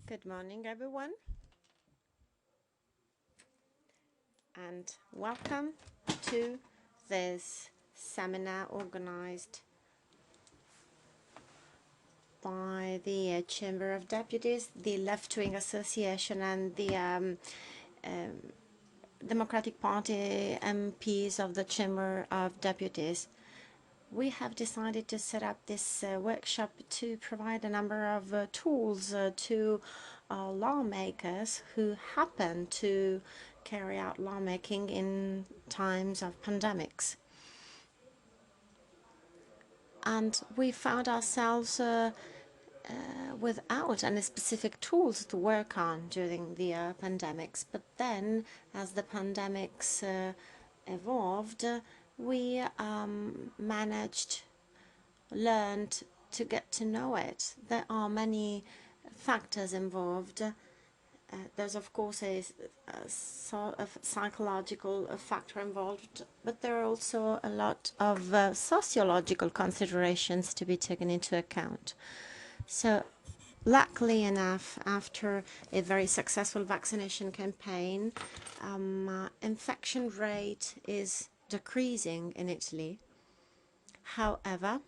Good morning, everyone, and welcome to this seminar organized by the Chamber of Deputies, the Left-Wing Association, and the Democratic Party MPs of the Chamber of Deputies. We have decided to set up this workshop to provide a number of tools to lawmakers who happen to carry out lawmaking in times of pandemics. And we found ourselves without any specific tools to work on during the pandemics. But then, as the pandemics evolved, we learned to get to know it. There are many factors involved. There's, of course, a psychological factor involved, but there are also a lot of sociological considerations to be taken into account. So, luckily enough, after a very successful vaccination campaign, infection rate is decreasing in Italy. However,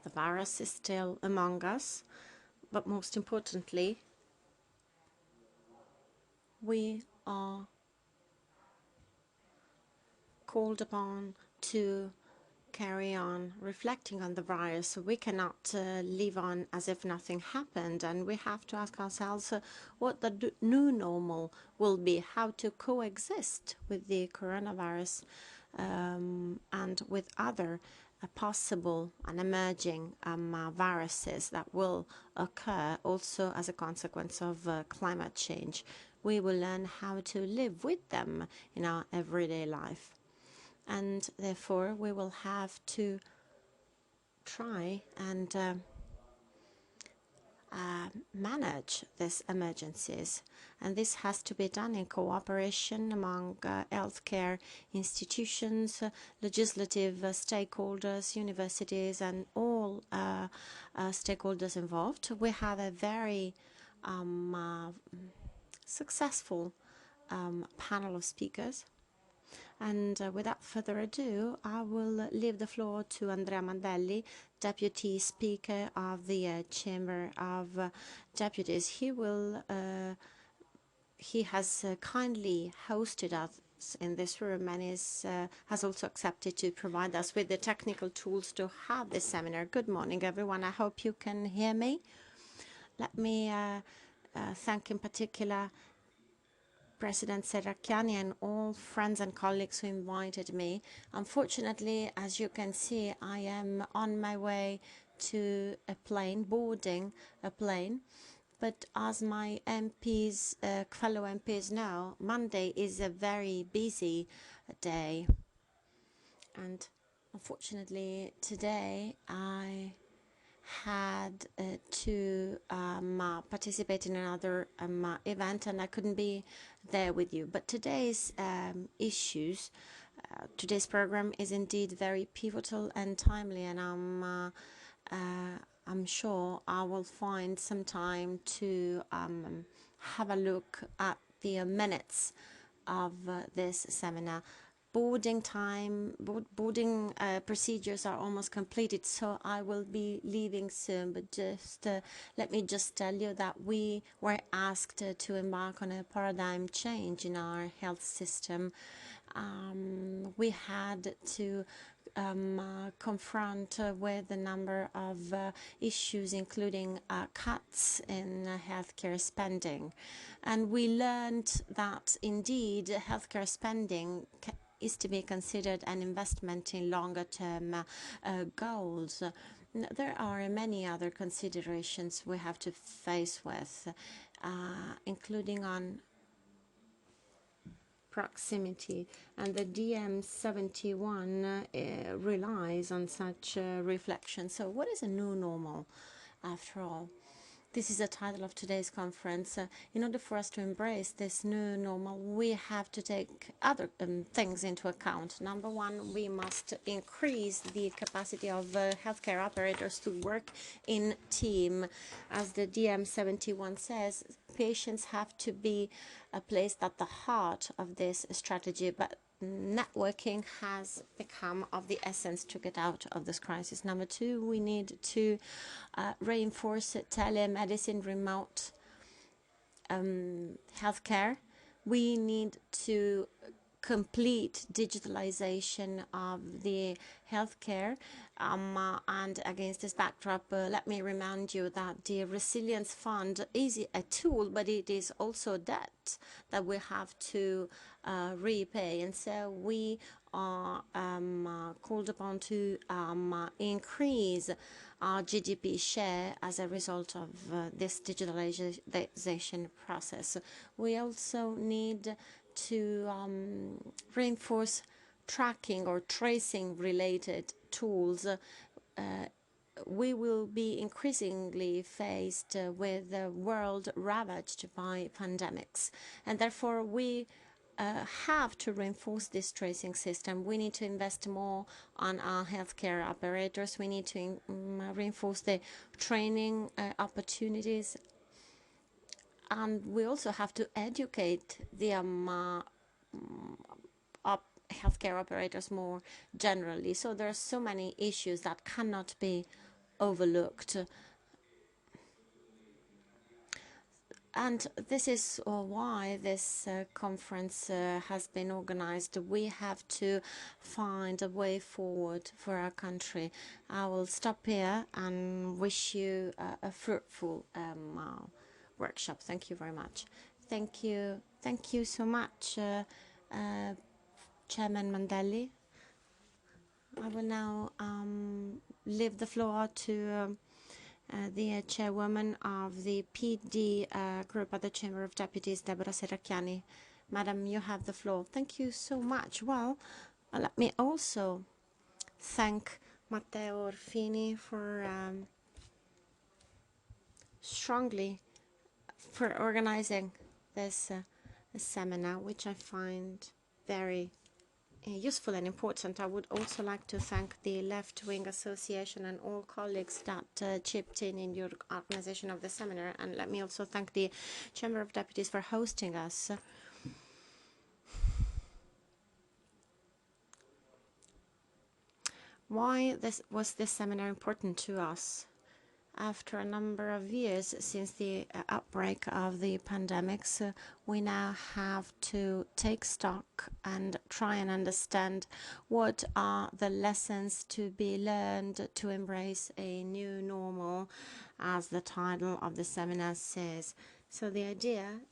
the virus is still among us, but most importantly, we are called upon to carry on reflecting on the virus. So we cannot live on as if nothing happened, and we have to ask ourselves what the new normal will be, how to coexist with the coronavirus and with other possible and emerging viruses that will occur also as a consequence of climate change. We will learn how to live with them in our everyday life. And therefore, we will have to try and manage these emergencies. And this has to be done in cooperation among healthcare institutions, legislative stakeholders, universities, and all stakeholders involved. We have a very successful panel of speakers. And without further ado, I will leave the floor to Andrea Mandelli, Deputy Speaker of the Chamber of Deputies. He has kindly hosted us in this room and has also accepted to provide us with the technical tools to have this seminar. Good morning, everyone. I hope you can hear me. Let me thank in particular President Serracchiani and all friends and colleagues who invited me. Unfortunately, as you can see, I am on my way to a plane, boarding a plane. But as my MPs, fellow MPs know, Monday is a very busy day. And unfortunately, today I had to participate in another event, and I couldn't be there with you. But today's today's program is indeed very pivotal and timely, and I'm sure I will find some time to have a look at the minutes of this seminar. Boarding procedures are almost completed, so I will be leaving soon. But just let me just tell you that we were asked to embark on a paradigm change in our health system. We had to confront with a number of issues, including cuts in healthcare spending. And we learned that indeed healthcare spending is to be considered an investment in longer-term goals. There are many other considerations we have to face with, including on proximity, and the DM71 relies on such reflection. So what is a new normal, after all? This is the title of today's conference. In order for us to embrace this new normal, we have to take other things into account. Number one, we must increase the capacity of healthcare operators to work in team. As the DM71 says, patients have to be placed at the heart of this strategy, but networking has become of the essence to get out of this crisis. Number two, we need to reinforce telemedicine, remote healthcare. We need to complete digitalization of the healthcare. And against this backdrop, let me remind you that the Resilience Fund is a tool, but it is also debt that we have to repay. And so we are called upon to increase our GDP share as a result of this digitalization process. We also need to reinforce tracking or tracing related tools. We will be increasingly faced with a world ravaged by pandemics, and therefore we have to reinforce this tracing system. We need to invest more on our healthcare operators. We need to reinforce the training opportunities, and we also have to educate the healthcare operators more generally. So there are so many issues that cannot be overlooked. And this is why this conference has been organized. We have to find a way forward for our country. I will stop here and wish you a fruitful workshop. Thank you very much. Thank you. Thank you so much, Chairman Mandeli. I will now leave the floor to the chairwoman of the PD group at the Chamber of Deputies, Debora Serracchiani. Madam, you have the floor. Thank you so much. Well, let me also thank Matteo Orfini for strongly for organizing this seminar, which I find very useful and important. I would also like to thank the Left Wing Association and all colleagues that chipped in your organization of the seminar. And let me also thank the Chamber of Deputies for hosting us. Why was this seminar important to us? After a number of years since the outbreak of the pandemics, we now have to take stock and try and understand what are the lessons to be learned to embrace a new normal, as the title of the seminar says. So the idea,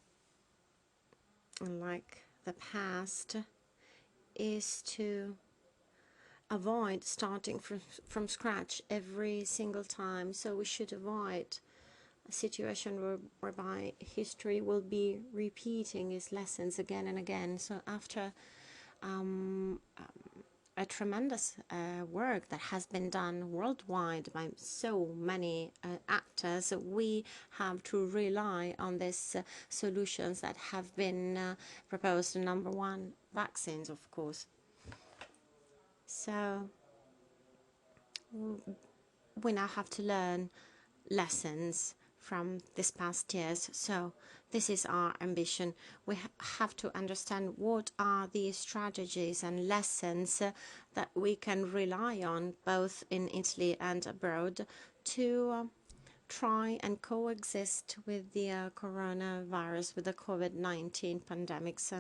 unlike the past, is to avoid starting from scratch every single time. So we should avoid a situation whereby history will be repeating its lessons again and again. So after a tremendous work that has been done worldwide by so many actors, we have to rely on these solutions that have been proposed. Number one, vaccines, of course. So we now have to learn lessons from this past years. So this is our ambition. We have to understand what are the strategies and lessons that we can rely on both in Italy and abroad to try and coexist with the coronavirus, with the COVID-19 pandemics.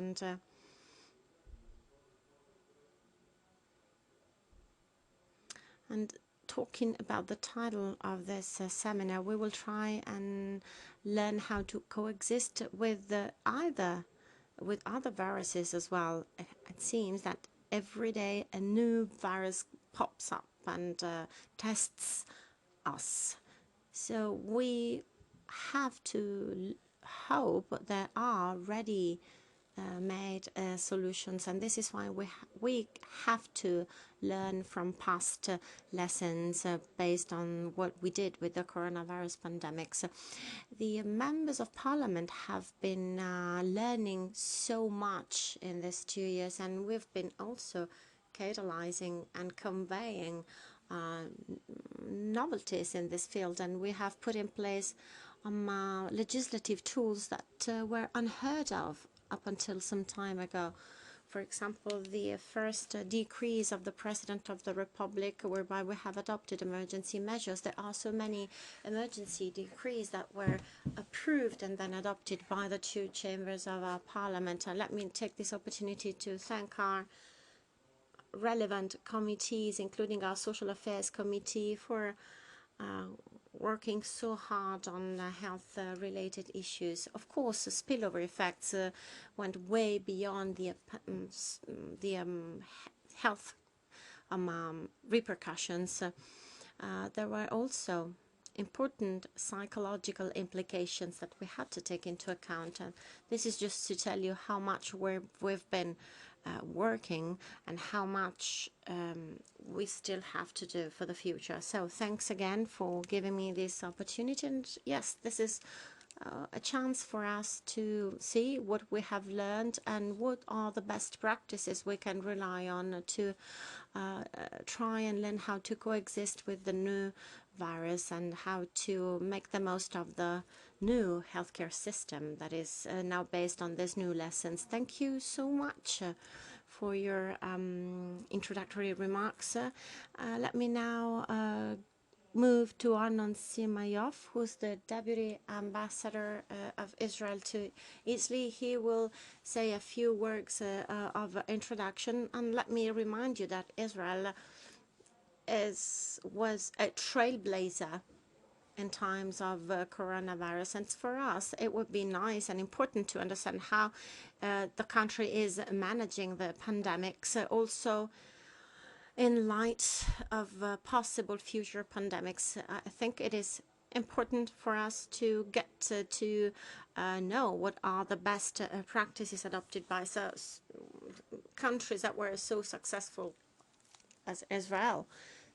And talking about the title of this seminar, we will try and learn how to coexist with other viruses as well. It seems that every day a new virus pops up and tests us. So we have to hope there are ready made solutions, and this is why we have to learn from past lessons based on what we did with the coronavirus pandemics. The members of parliament have been learning so much in these 2 years, and we've been also catalyzing and conveying novelties in this field, and we have put in place legislative tools that were unheard of up until some time ago. For example, the first decrees of the President of the Republic, whereby we have adopted emergency measures. There are so many emergency decrees that were approved and then adopted by the 2 chambers of our Parliament. And let me take this opportunity to thank our relevant committees, including our Social Affairs Committee, for working so hard on health-related issues. Of course, the spillover effects went way beyond the health repercussions. There were also important psychological implications that we had to take into account. And this is just to tell you how much we've been working and how much we still have to do for the future. So thanks again for giving me this opportunity. And yes, this is a chance for us to see what we have learned and what are the best practices we can rely on to try and learn how to coexist with the new virus and how to make the most of the new healthcare system that is now based on these new lessons. Thank you so much for your introductory remarks. Let me now move to Arnon Simayov, who's the Deputy Ambassador of Israel to Italy. He will say a few words of introduction. And let me remind you that Israel was a trailblazer in times of coronavirus. And for us, it would be nice and important to understand how the country is managing the pandemics, also in light of possible future pandemics. I think it is important for us to get to know what are the best practices adopted by countries that were so successful as Israel.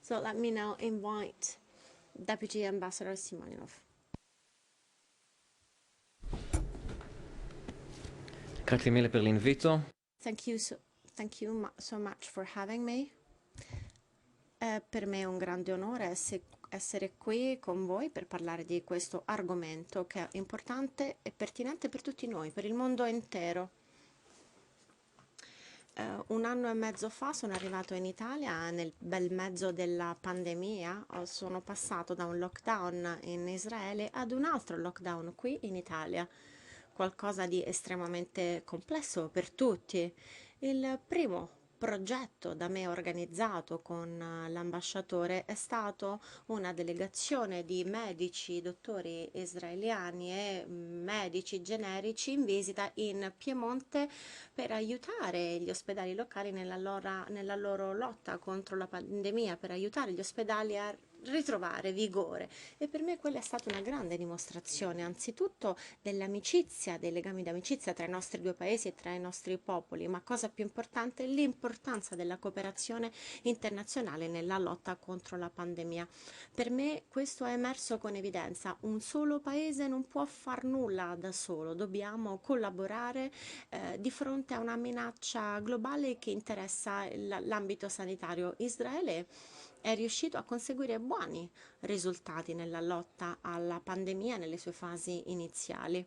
So let me now invite Deputy Ambassador Simonov. Grazie mille per l'invito. Thank you so much for having me. Per me è un grande onore essere qui con voi per parlare di questo argomento che è importante e pertinente per tutti noi, per il mondo intero. 1 anno e mezzo fa sono arrivato in Italia nel bel mezzo della pandemia. Sono passato da un lockdown in Israele ad un altro lockdown qui in Italia, qualcosa di estremamente complesso per tutti. Il primo progetto da me organizzato con l'ambasciatore è stato una delegazione di medici, dottori israeliani e medici generici in visita in Piemonte per aiutare gli ospedali locali nella loro lotta contro la pandemia, per aiutare gli ospedali a ritrovare vigore. E per me quella è stata una grande dimostrazione, anzitutto dell'amicizia, dei legami d'amicizia tra i nostri 2 paesi e tra i nostri popoli, ma cosa più importante, l'importanza della cooperazione internazionale nella lotta contro la pandemia. Per me questo è emerso con evidenza: un solo paese non può far nulla da solo, dobbiamo collaborare di fronte a una minaccia globale che interessa l'ambito sanitario. Israele è riuscito a conseguire buoni risultati nella lotta alla pandemia nelle sue fasi iniziali.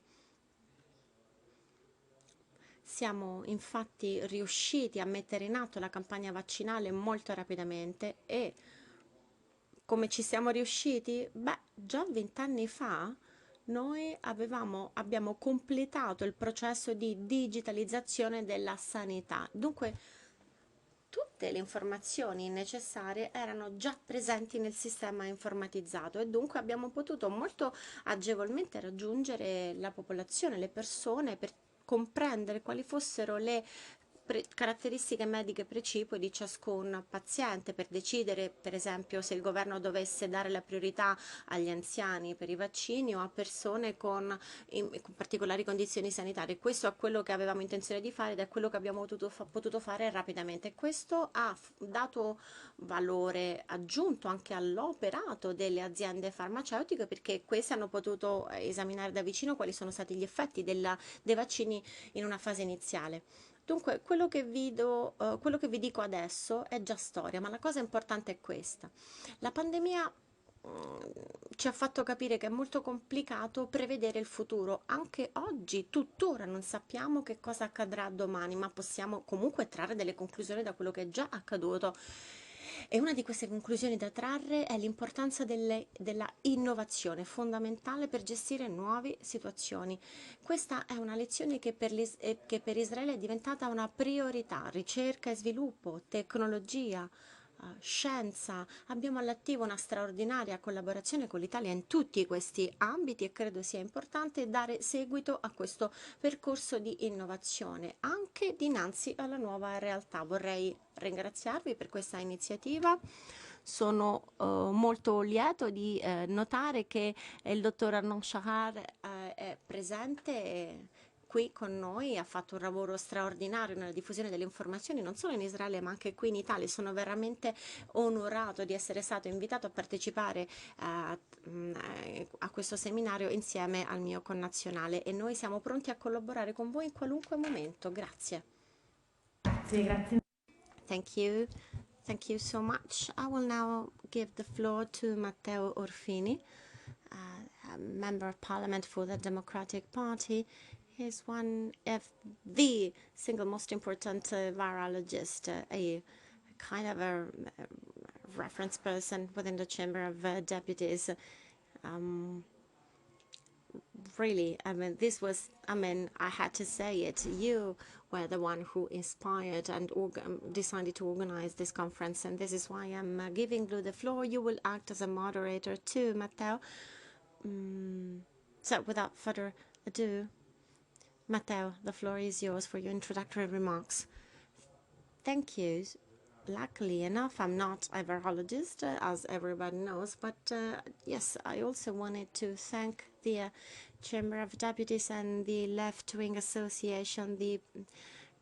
Siamo infatti riusciti a mettere in atto la campagna vaccinale molto rapidamente. E come ci siamo riusciti? Già 20 anni fa noi abbiamo completato il processo di digitalizzazione della sanità. Dunque tutte le informazioni necessarie erano già presenti nel sistema informatizzato e dunque abbiamo potuto molto agevolmente raggiungere la popolazione, le persone, per comprendere quali fossero le caratteristiche mediche precipue di ciascun paziente per decidere, per esempio, se il governo dovesse dare la priorità agli anziani per i vaccini o a persone con particolari condizioni sanitarie. Questo è quello che avevamo intenzione di fare ed è quello che abbiamo potuto fare rapidamente. Questo ha dato valore aggiunto anche all'operato delle aziende farmaceutiche, perché queste hanno potuto esaminare da vicino quali sono stati gli effetti dei vaccini in una fase iniziale. Dunque, quello che vi dico adesso è già storia, ma la cosa importante è questa. La pandemia ci ha fatto capire che è molto complicato prevedere il futuro. Anche oggi, tuttora, non sappiamo che cosa accadrà domani, ma possiamo comunque trarre delle conclusioni da quello che è già accaduto. E una di queste conclusioni da trarre è l'importanza della innovazione, fondamentale per gestire nuove situazioni. Questa è una lezione che che per Israele è diventata una priorità: ricerca e sviluppo, tecnologia, scienza. Abbiamo all'attivo una straordinaria collaborazione con l'Italia in tutti questi ambiti e credo sia importante dare seguito a questo percorso di innovazione anche dinanzi alla nuova realtà. Vorrei ringraziarvi per questa iniziativa. Sono molto lieto di notare che il dottor Arnaud Shahar è presente qui con noi, ha fatto un lavoro straordinario nella diffusione delle informazioni non solo in Israele ma anche qui in Italia. Sono veramente onorato di essere stato invitato a partecipare a questo seminario insieme al mio connazionale e noi siamo pronti a collaborare con voi in qualunque momento. Grazie. Grazie, grazie. Thank you. Thank you so much. I will now give the floor to Matteo Orfini, a member of parliament for the Democratic Party. He's one of the single most important virologist, a kind of a reference person within the Chamber of Deputies. Really, I mean, I had to say it. You were the one who inspired and decided to organize this conference, and this is why I'm giving you the floor. You will act as a moderator too, Matteo. So without further ado, Matteo, the floor is yours for your introductory remarks. Thank you. Luckily enough, I'm not a virologist, as everybody knows, but yes, I also wanted to thank the Chamber of Deputies and the Left-Wing Association, the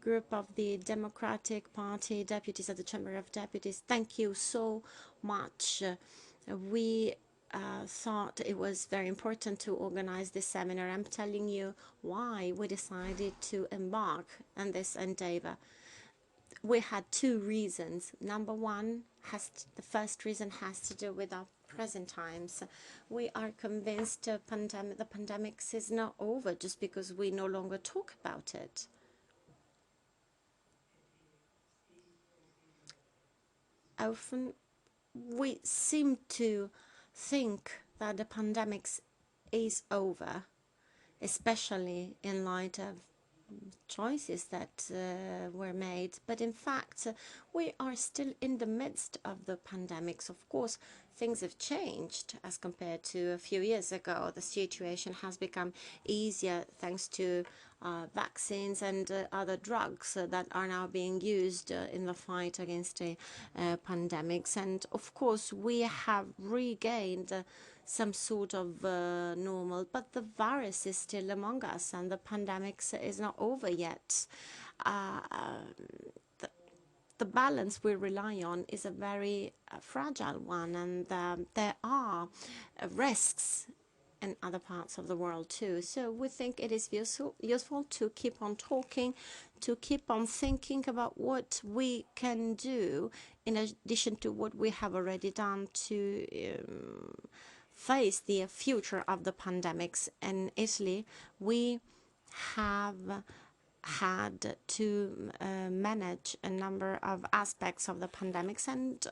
group of the Democratic Party deputies at the Chamber of Deputies. Thank you so much. We thought it was very important to organize this seminar. I'm telling you why we decided to embark on this endeavor. We had two reasons. Number one, the first reason has to do with our present times. We are convinced the pandemic is not over just because we no longer talk about it. Often we seem to think that the pandemic is over, especially in light of choices that were made, but in fact we are still in the midst of the pandemics. Of course, things have changed as compared to a few years ago. The situation has become easier thanks to vaccines and other drugs that are now being used in the fight against pandemics, and of course we have regained some sort of normal, but the virus is still among us and the pandemic is not over yet. The balance we rely on is a very fragile one, and there are risks in other parts of the world too. So we think it is useful to keep on talking, to keep on thinking about what we can do in addition to what we have already done to face the future of the pandemics. In Italy, we have had to manage a number of aspects of the pandemics, and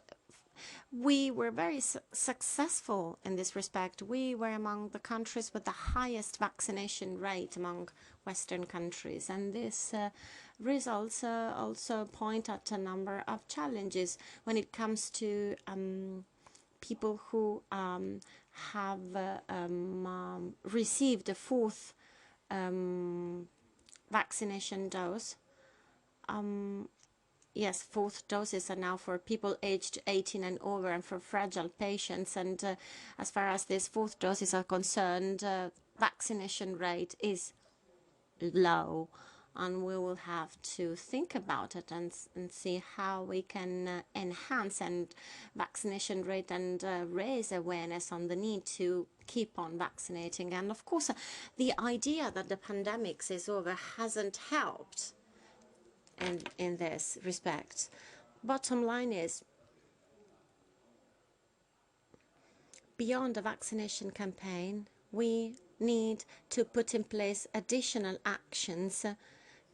we were very successful in this respect. We were among the countries with the highest vaccination rate among Western countries, and this results also point at a number of challenges when it comes to people who have received a fourth vaccination dose. Yes, fourth doses are now for people aged 18 and over and for fragile patients. And as far as these fourth doses are concerned, vaccination rate is low. And we will have to think about it and see how we can enhance and vaccination rate and raise awareness on the need to keep on vaccinating. And of course, the idea that the pandemic is over hasn't helped in this respect. Bottom line is, beyond the vaccination campaign, we need to put in place additional actions,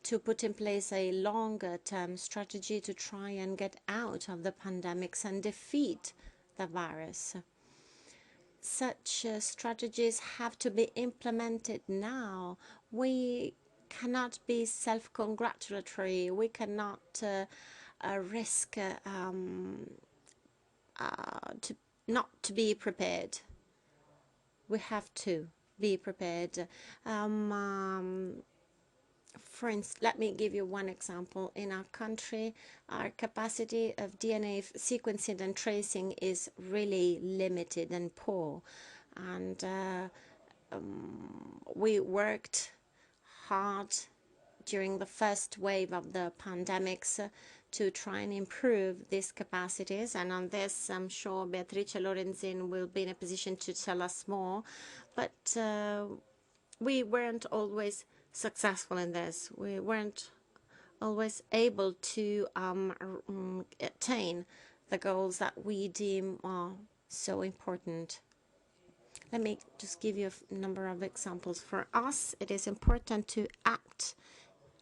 to put in place a longer-term strategy to try and get out of the pandemics and defeat the virus. Such strategies have to be implemented now. We cannot be self-congratulatory. We cannot risk not to be prepared. We have to be prepared. For instance, let me give you one example. In our country, our capacity of DNA sequencing and tracing is really limited and poor. And we worked hard during the first wave of the pandemics to try and improve these capacities. And on this, I'm sure Beatrice Lorenzin will be in a position to tell us more. But we weren't always successful in this. We weren't always able to attain the goals that we deem are so important. Let me just give you a number of examples. For us, it is important to act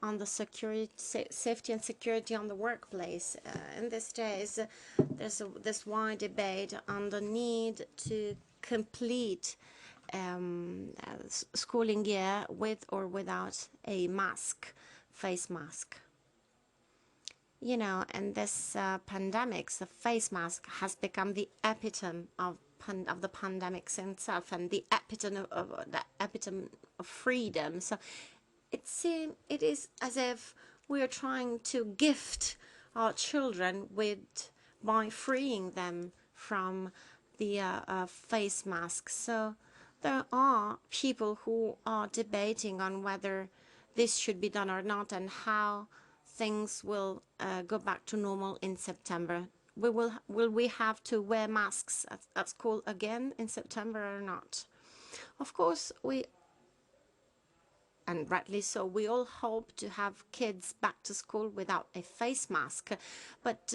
on the safety and security on the workplace. In these days, there's this wide debate on the need to complete schooling year with or without a mask, face mask. You know, in this pandemic, the face mask has become the epitome of the pandemics itself and the epitome of freedom. So it is as if we are trying to gift our children by freeing them from the face masks. So there are people who are debating on whether this should be done or not and how things will go back to normal in September. Will we have to wear masks at school again in September or not? Of course, and rightly so, we all hope to have kids back to school without a face mask, but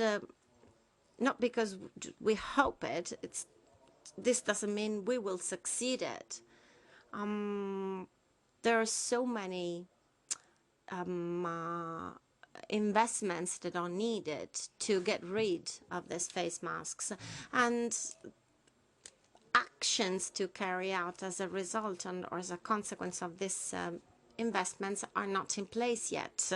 not because we hope it. This doesn't mean we will succeed it. There are so many investments that are needed to get rid of these face masks, and actions to carry out as a result or as a consequence of this investments are not in place yet.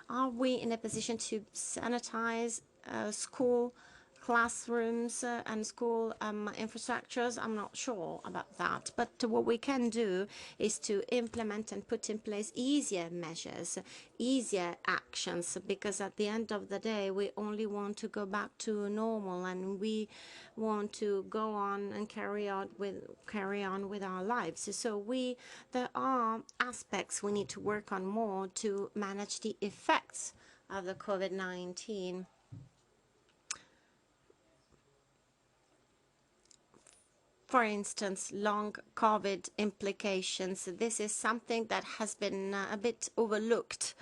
Are we in a position to sanitize school classrooms and school infrastructures? I'm not sure about that. But what we can do is to implement and put in place easier measures, easier actions, because at the end of the day, we only want to go back to normal and we want to go on and carry on with our lives. So there are aspects we need to work on more to manage the effects of the COVID-19. For instance, long COVID implications. This is something that has been a bit overlooked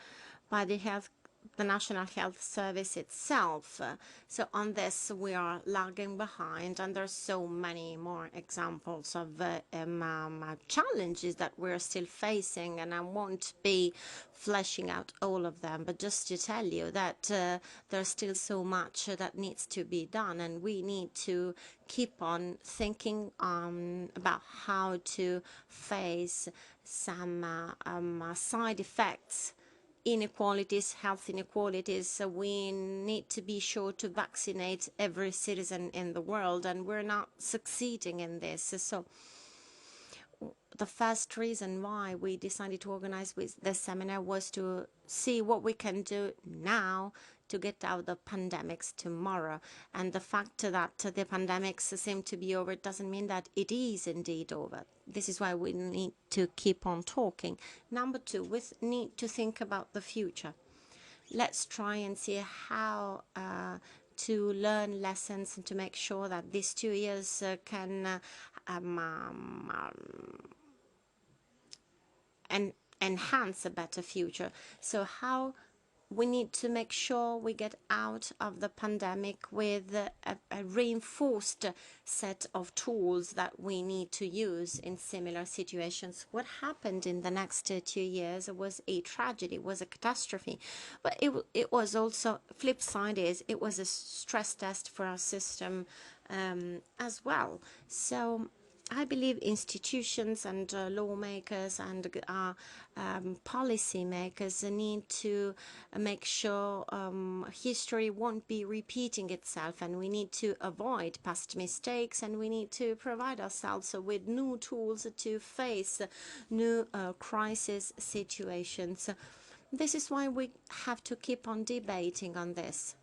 by the National Health Service itself. So on this, we are lagging behind, and there's so many more examples of challenges that we're still facing, and I won't be fleshing out all of them, but just to tell you that there's still so much that needs to be done, and we need to keep on thinking about how to face some side effects, inequalities, health inequalities. So we need to be sure to vaccinate every citizen in the world, and we're not succeeding in this. So the first reason why we decided to organize with this seminar was to see what we can do now to get out of the pandemics tomorrow. And the fact that the pandemics seem to be over doesn't mean that it is indeed over. This is why we need to keep on talking. Number two, we need to think about the future. Let's try and see how to learn lessons and to make sure that these 2 years can enhance a better future. So how we need to make sure we get out of the pandemic with a reinforced set of tools that we need to use in similar situations. What happened in the next 2 years was a tragedy, was a catastrophe, but it was also, flip side is, it was a stress test for our system as well. So I believe institutions and lawmakers and policy makers need to make sure history won't be repeating itself, and we need to avoid past mistakes, and we need to provide ourselves with new tools to face new crisis situations. This is why we have to keep on debating on this.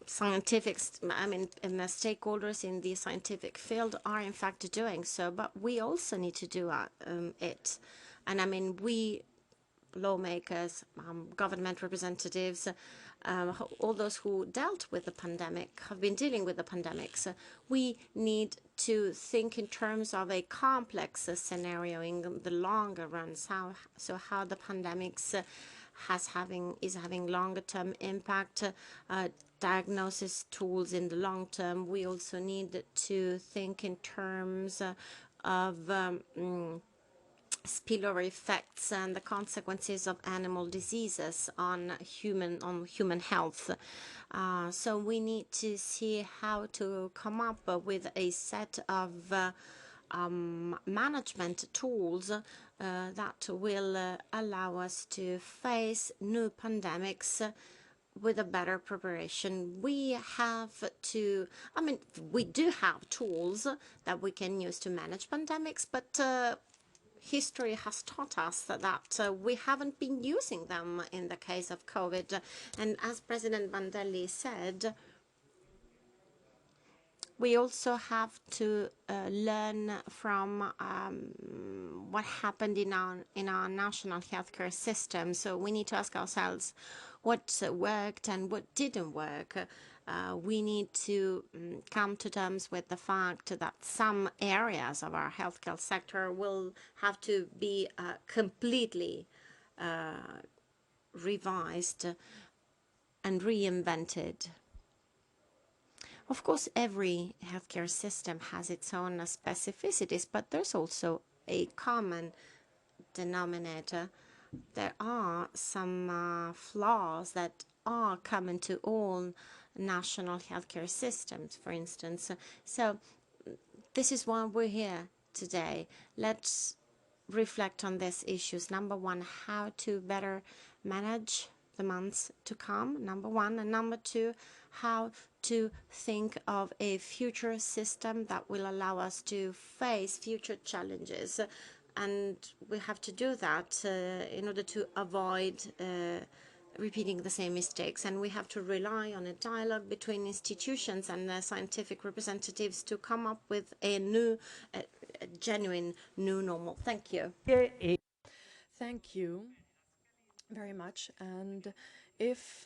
Scientific, and the stakeholders in the scientific field are in fact doing so, but we also need to do it. And we lawmakers, government representatives, all those who dealt with the pandemic, have been dealing with the pandemics. We need to think in terms of a complex scenario in the longer run. How the pandemics is having longer term impact, diagnosis tools in the long term. We also need to think in terms of spillover effects and the consequences of animal diseases on human health. So we need to see how to come up with a set of management tools that will allow us to face new pandemics with a better preparation. We have to, we do have tools that we can use to manage pandemics, but history has taught us that we haven't been using them in the case of COVID. And as President Mandeli said, we also have to learn from what happened in our national healthcare system. So we need to ask ourselves what worked and what didn't work. We need to come to terms with the fact that some areas of our healthcare sector will have to be completely revised and reinvented. Of course, every healthcare system has its own specificities, but there's also a common denominator. There are some flaws that are common to all national healthcare systems, for instance. So this is why we're here today. Let's reflect on these issues. Number one, how to better manage the months to come, number one. And number two, how to think of a future system that will allow us to face future challenges. And we have to do that in order to avoid repeating the same mistakes. And we have to rely on a dialogue between institutions and scientific representatives to come up with a new, a genuine new normal. Thank you. Thank you very much. And if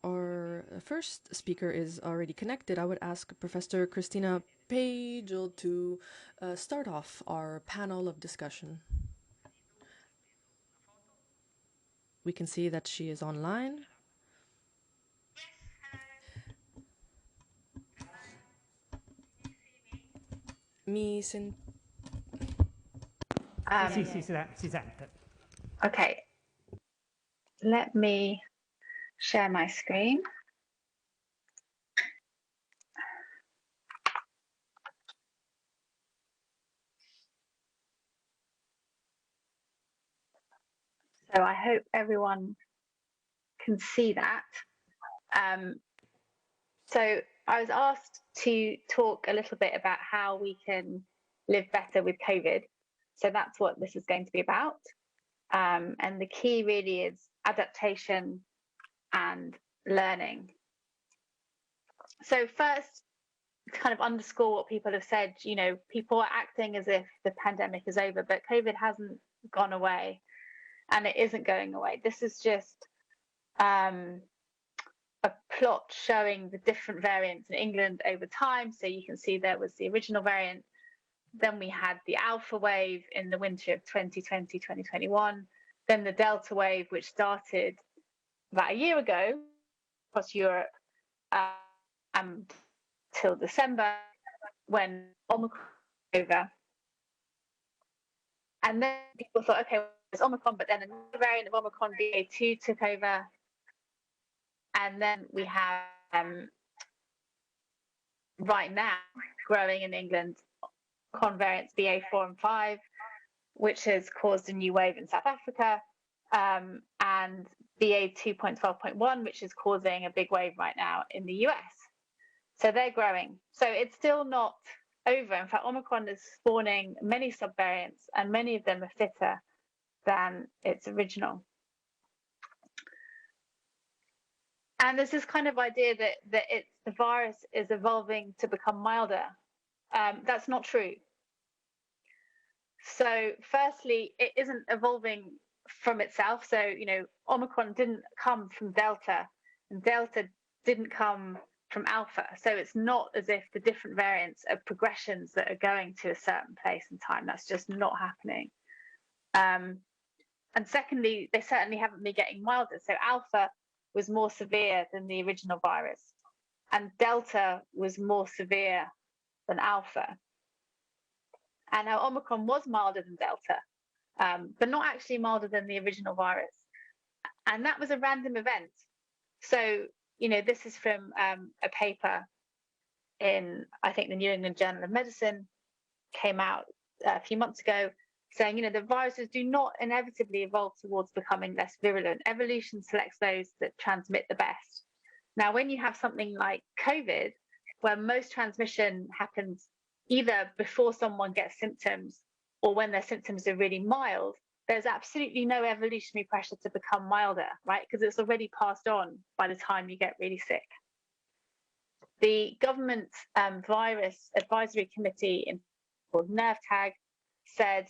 our first speaker is already connected, I would ask Professor Christina Pagel to start off our panel of discussion. We can see that she is online. Sì, si sente. Okay, let me share my screen. So I hope everyone can see that. So I was asked to talk a little bit about how we can live better with COVID. So that's what this is going to be about. And the key really is adaptation and learning. So first, to kind of underscore what people have said, you know, people are acting as if the pandemic is over, but COVID hasn't gone away and it isn't going away. This is just a plot showing the different variants in England over time. So you can see there was the original variant. Then we had the alpha wave in the winter of 2020, 2021. Then the delta wave, which started about a year ago across Europe till December, when Omicron was over. And then people thought, okay, well, it's Omicron, but then another variant of Omicron, BA2, took over. And then we have, right now, growing in England, Omicron variants BA4 and 5, which has caused a new wave in South Africa, and BA2.12.1, which is causing a big wave right now in the US. So they're growing. So it's still not over. In fact, Omicron is spawning many subvariants, and many of them are fitter than its original. And there's this kind of idea that the virus is evolving to become milder. That's not true. So firstly, it isn't evolving from itself. So, you know, Omicron didn't come from Delta, and Delta didn't come from Alpha. So it's not as if the different variants are progressions that are going to a certain place in time. That's just not happening. And secondly, they certainly haven't been getting milder. So Alpha was more severe than the original virus, and Delta was more severe than Alpha. And now Omicron was milder than Delta, but not actually milder than the original virus. And that was a random event. So, you know, this is from a paper in, I think, the New England Journal of Medicine, came out a few months ago, saying, you know, the viruses do not inevitably evolve towards becoming less virulent. Evolution selects those that transmit the best. Now, when you have something like COVID, where most transmission happens either before someone gets symptoms or when their symptoms are really mild, there's absolutely no evolutionary pressure to become milder, right? Because it's already passed on by the time you get really sick. The government virus advisory committee called NERVTAG said,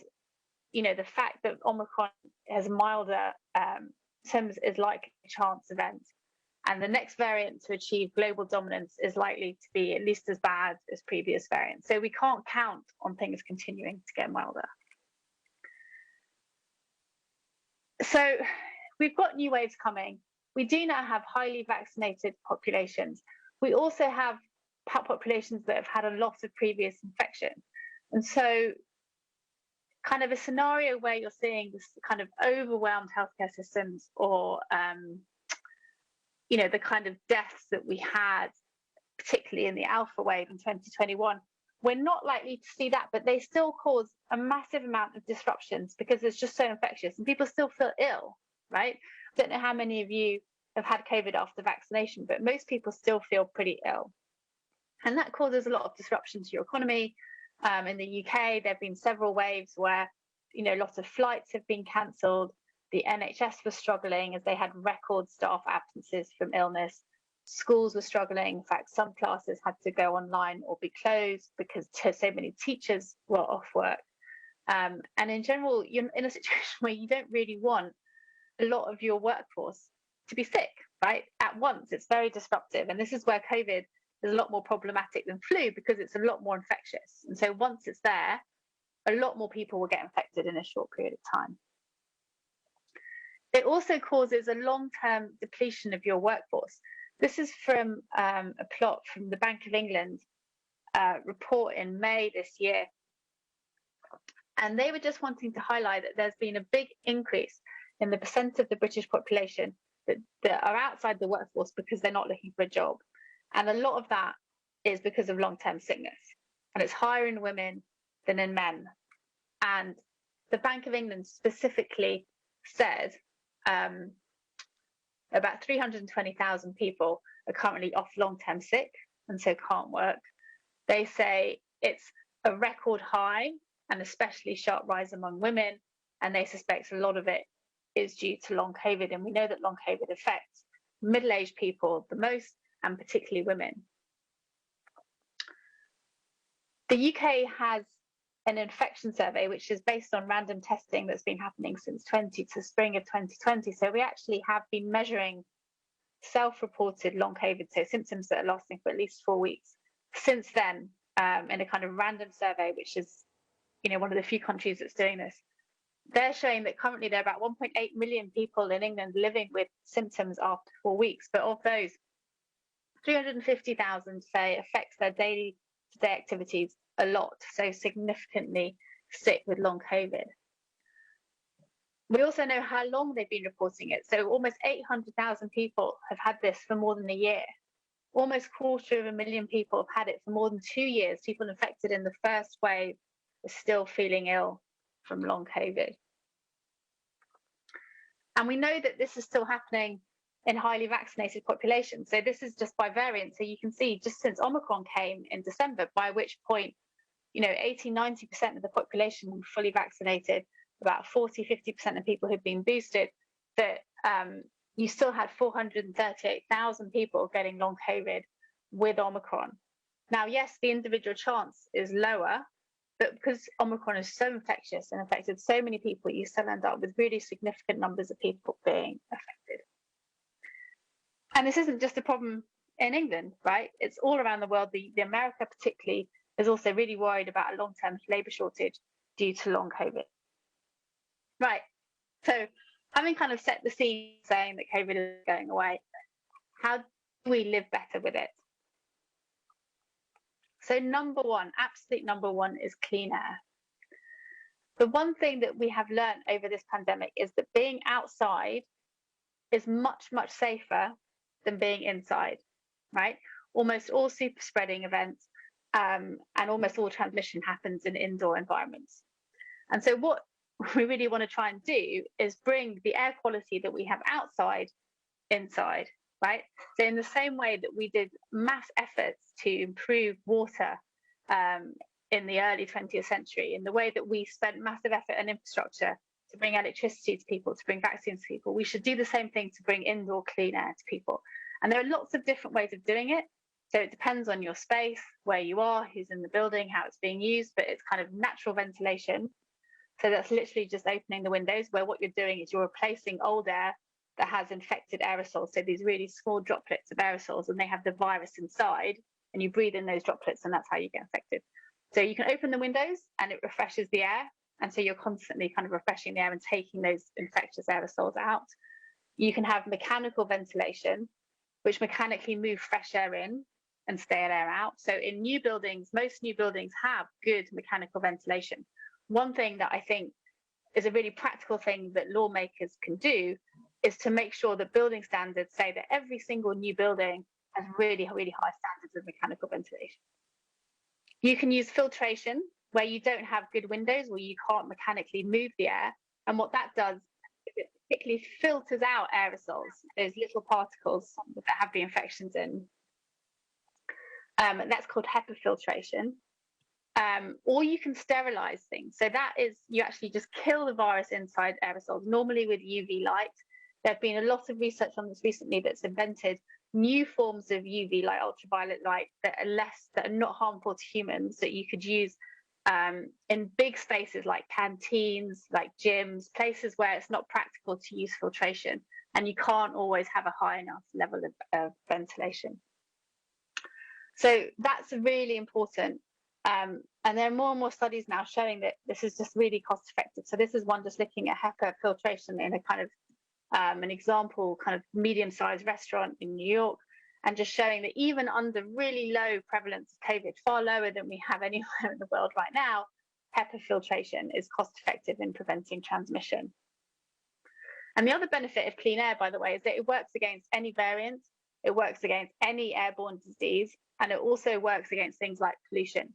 you know, the fact that Omicron has milder symptoms is likely a chance event. And the next variant to achieve global dominance is likely to be at least as bad as previous variants. So we can't count on things continuing to get milder. So we've got new waves coming. We do now have highly vaccinated populations. We also have populations that have had a lot of previous infection. And so kind of a scenario where you're seeing this kind of overwhelmed healthcare systems, or you know, the kind of deaths that we had, particularly in the alpha wave in 2021, we're not likely to see that, but they still cause a massive amount of disruptions because it's just so infectious and people still feel ill, right? I don't know how many of you have had COVID after vaccination, but most people still feel pretty ill. And that causes a lot of disruption to your economy. In the UK, there have been several waves where, you know, lots of flights have been cancelled. The NHS was struggling as they had record staff absences from illness. Schools were struggling. In fact, some classes had to go online or be closed because so many teachers were off work. And in general, you're in a situation where you don't really want a lot of your workforce to be sick, right? At once, it's very disruptive. And this is where COVID is a lot more problematic than flu because it's a lot more infectious. And so once it's there, a lot more people will get infected in a short period of time. It also causes a long-term depletion of your workforce. This is from a plot from the Bank of England report in May this year. And they were just wanting to highlight that there's been a big increase in the percent of the British population that are outside the workforce because they're not looking for a job. And a lot of that is because of long-term sickness. And it's higher in women than in men. And the Bank of England specifically said about 320,000 people are currently off long-term sick and so can't work. They say it's a record high and especially sharp rise among women, and they suspect a lot of it is due to long COVID. And we know that long COVID affects middle-aged people the most, and particularly women. The UK has an infection survey, which is based on random testing that's been happening since spring of 2020. So we actually have been measuring self-reported long COVID, so symptoms that are lasting for at least 4 weeks since then, in a kind of random survey, which is, one of the few countries that's doing this. They're showing that currently there are about 1.8 million people in England living with symptoms after 4 weeks, but of those, 350,000 say affects their day-to-day activities a lot, so significantly sick with long COVID. We also know how long they've been reporting it. So almost 800,000 people have had this for more than a year. Almost 250,000 people have had it for more than 2 years. People infected in the first wave are still feeling ill from long COVID. And we know that this is still happening in highly vaccinated populations. So this is just by variant. So you can see just since Omicron came in December, by which point, 80-90% of the population were fully vaccinated, about 40-50% of people who've been boosted, that you still had 438,000 people getting long COVID with Omicron. Now, yes, the individual chance is lower, but because Omicron is so infectious and affected so many people, you still end up with really significant numbers of people being affected. And this isn't just a problem in England, right? It's all around the world. The America particularly is also really worried about a long-term labour shortage due to long COVID. Right, so having kind of set the scene saying that COVID is going away, how do we live better with it? So number one, absolute number one, is clean air. The one thing that we have learned over this pandemic is that being outside is much, much safer than being inside, right? Almost all super spreading events and almost all transmission happens in indoor environments. And so what we really want to try and do is bring the air quality that we have outside inside, right? So in the same way that we did mass efforts to improve water in the early 20th century, in the way that we spent massive effort and infrastructure to bring electricity to people, to bring vaccines to people, we should do the same thing to bring indoor clean air to people. And there are lots of different ways of doing it. So it depends on your space, where you are, who's in the building, how it's being used, but it's kind of natural ventilation. So that's literally just opening the windows, where what you're doing is you're replacing old air that has infected aerosols. So these really small droplets of aerosols, and they have the virus inside, and you breathe in those droplets, and that's how you get infected. So you can open the windows and it refreshes the air. And so you're constantly kind of refreshing the air and taking those infectious aerosols out. You can have mechanical ventilation, which mechanically move fresh air in and stale air out. So in new buildings, most new buildings have good mechanical ventilation. One thing that I think is a really practical thing that lawmakers can do is to make sure that building standards say that every single new building has really, really high standards of mechanical ventilation. You can use filtration where you don't have good windows or you can't mechanically move the air. And what that does is it particularly filters out aerosols, those little particles that have the infections in. And that's called HEPA filtration. Or you can sterilize things. So that is, you actually just kill the virus inside aerosols, normally with UV light. There have been a lot of research on this recently that's invented new forms of UV light, ultraviolet light, that are not harmful to humans, that you could use in big spaces like canteens, like gyms, places where it's not practical to use filtration, and you can't always have a high enough level of ventilation. So that's really important. And there are more and more studies now showing that this is just really cost effective. So this is one just looking at HEPA filtration in a kind of an example kind of medium-sized restaurant in New York, and just showing that even under really low prevalence of COVID, far lower than we have anywhere in the world right now, HEPA filtration is cost effective in preventing transmission. And the other benefit of clean air, by the way, is that it works against any variant, it works against any airborne disease, and it also works against things like pollution.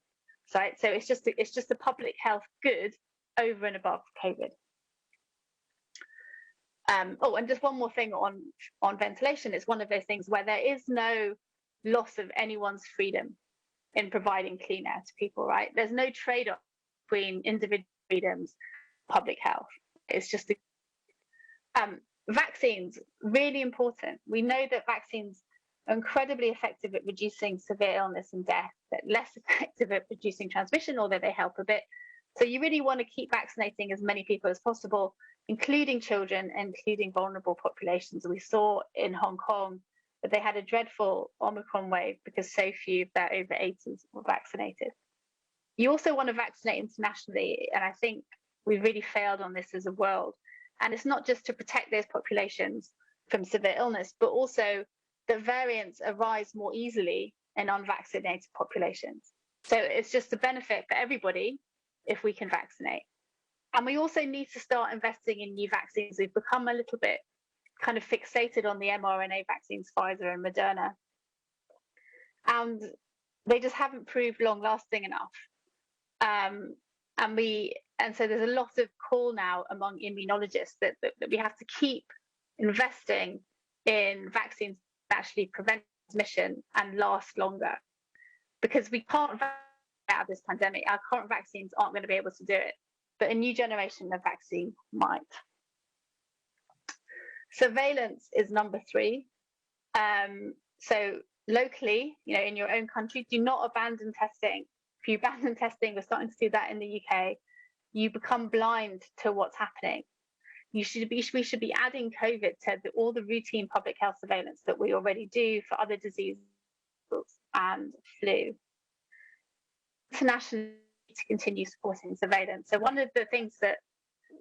Right? So it's just a public health good over and above COVID. Oh, and just one more thing on ventilation. It's one of those things where there is no loss of anyone's freedom in providing clean air to people, right? There's no trade-off between individual freedoms, public health. It's just vaccines, really important. We know that vaccines are incredibly effective at reducing severe illness and death, but less effective at reducing transmission, although they help a bit. So you really want to keep vaccinating as many people as possible, including children, including vulnerable populations. We saw in Hong Kong that they had a dreadful Omicron wave because so few of their over 80s were vaccinated. You also want to vaccinate internationally, and I think we've really failed on this as a world. And it's not just to protect those populations from severe illness, but also the variants arise more easily in unvaccinated populations. So it's just a benefit for everybody if we can vaccinate. And we also need to start investing in new vaccines. We've become a little bit kind of fixated on the mRNA vaccines, Pfizer and Moderna. And they just haven't proved long lasting enough. And so there's a lot of call now among immunologists that we have to keep investing in vaccines that actually prevent transmission and last longer, because we can't get out of this pandemic. Our current vaccines aren't going to be able to do it, but a new generation of vaccine might. Surveillance is number 3. So locally, in your own country, do not abandon testing. If you abandon testing, we're starting to see that in the UK, you become blind to what's happening. We should be adding COVID to all the routine public health surveillance that we already do for other diseases and flu. Internationally, to continue supporting surveillance. So one of the things that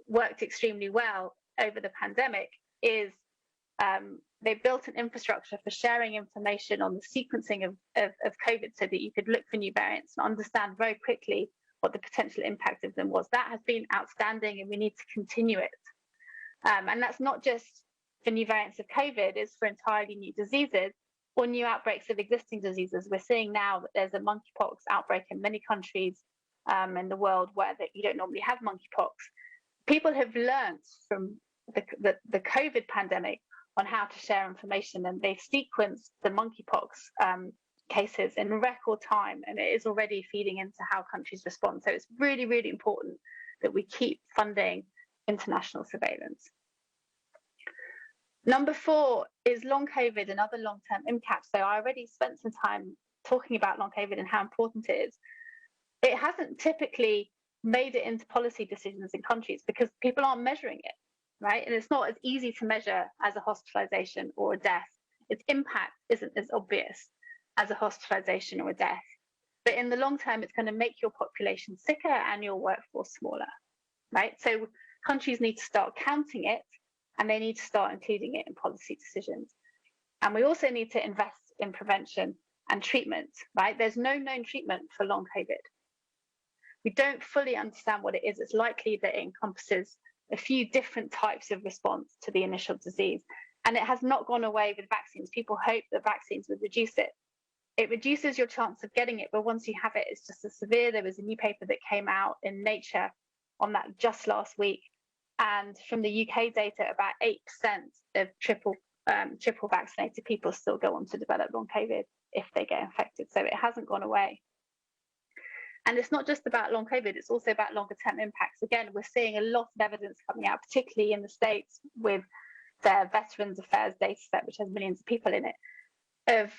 worked extremely well over the pandemic is they built an infrastructure for sharing information on the sequencing of COVID so that you could look for new variants and understand very quickly what the potential impact of them was. That has been outstanding, and we need to continue it. And that's not just for new variants of COVID, it's for entirely new diseases or new outbreaks of existing diseases. We're seeing now that there's a monkeypox outbreak in many countries in the world where you don't normally have monkeypox. People have learned from the COVID pandemic on how to share information, and they've sequenced the monkeypox cases in record time, and it is already feeding into how countries respond. So it's really, really important that we keep funding international surveillance. Number 4 is long COVID and other long-term impacts. So I already spent some time talking about long COVID and how important it is. It hasn't typically made it into policy decisions in countries because people aren't measuring it, right? And it's not as easy to measure as a hospitalization or a death. Its impact isn't as obvious as a hospitalization or a death. But in the long term, it's going to make your population sicker and your workforce smaller, right? So countries need to start counting it, and they need to start including it in policy decisions. And we also need to invest in prevention and treatment, right? There's no known treatment for long COVID. We don't fully understand what it is. It's likely that it encompasses a few different types of response to the initial disease. And it has not gone away with vaccines. People hope that vaccines would reduce it. It reduces your chance of getting it, but once you have it, it's just as severe. There was a new paper that came out in Nature on that just last week. And from the UK data, about 8% of triple vaccinated people still go on to develop long COVID if they get infected. So it hasn't gone away. And it's not just about long COVID, it's also about longer term impacts. Again, we're seeing a lot of evidence coming out, particularly in the States with their Veterans Affairs data set, which has millions of people in it, of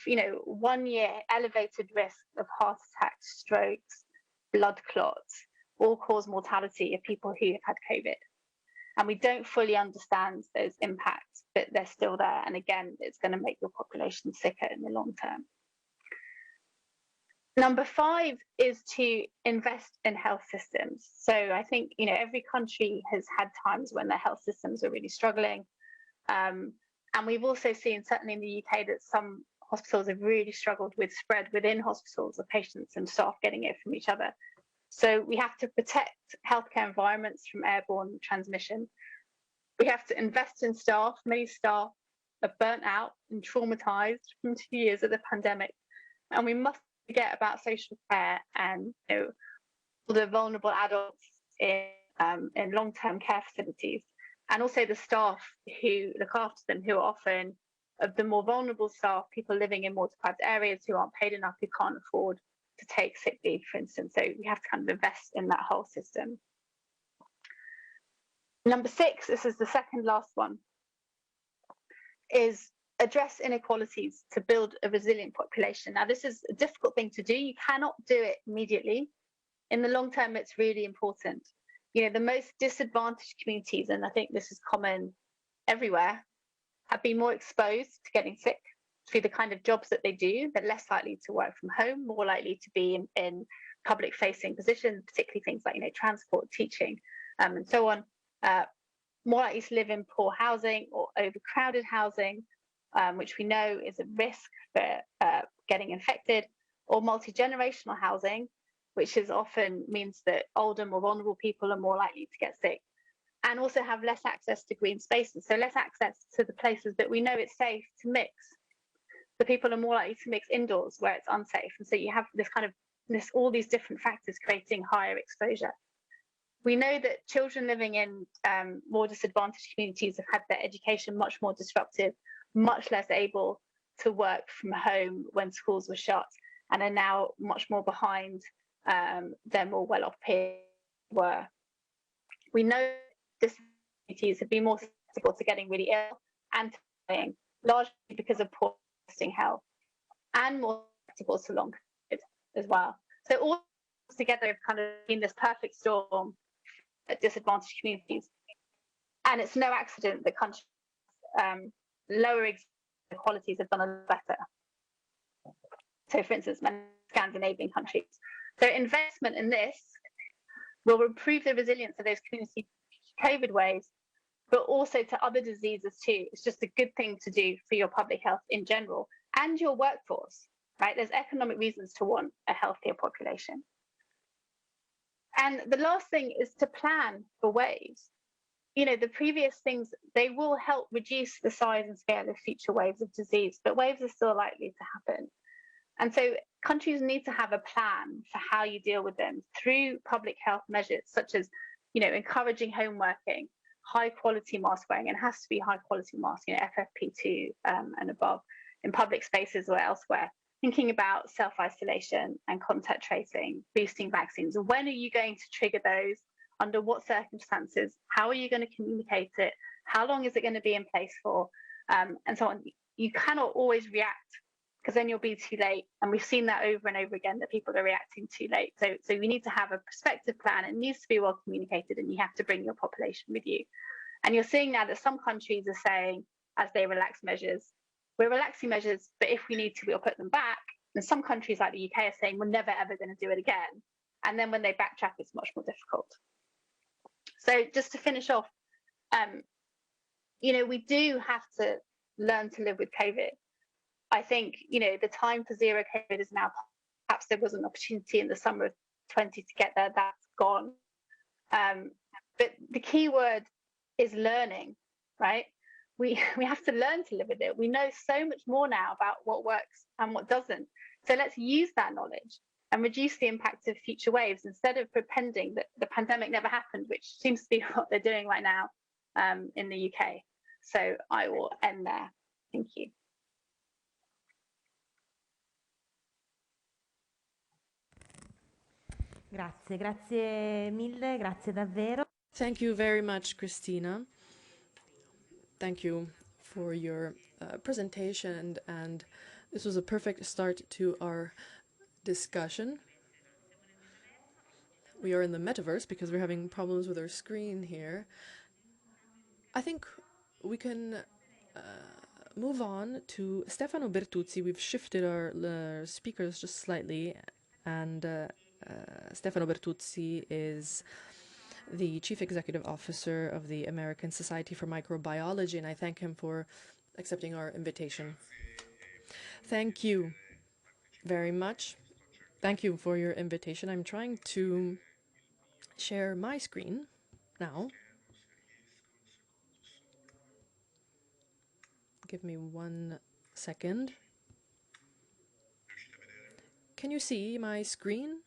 1 year elevated risk of heart attacks, strokes, blood clots, all-cause mortality of people who have had COVID. And we don't fully understand those impacts, but they're still there. And again, it's going to make your population sicker in the long term. Number 5 is to invest in health systems. So I think, every country has had times when their health systems are really struggling. And we've also seen, certainly in the UK, that some hospitals have really struggled with spread within hospitals of patients and staff getting it from each other. So we have to protect healthcare environments from airborne transmission. We have to invest in staff. Many staff are burnt out and traumatized from 2 years of the pandemic. And we must forget about social care and all the vulnerable adults in long-term care facilities, and also the staff who look after them, who are often of the more vulnerable staff, people living in more deprived areas who aren't paid enough, who can't afford to take sick leave, for instance. So we have to kind of invest in that whole system. Number 6, this is the second last one, is address inequalities to build a resilient population. Now, this is a difficult thing to do. You cannot do it immediately. In the long term, it's really important. You know, the most disadvantaged communities, and I think this is common everywhere, have been more exposed to getting sick through the kind of jobs that they do. They're less likely to work from home, more likely to be in public-facing positions, particularly things like, you know, transport, teaching, and so on. More likely to live in poor housing or overcrowded housing, which we know is a risk for getting infected, or multi-generational housing, which is often means that older, more vulnerable people are more likely to get sick, and also have less access to green spaces, so less access to the places that we know it's safe to mix. The people are more likely to mix indoors where it's unsafe, and so you have this kind of all these different factors creating higher exposure. We know that children living in more disadvantaged communities have had their education much more disrupted, much less able to work from home when schools were shut, and are now much more behind their more well-off peers were. We know disabilities have been more susceptible to getting really ill and to dying, largely because of poor existing health, and more susceptible to long COVID as well. So all together have kind of been this perfect storm at disadvantaged communities. And it's no accident that countries lower inequalities have done a lot better. So for instance, many Scandinavian countries. So investment in this will improve the resilience of those community COVID waves, but also to other diseases too. It's just a good thing to do for your public health in general and your workforce, right? There's economic reasons to want a healthier population. And the last thing is to plan for waves. You know, the previous things, they will help reduce the size and scale of future waves of disease, but waves are still likely to happen. And so countries need to have a plan for how you deal with them through public health measures, such as, you know, encouraging home working, high quality mask wearing, and it has to be high quality mask, you know, FFP2 and above in public spaces or elsewhere. Thinking about self-isolation and contact tracing, boosting vaccines. When are you going to trigger those? Under what circumstances? How are you going to communicate it? How long is it going to be in place for? And so on. You cannot always react, because then you'll be too late. And we've seen that over and over again, that people are reacting too late. So you need to have a prospective plan. It needs to be well communicated, and you have to bring your population with you. And you're seeing now that some countries are saying, as they relax measures, we're relaxing measures, but if we need to, we'll put them back. And some countries like the UK are saying, we're never, ever going to do it again. And then when they backtrack, it's much more difficult. So just to finish off, you know, we do have to learn to live with COVID. I think, you know, the time for zero COVID is now, perhaps there was an opportunity in the summer of 20 to get there, that's gone. But the key word is learning, right? We have to learn to live with it. We know so much more now about what works and what doesn't. So let's use that knowledge and reduce the impact of future waves instead of pretending that the pandemic never happened, which seems to be what they're doing right now in the UK. So I will end there. Thank you. Grazie mille, grazie davvero. Thank you very much, Christina. Thank you for your presentation, and this was a perfect start to our discussion. We are in the metaverse because we're having problems with our screen here. I think we can move on to Stefano Bertuzzi. We've shifted our speakers just slightly, and Stefano Bertuzzi is the Chief Executive Officer of the American Society for Microbiology, and I thank him for accepting our invitation. Thank you very much. Thank you for your invitation. I'm trying to share my screen now. Give me 1 second. Can you see my screen?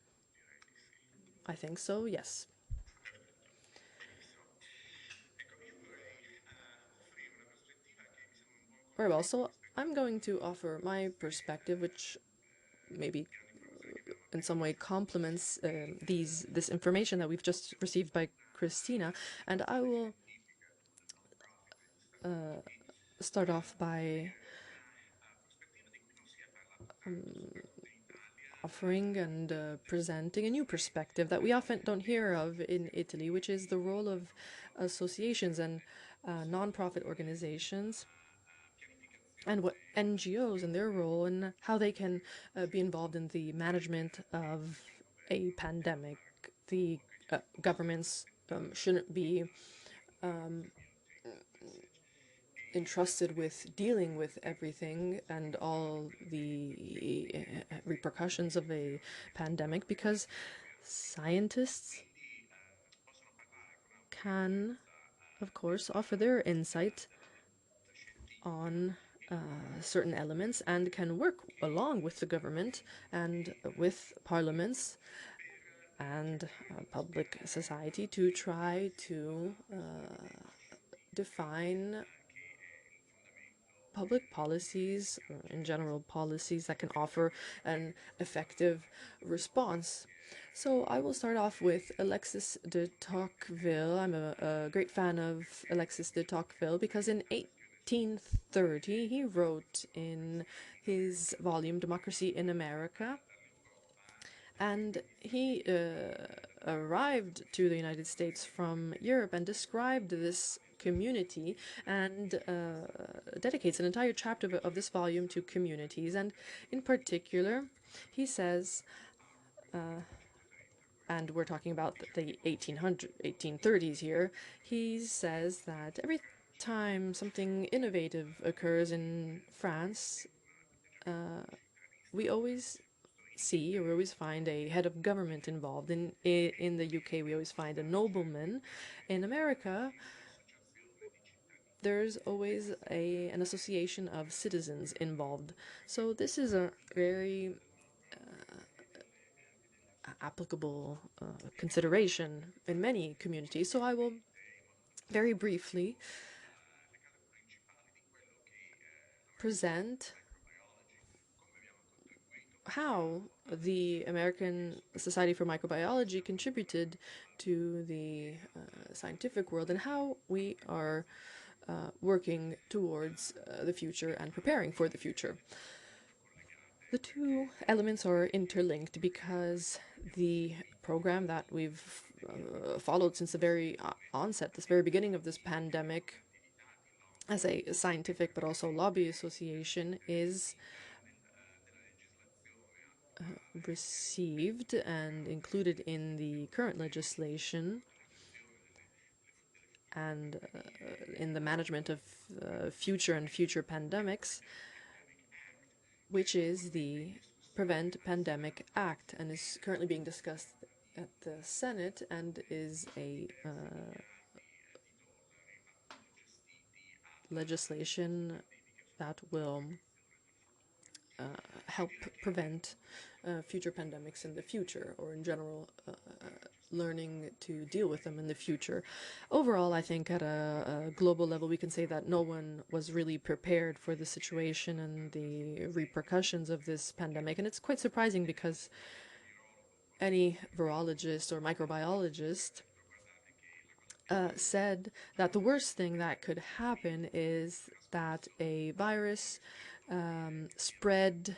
I think so, yes. Very well, so I'm going to offer my perspective, which maybe in some way complements this information that we've just received by Christina, and I will start off by offering and presenting a new perspective that we often don't hear of in Italy, which is the role of associations and non-profit organizations, and what NGOs and their role and how they can be involved in the management of a pandemic. The governments shouldn't be entrusted with dealing with everything and all the repercussions of a pandemic, because scientists can, of course, offer their insight on certain elements and can work along with the government and with parliaments and public society to try to define public policies, or in general policies that can offer an effective response. So I will start off with Alexis de Tocqueville. I'm a great fan of Alexis de Tocqueville because in 1830 he wrote in his volume Democracy in America, and he arrived to the United States from Europe and described this community and dedicates an entire chapter of this volume to communities. And in particular, he says, and we're talking about the 1830s here, he says that every time something innovative occurs in France, we always see, or we always find a head of government involved. In the UK, we always find a nobleman. In America, there's always an association of citizens involved. So this is a very applicable consideration in many communities. So I will very briefly present how the American Society for Microbiology contributed to the scientific world and how we are working towards the future and preparing for the future. The two elements are interlinked because the program that we've followed since the very onset, this very beginning of this pandemic, as a scientific but also lobby association, is received and included in the current legislation and in the management of future pandemics, which is the Prevent Pandemic Act, and is currently being discussed at the Senate and is a legislation that will help prevent future pandemics in the future, or in general learning to deal with them in the future. Overall, I think at a global level, we can say that no one was really prepared for the situation and the repercussions of this pandemic. And it's quite surprising because any virologist or microbiologist said that the worst thing that could happen is that a virus spread,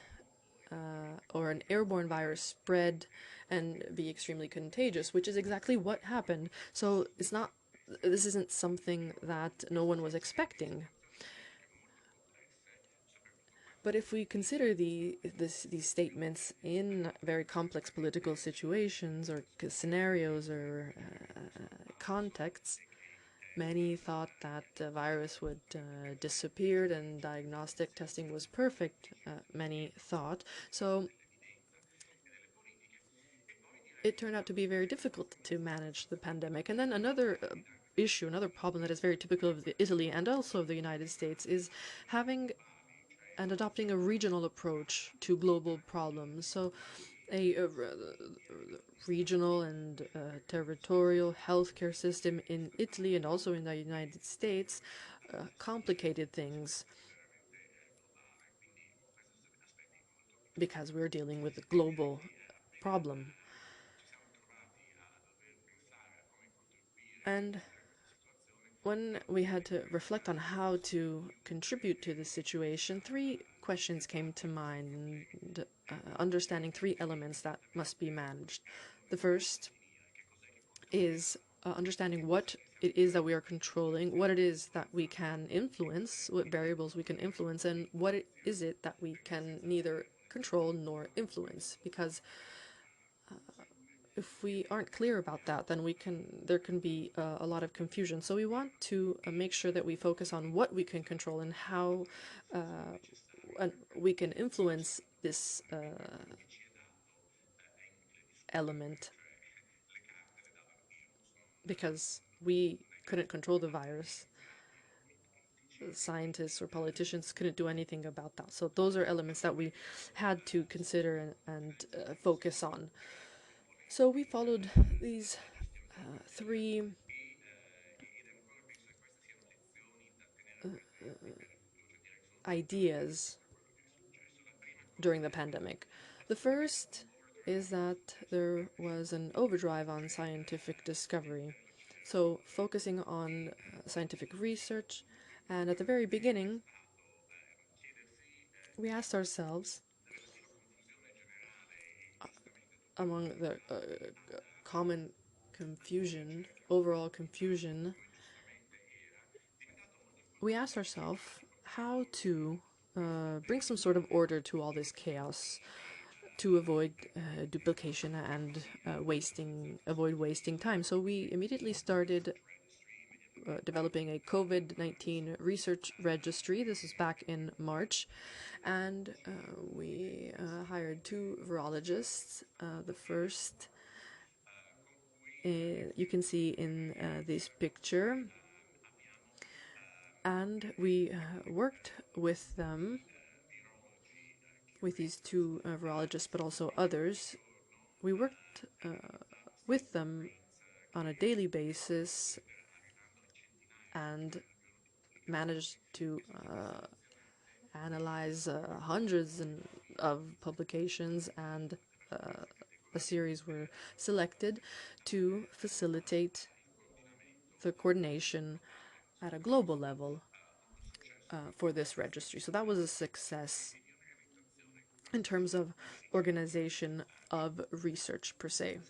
or an airborne virus spread and be extremely contagious, which is exactly what happened. So this isn't something that no one was expecting. But if we consider these statements in very complex political situations or scenarios or contexts, many thought that the virus would disappear and diagnostic testing was perfect, many thought. So it turned out to be very difficult to manage the pandemic. And then another issue, another problem that is very typical of Italy and also of the United States is having and adopting a regional approach to global problems. So a regional and territorial healthcare system in Italy and also in the United States complicated things because we're dealing with global problem. And when we had to reflect on how to contribute to the situation, three questions came to mind, understanding three elements that must be managed. The first is understanding what it is that we are controlling, what it is that we can influence, what variables we can influence, and what is it that we can neither control nor influence. Because if we aren't clear about that, then there can be a lot of confusion. So we want to make sure that we focus on what we can control and how we can influence this element, because we couldn't control the virus. Scientists or politicians couldn't do anything about that. So those are elements that we had to consider and focus on. So we followed these three ideas during the pandemic. The first is that there was an overdrive on scientific discovery. So focusing on scientific research, and at the very beginning, we asked ourselves, among the common confusion, overall confusion, we asked ourselves how to bring some sort of order to all this chaos, to avoid duplication and avoid wasting time. So we immediately started developing a COVID-19 research registry. This is back in March, and we hired two virologists. The first you can see in this picture, and we worked with them, with these two virologists, but also others. We worked with them on a daily basis and managed to analyze hundreds of publications, and a series were selected to facilitate the coordination at a global level for this registry. So that was a success in terms of organization of research per se.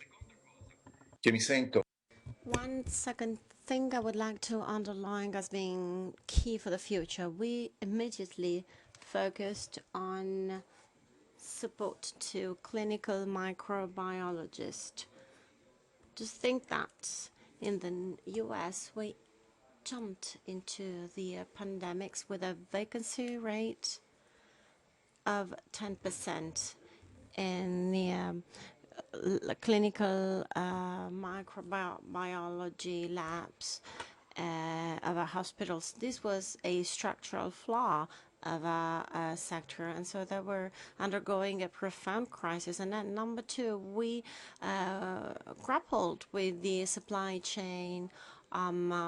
One second thing I would like to underline as being key for the future. We immediately focused on support to clinical microbiologists. Just think that in the US, we jumped into the pandemics with a vacancy rate of 10% in the clinical microbiology labs of our hospitals. This was a structural flaw of our sector, and so they were undergoing a profound crisis. And then number two, we grappled with the supply chain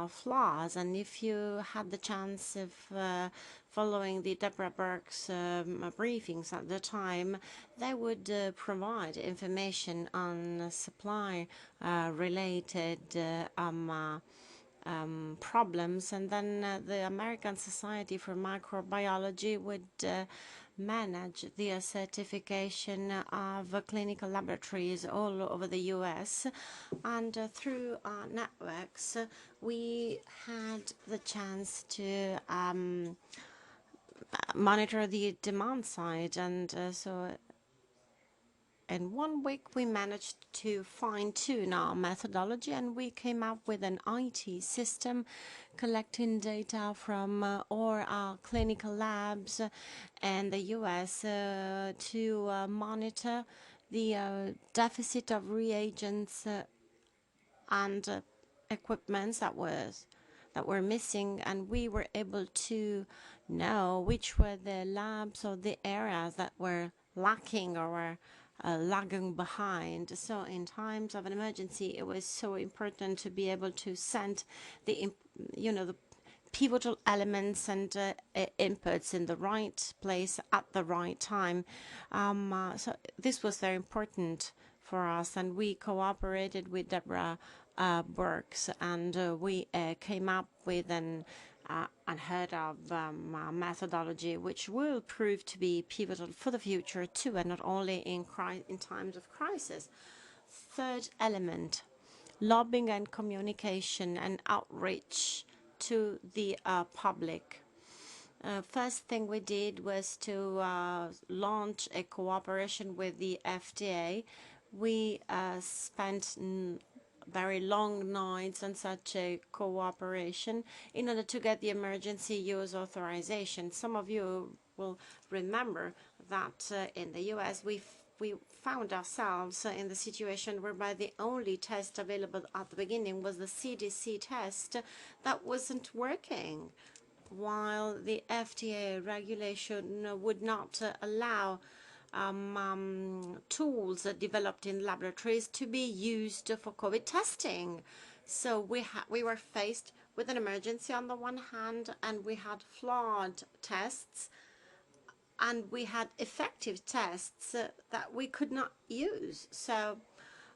flaws. And if you had the chance of following the Debora Burke's briefings at the time, they would provide information on supply related problems, and then the American Society for Microbiology would manage the certification of clinical laboratories all over the US. And through our networks, we had the chance to monitor the demand side. And so in 1 week, we managed to fine-tune our methodology, and we came up with an IT system collecting data from all our clinical labs in the US to monitor the deficit of reagents and equipments that were missing, and we were able to know which were the labs or the areas that were lacking or were lagging behind. So in times of an emergency, it was so important to be able to send the the pivotal elements and inputs in the right place at the right time. So this was very important for us, and we cooperated with Debora Burks, and we came up with an unheard of methodology, which will prove to be pivotal for the future too, and not only in times of crisis. Third element: lobbying and communication and outreach to the public. First thing we did was to launch a cooperation with the FDA. We spent very long nights on such a cooperation in order to get the emergency use authorization. Some of you will remember that in the US we found ourselves in the situation whereby the only test available at the beginning was the CDC test that wasn't working, while the FDA regulation would not allow tools developed in laboratories to be used for COVID testing. So we were faced with an emergency on the one hand, and we had flawed tests, and we had effective tests that we could not use. So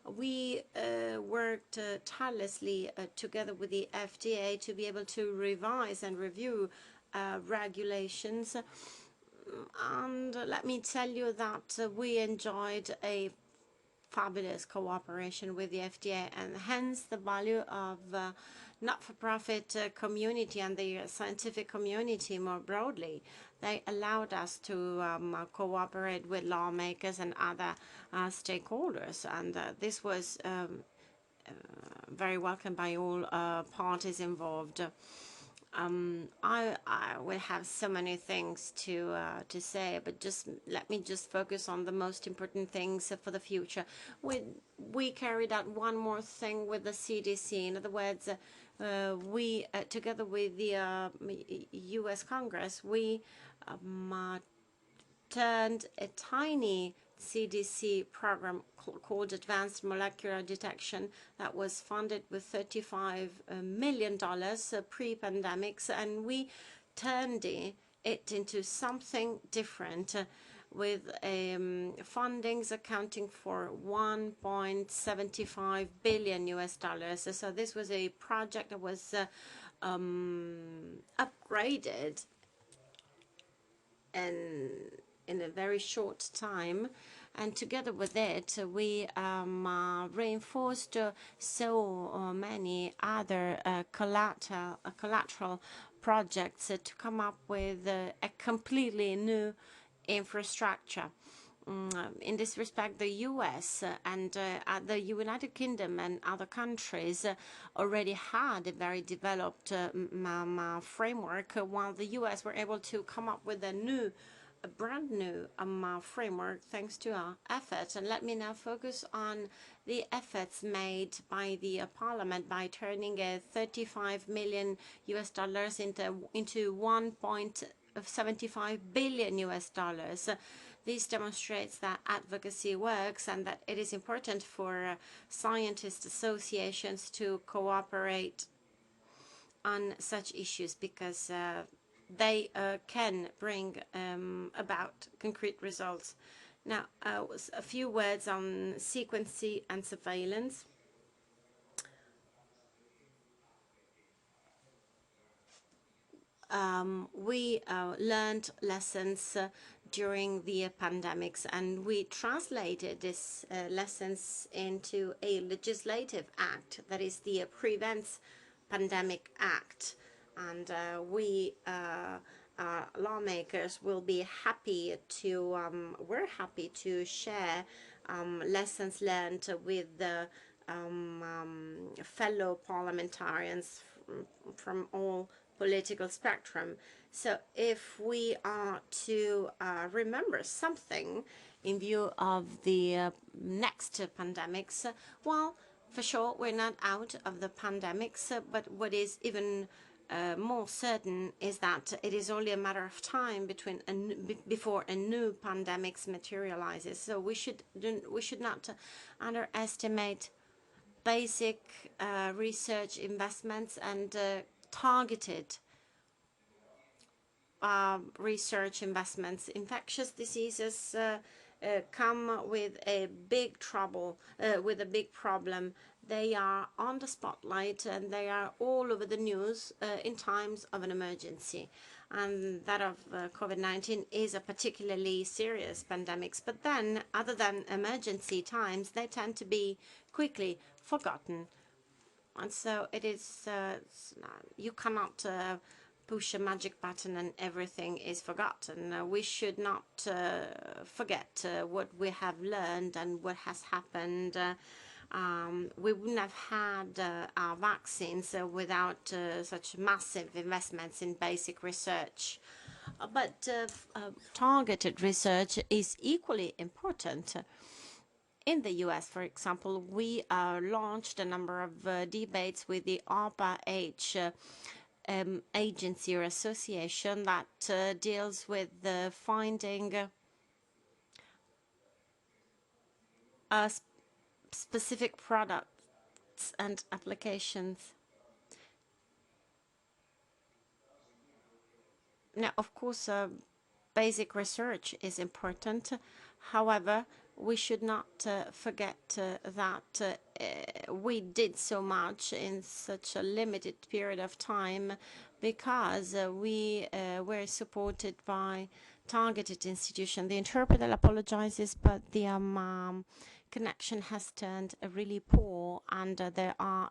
we worked tirelessly together with the FDA to be able to revise and review regulations. And let me tell you that we enjoyed a fabulous cooperation with the FDA, and hence the value of not-for-profit community and the scientific community more broadly. They allowed us to cooperate with lawmakers and other stakeholders, and this was very welcome by all parties involved. I will have so many things to say, but let me focus on the most important things for the future. We carried out one more thing with the CDC. In other words, we together with the U.S. Congress, we turned a tiny CDC program called Advanced Molecular Detection that was funded with $35 million pre-pandemics, and we turned it into something different with fundings accounting for $1.75 billion US. So this was a project that was upgraded and in a very short time, and together with it we reinforced so many other collateral projects to come up with a completely new infrastructure. In this respect, the US and the United Kingdom and other countries already had a very developed framework, while the US were able to come up with a brand new framework thanks to our efforts. And let me now focus on the efforts made by the Parliament by turning $35 million US into $1.75 billion US. This demonstrates that advocacy works and that it is important for scientist associations to cooperate on such issues, because they can bring about concrete results. Now, a few words on sequencing and surveillance. We learned lessons during the pandemics, and we translated these lessons into a legislative act, that is the Prevents Pandemic Act. And we lawmakers will be happy to, we're happy to share lessons learned with the fellow parliamentarians from all political spectrum. So if we are to remember something in view of the next pandemics, well, for sure, we're not out of the pandemics, but what is even more certain is that it is only a matter of time before a new pandemic materializes. So we should not underestimate basic research investments and targeted research investments. Infectious diseases come with a big trouble, with a big problem. They are on the spotlight and they are all over the news in times of an emergency. And that of COVID-19 is a particularly serious pandemic. But then, other than emergency times, they tend to be quickly forgotten. And so it is, you cannot push a magic button and everything is forgotten. We should not forget what we have learned and what has happened. We wouldn't have had our vaccines without such massive investments in basic research. But targeted research is equally important. In the US, for example, we launched a number of debates with the ARPA-H agency or association that deals with finding specific products and applications. Now, of course, basic research is important. However, we should not forget that we did so much in such a limited period of time because we were supported by targeted institutions. The interpreter apologizes, but the connection has turned really poor, and there are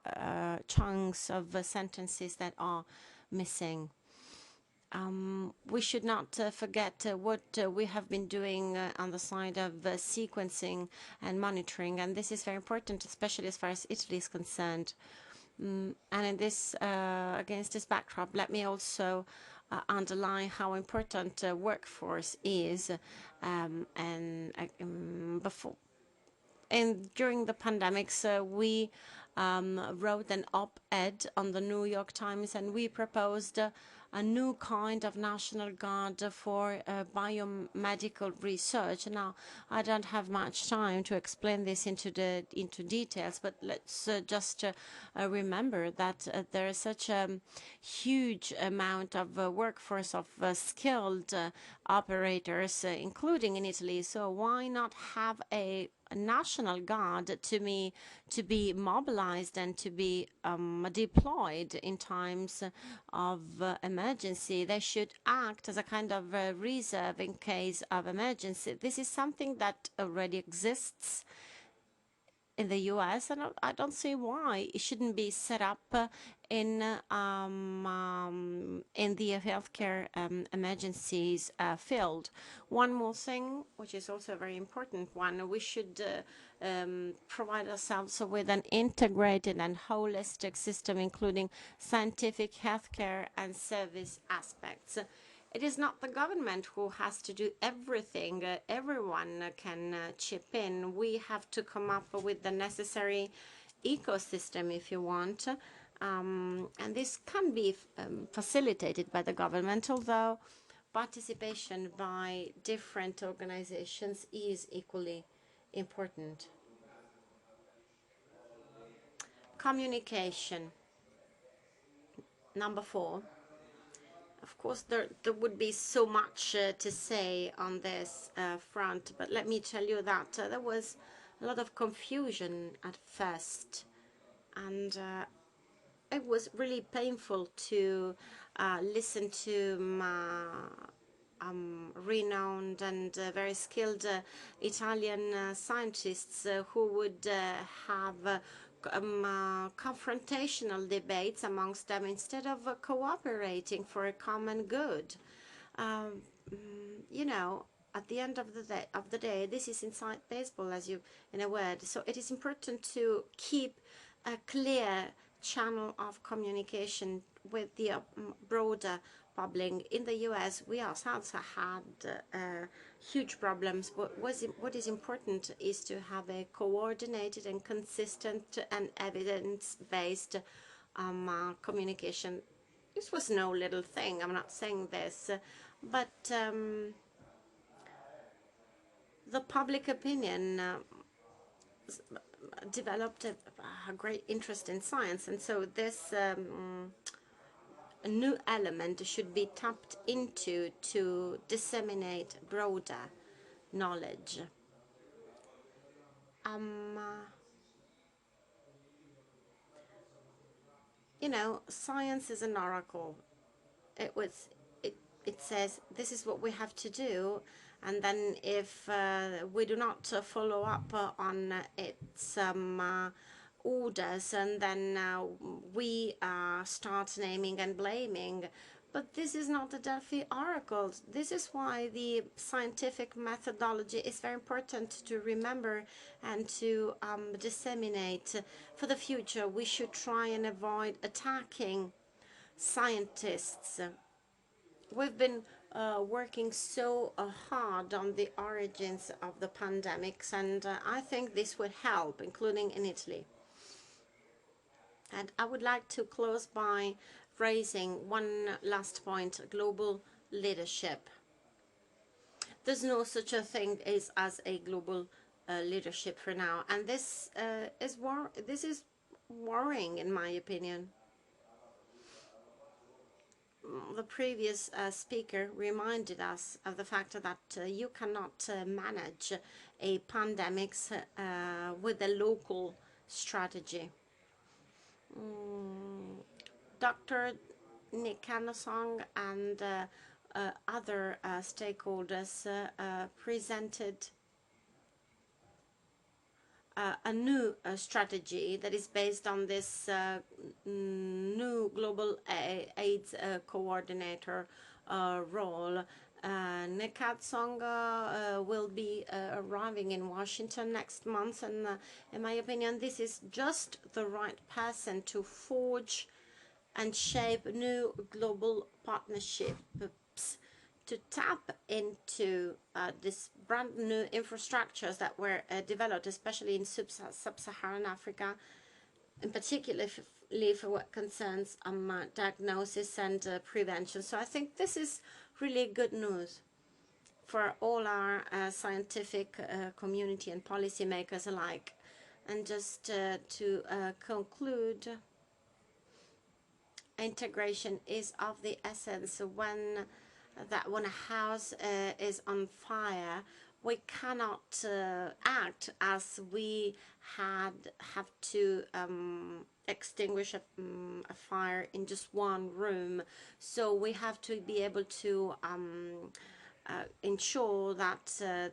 chunks of sentences that are missing. We should not forget what we have been doing on the side of sequencing and monitoring, and this is very important, especially as far as Italy is concerned. And in this, against this backdrop, let me also underline how important workforce is. During the pandemics, we wrote an op-ed on the New York Times, and we proposed a new kind of National Guard for biomedical research. Now, I don't have much time to explain this into details, but let's just remember that there is such a huge amount of workforce of skilled operators, including in Italy. So why not have a National Guard to be mobilized and to be deployed in times of emergency? They should act as a kind of reserve in case of emergency. This is something that already exists in the US, and I don't see why it shouldn't be set up in the healthcare emergencies field. One more thing, which is also a very important one, we should provide ourselves with an integrated and holistic system, including scientific, healthcare, and service aspects. It is not the government who has to do everything. Everyone can chip in. We have to come up with the necessary ecosystem, if you want. And this can be facilitated by the government, although participation by different organizations is equally important. Communication. Number 4. Of course, there would be so much to say on this front, but let me tell you that there was a lot of confusion at first, and it was really painful to listen to renowned and very skilled Italian scientists who would have confrontational debates amongst them instead of cooperating for a common good. You know, at the end of the day, this is inside baseball, as you, in a word. So it is important to keep a clear channel of communication with the broader public. In the US, we ourselves had huge problems. What is important is to have a coordinated and consistent and evidence-based communication. This was no little thing. I'm not saying this, but the public opinion developed a great interest in science, and so this a new element should be tapped into to disseminate broader knowledge. you know, science is an oracle. It says this is what we have to do, and then if we do not follow up on its orders, and then we start naming and blaming. But this is not the Delphi oracle. This is why the scientific methodology is very important to remember and to disseminate. For the future, we should try and avoid attacking scientists. We've been working so hard on the origins of the pandemics, and I think this would help, including in Italy. And I would like to close by raising one last point: global leadership. There's no such a thing as a global leadership for now, and this is worrying, in my opinion. The previous speaker reminded us of the fact that you cannot manage a pandemic with a local strategy. Dr. Nick Canasong and other stakeholders presented a new strategy that is based on this new global AIDS coordinator role. Nekatsong will be arriving in Washington next month, and in my opinion, this is just the right person to forge and shape new global partnerships, to tap into this brand new infrastructures that were developed, especially in sub-Saharan Africa, in particular for what concerns diagnosis and prevention. So I think this is really good news for all our scientific community and policymakers alike. And just to conclude, integration is of the essence. When a house is on fire, we cannot act as we have to extinguish a fire in just one room. So we have to be able to ensure that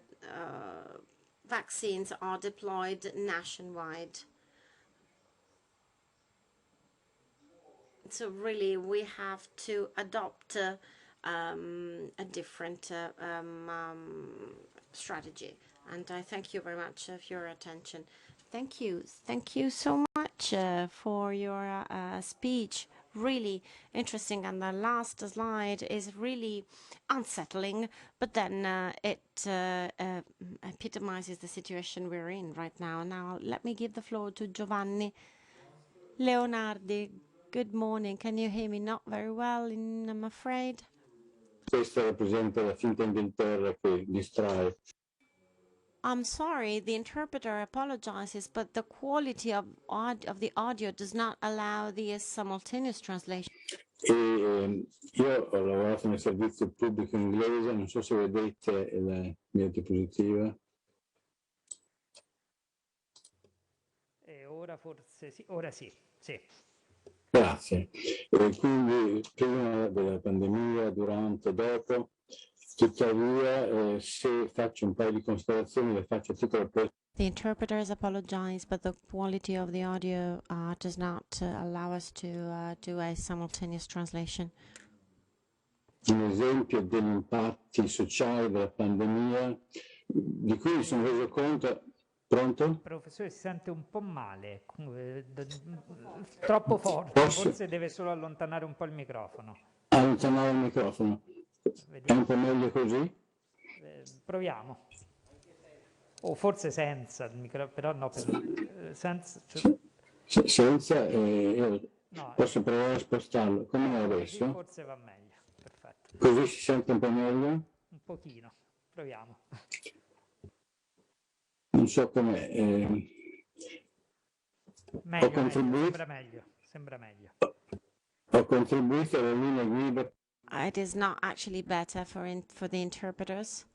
vaccines are deployed nationwide. So really, we have to adopt a different strategy. And I thank you very much for your attention. Thank you. Thank you so much for your speech. Really interesting. And the last slide is really unsettling, but then it epitomizes the situation we're in right now. Now, let me give the floor to Giovanni Leonardi. Good morning. Can you hear me? Not very well, I'm afraid. Questa rappresenta la finta Inghilterra che distrae. I'm sorry, the interpreter apologizes, but the quality of the audio does not allow the simultaneous translation. Io ho lavorato nel servizio pubblico inglese, non so se vedete la mia diapositiva. Ora forse sì, ora sì, sì. Grazie. Quindi prima della pandemia, durante, dopo, tuttavia se faccio un paio di considerazioni le faccio a titolo personale. The interpreters apologize, but the quality of the audio does not allow us to do a simultaneous translation. Un esempio degli impatti sociali della pandemia di cui mi sono reso conto. Pronto? Il professore si sente un po' male, troppo forte, forse deve solo allontanare un po' il microfono. Allontanare il microfono. Vediamo. È un po' meglio così? Proviamo. O forse senza il microfono, però no, senza... Cioè... Senza, no, posso provare a spostarlo. Come è adesso? Forse va meglio, perfetto. Così si sente un po' meglio? Un pochino, proviamo. Non so com'è. Meglio, sembra meglio. Ho contribuito alle linee guida. It is not actually better for the interpreters.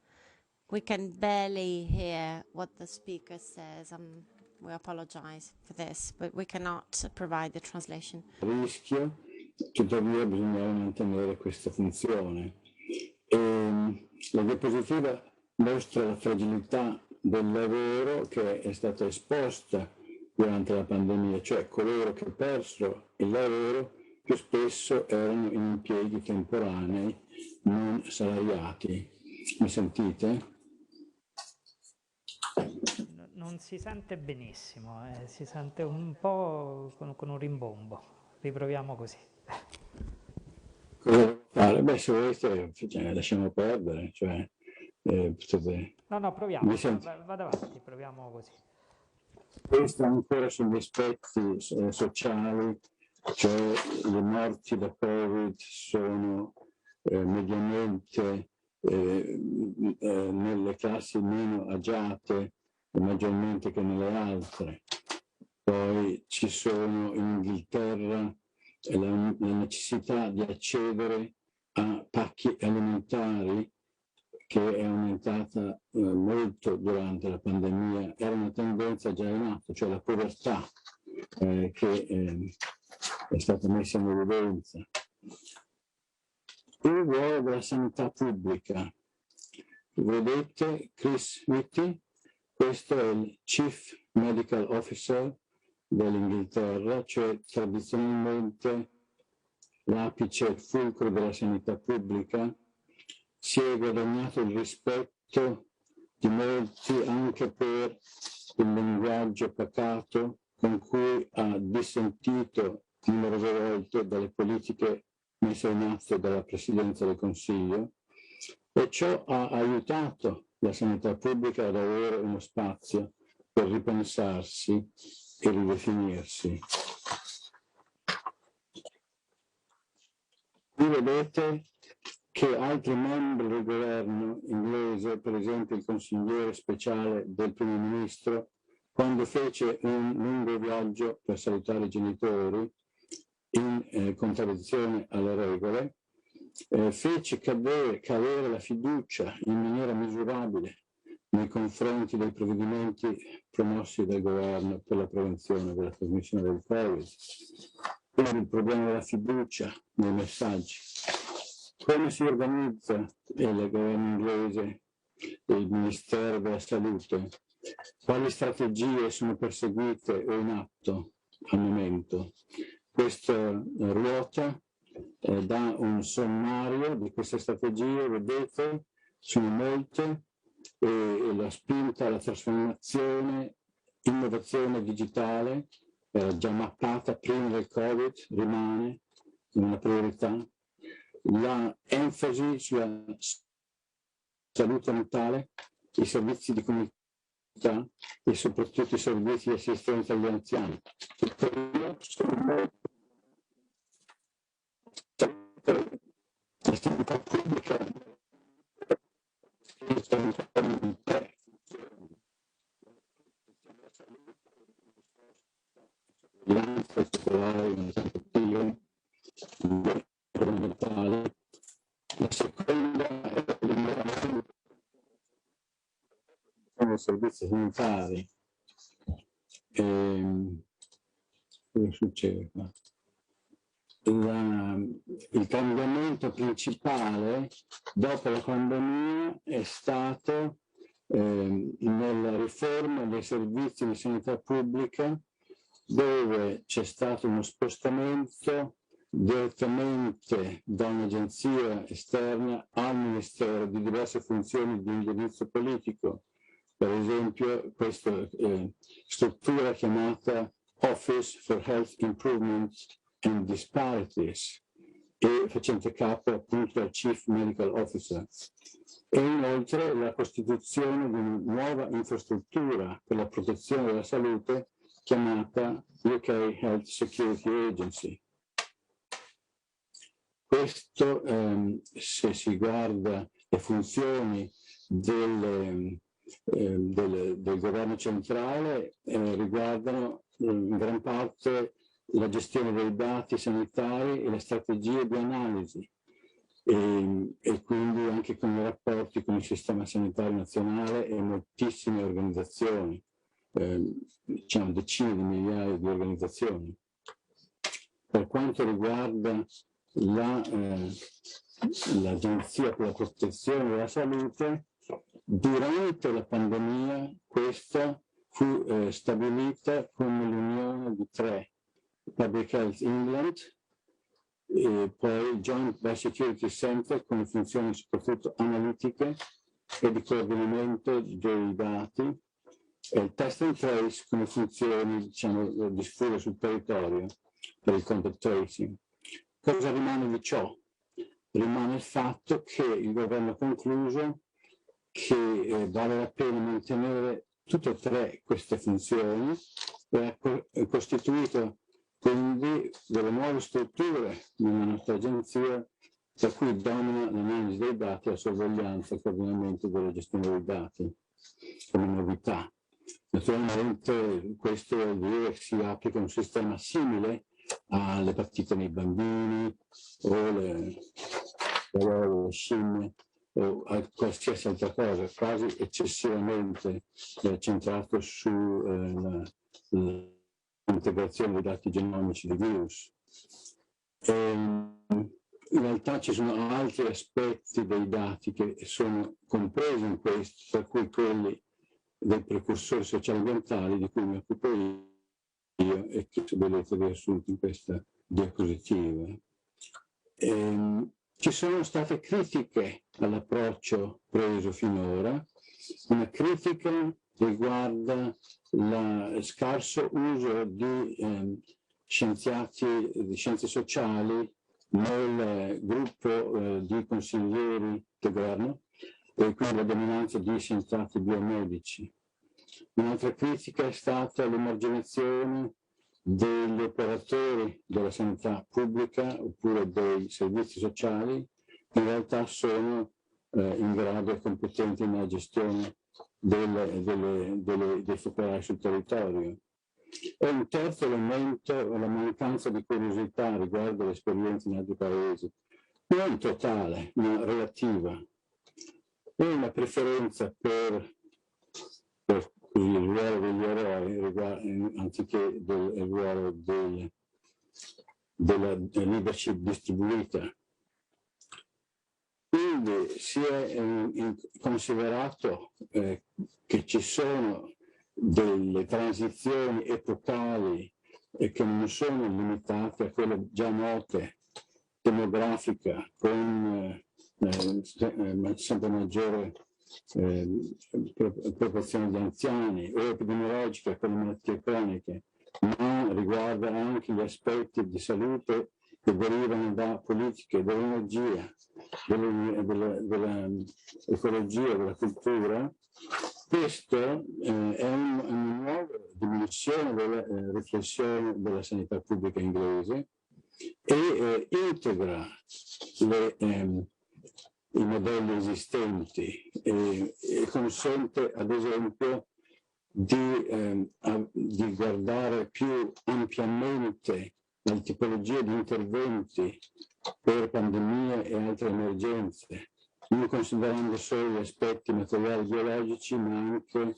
We can barely hear what the speaker says. We apologize for this, but we cannot provide the translation. Rischio, tuttavia bisogna mantenere questa funzione. La diapositiva mostra la fragilità del lavoro che è stata esposta durante la pandemia, cioè coloro che persero il lavoro più spesso erano in impieghi temporanei non salariati. Mi sentite? Non si sente benissimo, si sente un po' con un rimbombo. Riproviamo così. Cosa devo fare? Beh, se volete, lasciamo perdere, cioè, potete... No, proviamo, vado avanti, proviamo così. Questo ancora sugli aspetti sociali, cioè le morti da Covid sono mediamente nelle classi meno agiate maggiormente che nelle altre. Poi ci sono in Inghilterra la necessità di accedere a pacchi alimentari che è aumentata molto durante la pandemia. Era una tendenza già in atto, cioè la povertà che è stata messa in evidenza. Il ruolo della sanità pubblica. Vedete Chris Whitty? Questo è il Chief Medical Officer dell'Inghilterra, cioè tradizionalmente l'apice, il fulcro della sanità pubblica. Si è guadagnato il rispetto di molti anche per il linguaggio pacato con cui ha dissentito numerose volte dalle politiche messe in atto dalla Presidenza del Consiglio, e ciò ha aiutato la sanità pubblica ad avere uno spazio per ripensarsi e ridefinirsi. Qui vedete che altri membri del governo inglese, per esempio il consigliere speciale del primo ministro, quando fece un lungo viaggio per salutare i genitori in contraddizione alle regole, fece cadere la fiducia in maniera misurabile nei confronti dei provvedimenti promossi dal governo per la prevenzione della trasmissione del Covid. Quindi il problema della fiducia nei messaggi. Come si organizza il governo inglese e il Ministero della Salute? Quali strategie sono perseguite o in atto al momento? Questa ruota dà un sommario di queste strategie, vedete, sono molte, e la spinta alla trasformazione, innovazione digitale, già mappata prima del Covid, rimane una priorità. La enfasi sulla salute mentale, i servizi di comunità e soprattutto i servizi di assistenza agli anziani. Tuttavia, la sanità pubblica la seconda è i servizi sanitari. Cosa succede qua? Il cambiamento principale dopo la pandemia è stato nella riforma dei servizi di sanità pubblica, dove c'è stato uno spostamento direttamente da un'agenzia esterna al Ministero di diverse funzioni di indirizzo politico. Per esempio, questa struttura chiamata Office for Health Improvement and Disparities, e facente capo appunto al Chief Medical Officer. E inoltre la costituzione di una nuova infrastruttura per la protezione della salute chiamata UK Health Security Agency. Questo, se si guarda le funzioni del governo centrale, riguardano in gran parte la gestione dei dati sanitari e le strategie di analisi. e quindi anche con i rapporti con il sistema sanitario nazionale e moltissime organizzazioni, diciamo decine di migliaia di organizzazioni. Per quanto riguarda l'Agenzia per la protezione della salute, durante la pandemia questa fu stabilita come l'unione di 3, Public Health England, e poi Joint Biosecurity Center con funzioni soprattutto analitiche e di coordinamento dei dati, e il Test and Trace come funzioni, diciamo, diffuse sul territorio per il contact tracing. Cosa rimane di ciò? Rimane il fatto che il governo ha concluso che vale la pena mantenere tutte e 3 queste funzioni e ha costituito quindi delle nuove strutture nella nostra agenzia, per cui domina l'analisi dei dati, la sorveglianza e il coordinamento della gestione dei dati come novità. Naturalmente questo vuol dire che si applica un sistema simile alle partite nei bambini o le scimmie o a qualsiasi altra cosa, quasi eccessivamente centrato sull'integrazione dei dati genomici di virus. In realtà ci sono altri aspetti dei dati che sono compresi in questo, per cui quelli dei precursori sociali ambientali di cui mi occupo io e che vedete riassunti in questa diapositiva. Ci sono state critiche all'approccio preso finora. Una critica riguarda lo scarso uso di scienziati di scienze sociali nel gruppo di consiglieri del governo e quindi la dominanza di scienziati biomedici. Un'altra critica è stata l'emarginazione degli operatori della sanità pubblica oppure dei servizi sociali che in realtà sono in grado e competenti nella gestione dei focolai sul territorio. E un terzo elemento è la mancanza di curiosità riguardo le esperienze in altri paesi, non totale, ma relativa. E una preferenza per il ruolo degli eroi anziché il ruolo della leadership distribuita. Quindi si è considerato che ci sono delle transizioni epocali che non sono limitate a quelle già note, demografica, con sempre maggiore proporzione di anziani, o epidemiologica con le malattie croniche, ma riguarda anche gli aspetti di salute che derivano da politiche dell'energia, dell'ecologia, della cultura. Questo è una nuova dimensione della riflessione della sanità pubblica inglese e integra i modelli esistenti e consente ad esempio di guardare più ampiamente la tipologia di interventi per pandemie e altre emergenze, non considerando solo gli aspetti materiali biologici, ma anche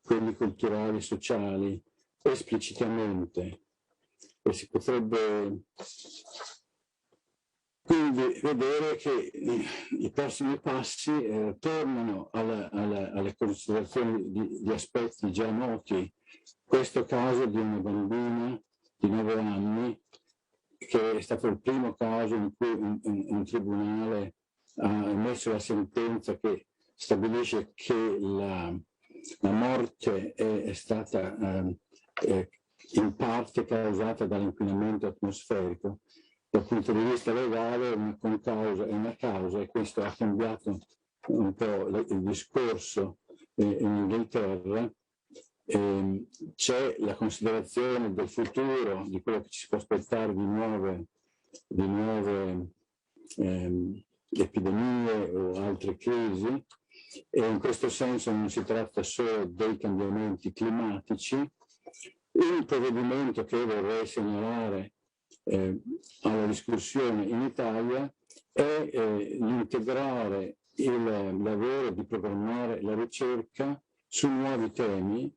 quelli culturali e sociali esplicitamente. E si potrebbe quindi vedere che i prossimi passi tornano alle considerazioni di aspetti già noti. Questo caso di una bambina di 9 anni, che è stato il primo caso in cui un tribunale ha emesso la sentenza che stabilisce che la morte è stata in parte causata dall'inquinamento atmosferico. Dal punto di vista legale una concausa è una causa, e questo ha cambiato un po' il discorso in Inghilterra. C'è la considerazione del futuro, di quello che ci si può aspettare di nuove epidemie o altre crisi, e in questo senso non si tratta solo dei cambiamenti climatici. Un provvedimento che vorrei segnalare alla discussione in Italia è integrare il lavoro di programmare la ricerca su nuovi temi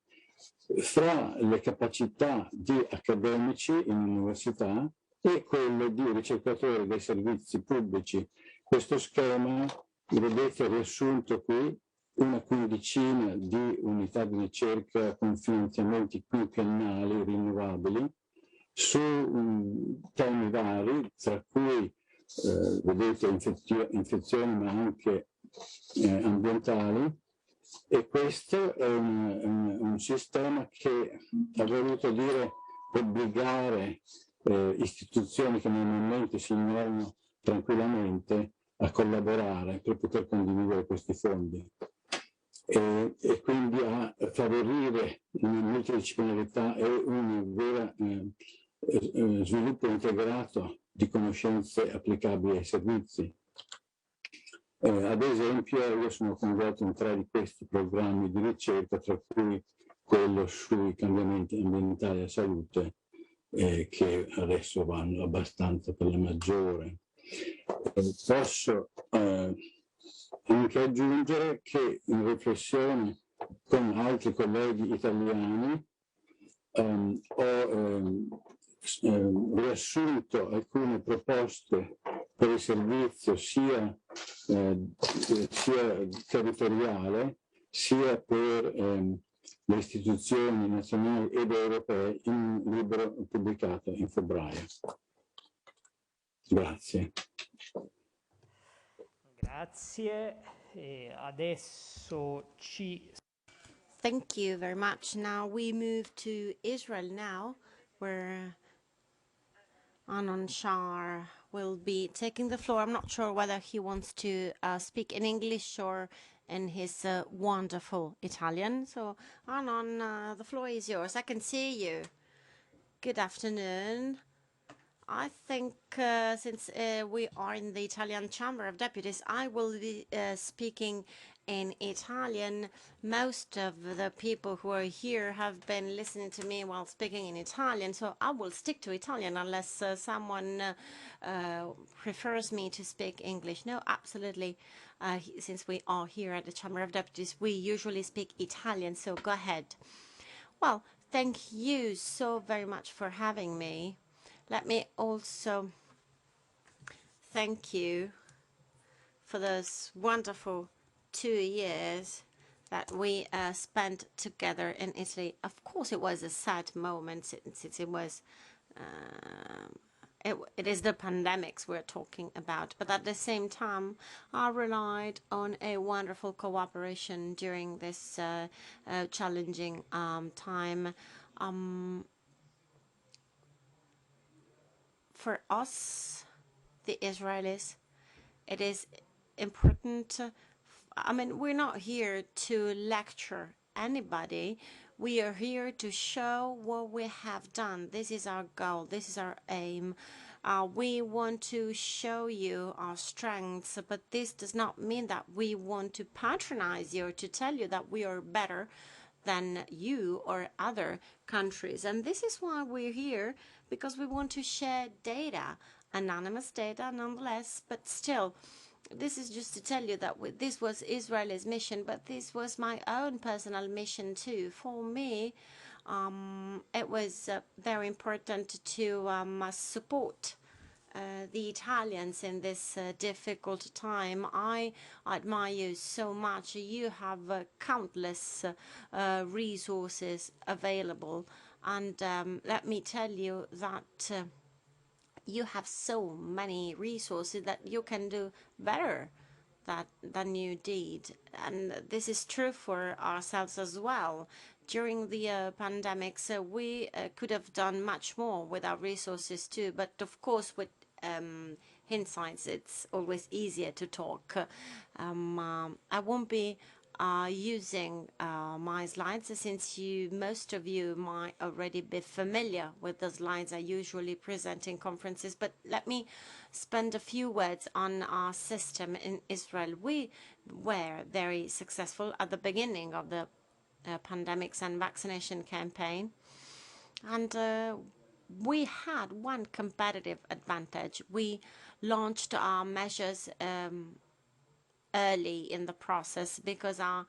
fra le capacità di accademici in università e quelle di ricercatori dei servizi pubblici. Questo schema, vedete riassunto qui, una quindicina di unità di ricerca con finanziamenti quinquennali rinnovabili su temi vari, tra cui vedete infezioni ma anche ambientali, e questo è un sistema che ha voluto dire obbligare istituzioni che normalmente si ignorano tranquillamente a collaborare per poter condividere questi fondi e quindi a favorire una multidisciplinarità e un vero sviluppo integrato di conoscenze applicabili ai servizi. Ad esempio, io sono coinvolto in 3 di questi programmi di ricerca, tra cui quello sui cambiamenti ambientali e salute, che adesso vanno abbastanza per la maggiore. Posso anche aggiungere che in riflessione con altri colleghi italiani ho riassunto alcune proposte per il servizio sia territoriale sia per le istituzioni nazionali ed europee in un libro pubblicato in febbraio. Grazie. Grazie. E adesso Thank you very much. Now we move to Israel now, where Anon Shar will be taking the floor. I'm not sure whether he wants to speak in English or in his wonderful Italian. So, Anon, the floor is yours. I can see you. Good afternoon. I think since we are in the Italian Chamber of Deputies, I will be speaking in Italian. Most of the people who are here have been listening to me while speaking in Italian, so I will stick to Italian unless someone prefers me to speak English. No, absolutely. Since we are here at the Chamber of Deputies, we usually speak Italian, so go ahead. Well, thank you so very much for having me. Let me also thank you for those wonderful 2 years that we spent together in Italy. Of course, it was a sad moment since it was it is the pandemics we're talking about, but at the same time, I relied on a wonderful cooperation during this challenging time. For us, the Israelis, it is important. I mean, we're not here to lecture anybody. We are here to show what we have done. This is our goal. This is our aim. We want to show you our strengths, but this does not mean that we want to patronize you or to tell you that we are better than you or other countries. And this is why we're here, because we want to share data, anonymous data nonetheless, but still, this is just to tell you that this was Israel's mission, but this was my own personal mission too. For me, it was very important to support the Italians in this difficult time. I admire you so much. You have countless resources available, and let me tell you that you have so many resources that you can do better than you did. And this is true for ourselves as well. During the pandemics, we could have done much more with our resources too. But of course, with hindsight, it's always easier to talk. I won't be using my slides, since most of you might already be familiar with the slides I usually present in conferences, but let me spend a few words on our system in Israel. We were very successful at the beginning of the pandemics and vaccination campaign, and we had one competitive advantage. We launched our measures early in the process, because our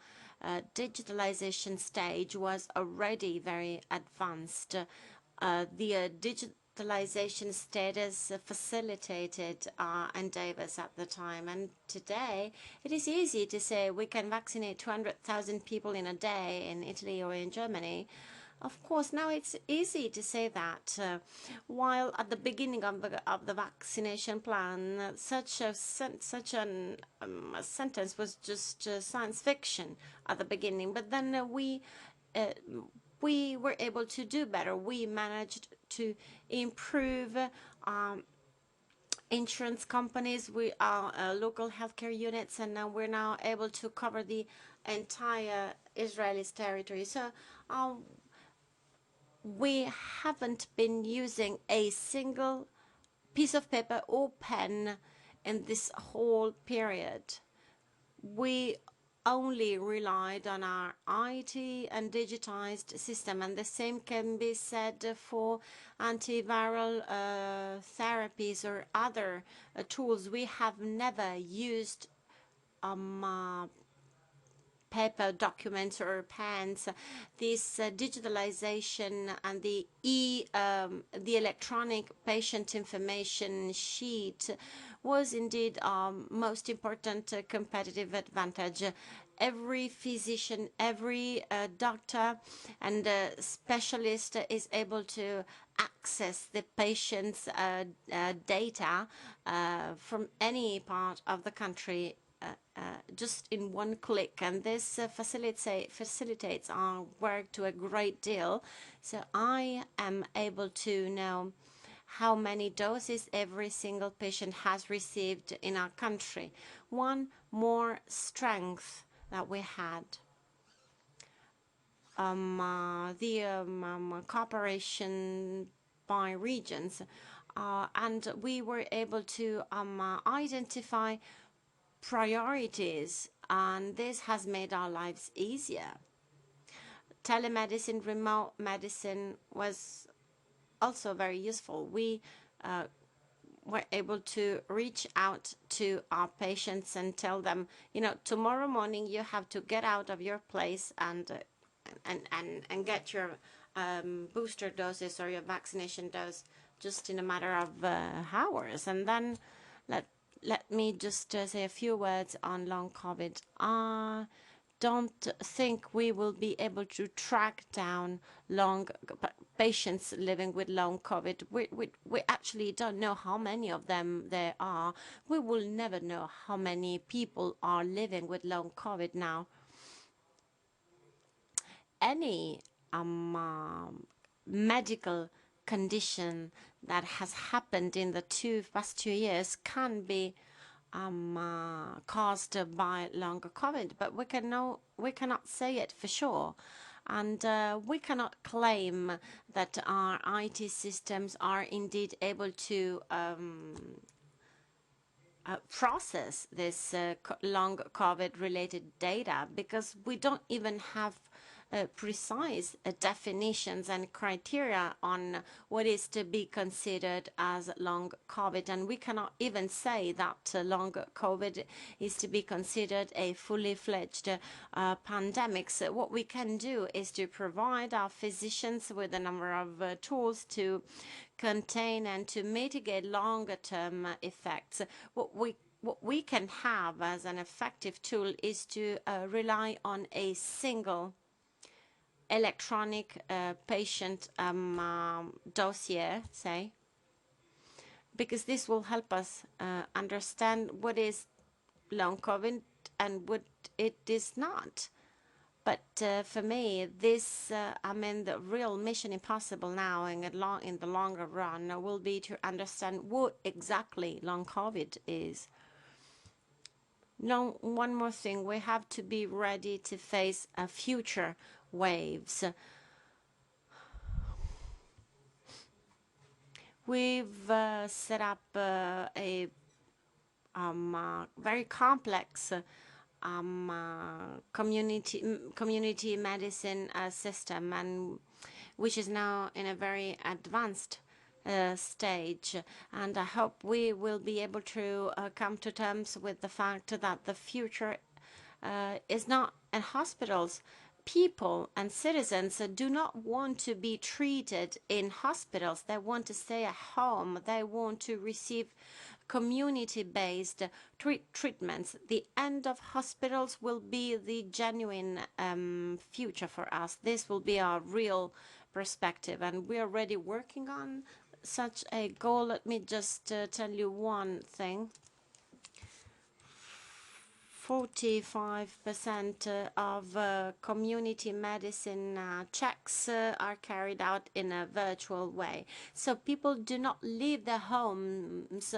digitalization stage was already very advanced. The digitalization status facilitated our endeavors at the time, and today it is easy to say we can vaccinate 200,000 people in a day in Italy or in Germany. Of course, now it's easy to say that, while at the beginning of the vaccination plan, such a sentence was just science fiction at the beginning. But then we were able to do better. We managed to improve insurance companies, our local healthcare units, and now we're now able to cover the entire Israeli territory. So we haven't been using a single piece of paper or pen in this whole period. We only relied on our IT and digitized system, and the same can be said for antiviral therapies or other tools. We have never used paper documents or pens. This digitalization and the electronic patient information sheet was indeed our most important competitive advantage. Every physician, every doctor and specialist is able to access the patient's data from any part of the country just in one click, and this facilitates our work to a great deal. So I am able to know how many doses every single patient has received in our country. One more strength that we had, the cooperation by regions, and we were able to identify priorities, and this has made our lives easier. Telemedicine, remote medicine was also very useful. We were able to reach out to our patients and tell them, you know, tomorrow morning you have to get out of your place and get your booster doses or your vaccination dose just in a matter of hours. And then let me just say a few words on long COVID. I don't think we will be able to track down patients living with long COVID. We actually don't know how many of them there are. We will never know how many people are living with long COVID now. Any medical condition that has happened in the past 2 years can be caused by longer COVID, but we cannot say it for sure, and we cannot claim that our IT systems are indeed able to process this long COVID-related data, because we don't even have precise definitions and criteria on what is to be considered as long COVID, and we cannot even say that long COVID is to be considered a fully fledged pandemic. So what we can do is to provide our physicians with a number of tools to contain and to mitigate longer term effects. What we can have as an effective tool is to rely on a single electronic patient dossier, say, because this will help us understand what is long COVID and what it is not. But for me, this, the real mission impossible now in the longer run will be to understand what exactly long COVID is. Now, one more thing, we have to be ready to face future waves. We've set up a very complex community medicine system, and which is now in a very advanced stage. And I hope we will be able to come to terms with the fact that the future is not in hospitals. People and citizens do not want to be treated in hospitals. They want to stay at home. They want to receive community-based treatments. The end of hospitals will be the genuine future for us. This will be our real perspective, and we are already working on such a goal. Let me just tell you one thing. 45% of community medicine checks are carried out in a virtual way. So people do not leave their homes.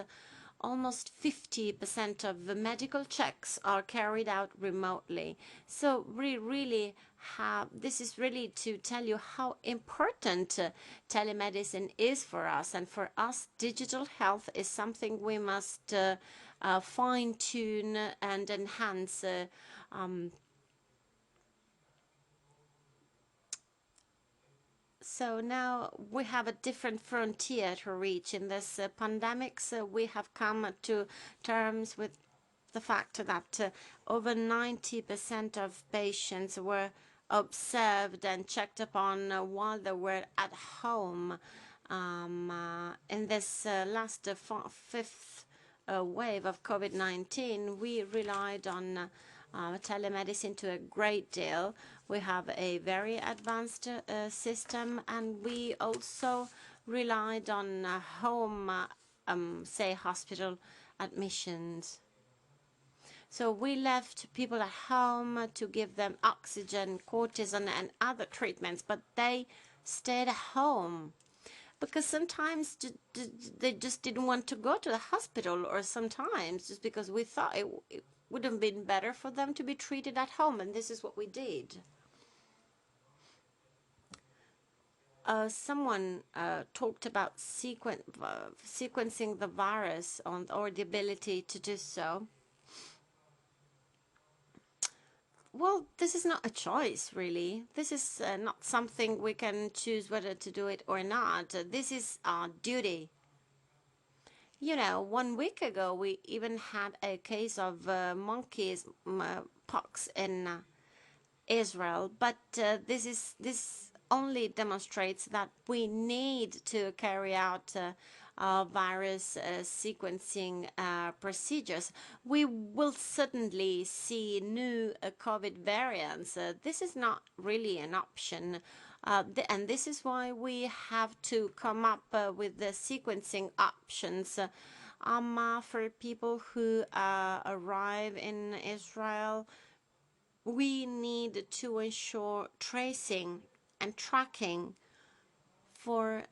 Almost 50% of the medical checks are carried out remotely. So we really have, this is really to tell you how important telemedicine is for us. And for us, digital health is something we must fine-tune and enhance. So now we have a different frontier to reach in this pandemic. So we have come to terms with the fact that over 90% of patients were observed and checked upon while they were at home. In this last fifth wave of COVID-19, we relied on telemedicine to a great deal. We have a very advanced system, and we also relied on home, say, hospital admissions. So we left people at home to give them oxygen, cortisone, and other treatments, but they stayed at home because sometimes they just didn't want to go to the hospital, or sometimes just because we thought it would have been better for them to be treated at home, and this is what we did. Someone talked about sequencing the virus or the ability to do so. Well, this is not a choice, really. This is not something we can choose whether to do it or not. This is our duty. You know, 1 week ago, we even had a case of monkeypox in Israel, but this only demonstrates that we need to carry out virus sequencing procedures. We will certainly see new COVID variants. This is not really an option. And this is why we have to come up with the sequencing options for people who arrive in Israel. We need to ensure tracing and tracking for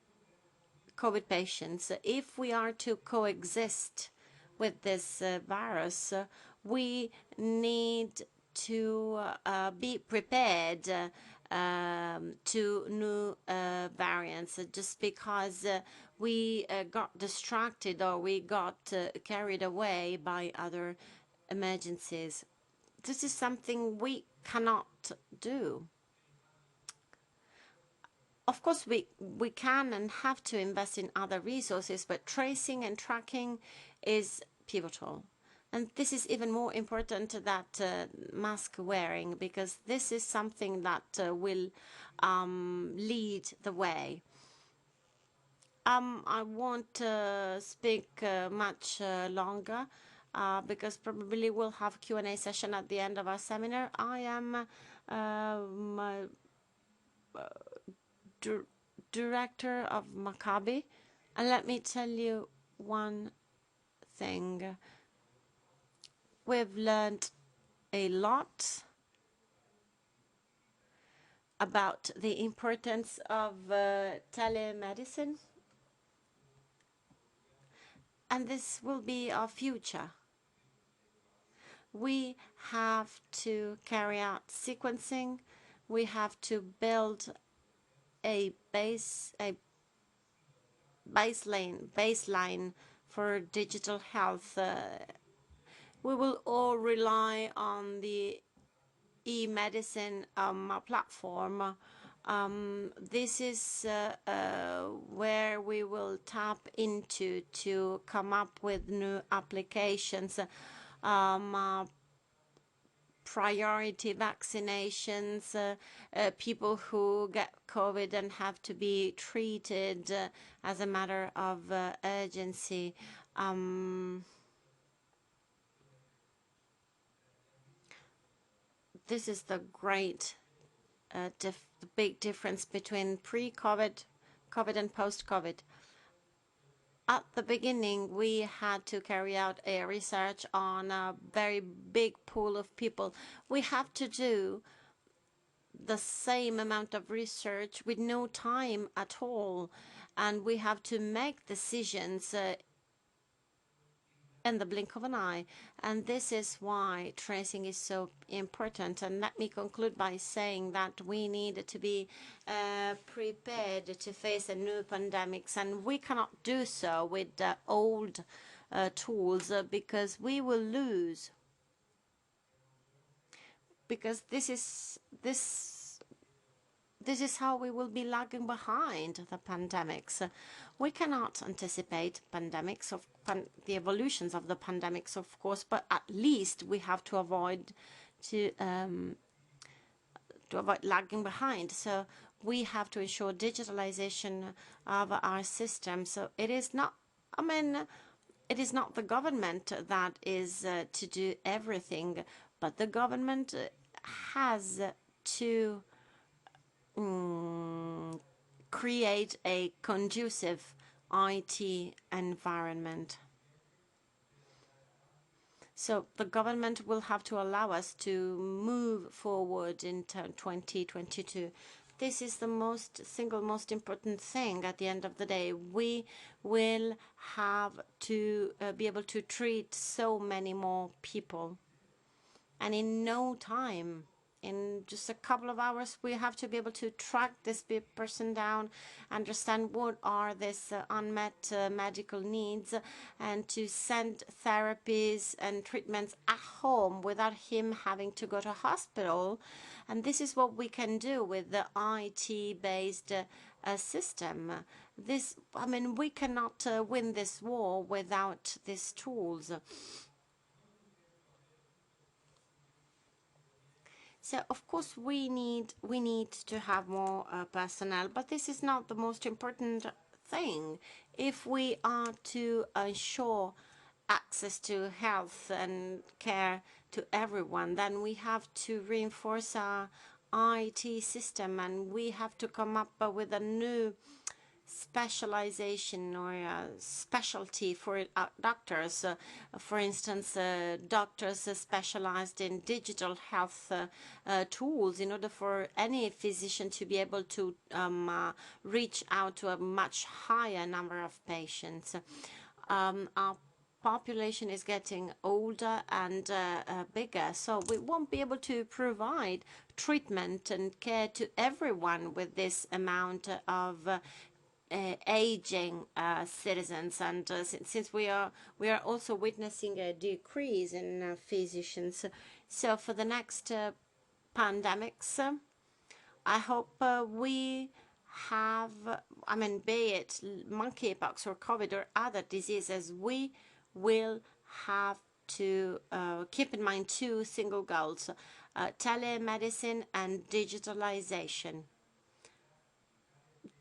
COVID patients. If we are to coexist with this virus, we need to be prepared to new variants. Just because we got distracted or we got carried away by other emergencies, this is something we cannot do. Of course, we can and have to invest in other resources, but tracing and tracking is pivotal. And this is even more important than mask wearing, because this is something that will lead the way. I won't speak much longer because probably we'll have a Q&A session at the end of our seminar. I am director of Maccabi, and let me tell you one thing. We've learned a lot about the importance of telemedicine, and this will be our future. We have to carry out sequencing. We have to build a baseline for digital health. We will all rely on the e-medicine platform This is where we will tap into to come up with new applications, priority vaccinations, people who get COVID and have to be treated as a matter of urgency. This is the great the big difference between pre-COVID, COVID and post-COVID. At the beginning, we had to carry out a research on a very big pool of people. We have to do the same amount of research with no time at all, and we have to make decisions in the blink of an eye. And this is why tracing is so important. And let me conclude by saying that we need to be prepared to face a new pandemics, and we cannot do so with the old tools because we will lose. Because this is how we will be lagging behind the pandemics. We cannot anticipate pandemics, the evolutions of the pandemics, of course, but at least we have to avoid lagging behind. So we have to ensure digitalization of our system. So it is not, it is not the government that is to do everything, but the government has to create a conducive IT environment. So the government will have to allow us to move forward in 2022. This is the single most important thing at the end of the day. We will have to be able to treat so many more people. And in no time, in just a couple of hours, we have to be able to track this person down, understand what are these unmet medical needs, and to send therapies and treatments at home without him having to go to hospital. And this is what we can do with the IT-based system. We cannot win this war without these tools. So of course we need to have more personnel, but this is not the most important thing. If we are to ensure access to health and care to everyone, then we have to reinforce our IT system, and we have to come up with a new specialization or specialty for doctors. For instance, doctors specialized in digital health tools, in order for any physician to be able to reach out to a much higher number of patients. Our population is getting older and bigger, so we won't be able to provide treatment and care to everyone with this amount of aging citizens, and since we are also witnessing a decrease in physicians. So for the next pandemics, I hope we have, be it monkeypox or COVID or other diseases, we will have to keep in mind two single goals: telemedicine and digitalization.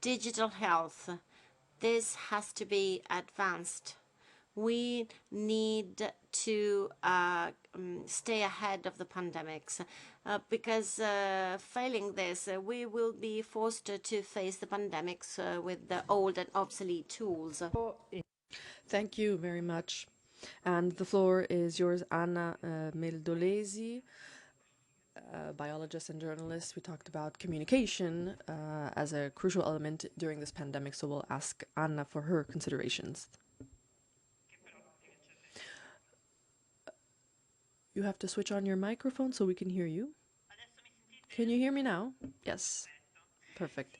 Digital health, this has to be advanced. We need to stay ahead of the pandemics because failing this, we will be forced to face the pandemics with the old and obsolete tools. Thank you very much. And the floor is yours, Anna Meldolesi, biologist and journalist. We talked about communication as a crucial element during this pandemic, so we'll ask Anna for her considerations. You have to switch on your microphone so we can hear you. Can you hear me now? Yes. Perfect.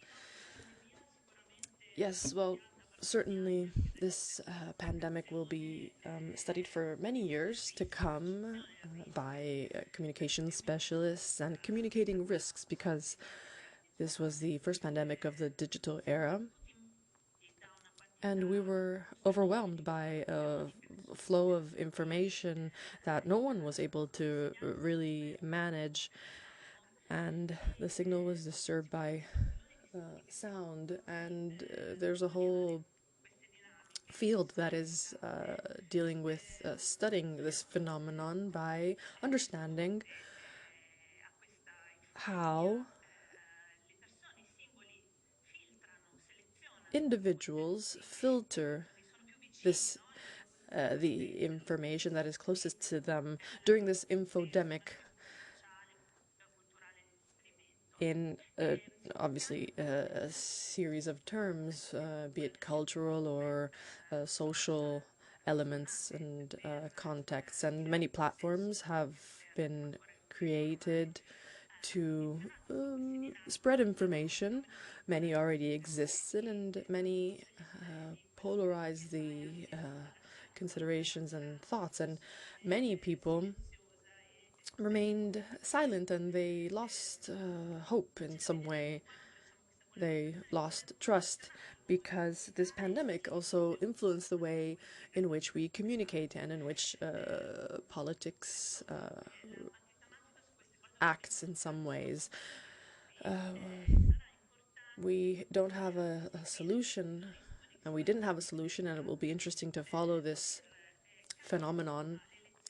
Yes, well, certainly this pandemic will be studied for many years to come by communication specialists and communicating risks, because This was the first pandemic of the digital era, and we were overwhelmed by a flow of information that no one was able to really manage, and the signal was disturbed by sound, and there's a whole field that is dealing with studying this phenomenon by understanding how individuals filter this the information that is closest to them during this infodemic in obviously a series of terms, be it cultural or social elements and contexts. And many platforms have been created to spread information. Many already existed, and many polarize the considerations and thoughts. And many people remained silent, and they lost hope in some way. They lost trust because this pandemic also influenced the way in which we communicate and in which politics acts in some ways. We don't have a solution, and we didn't have a solution, and it will be interesting to follow this phenomenon,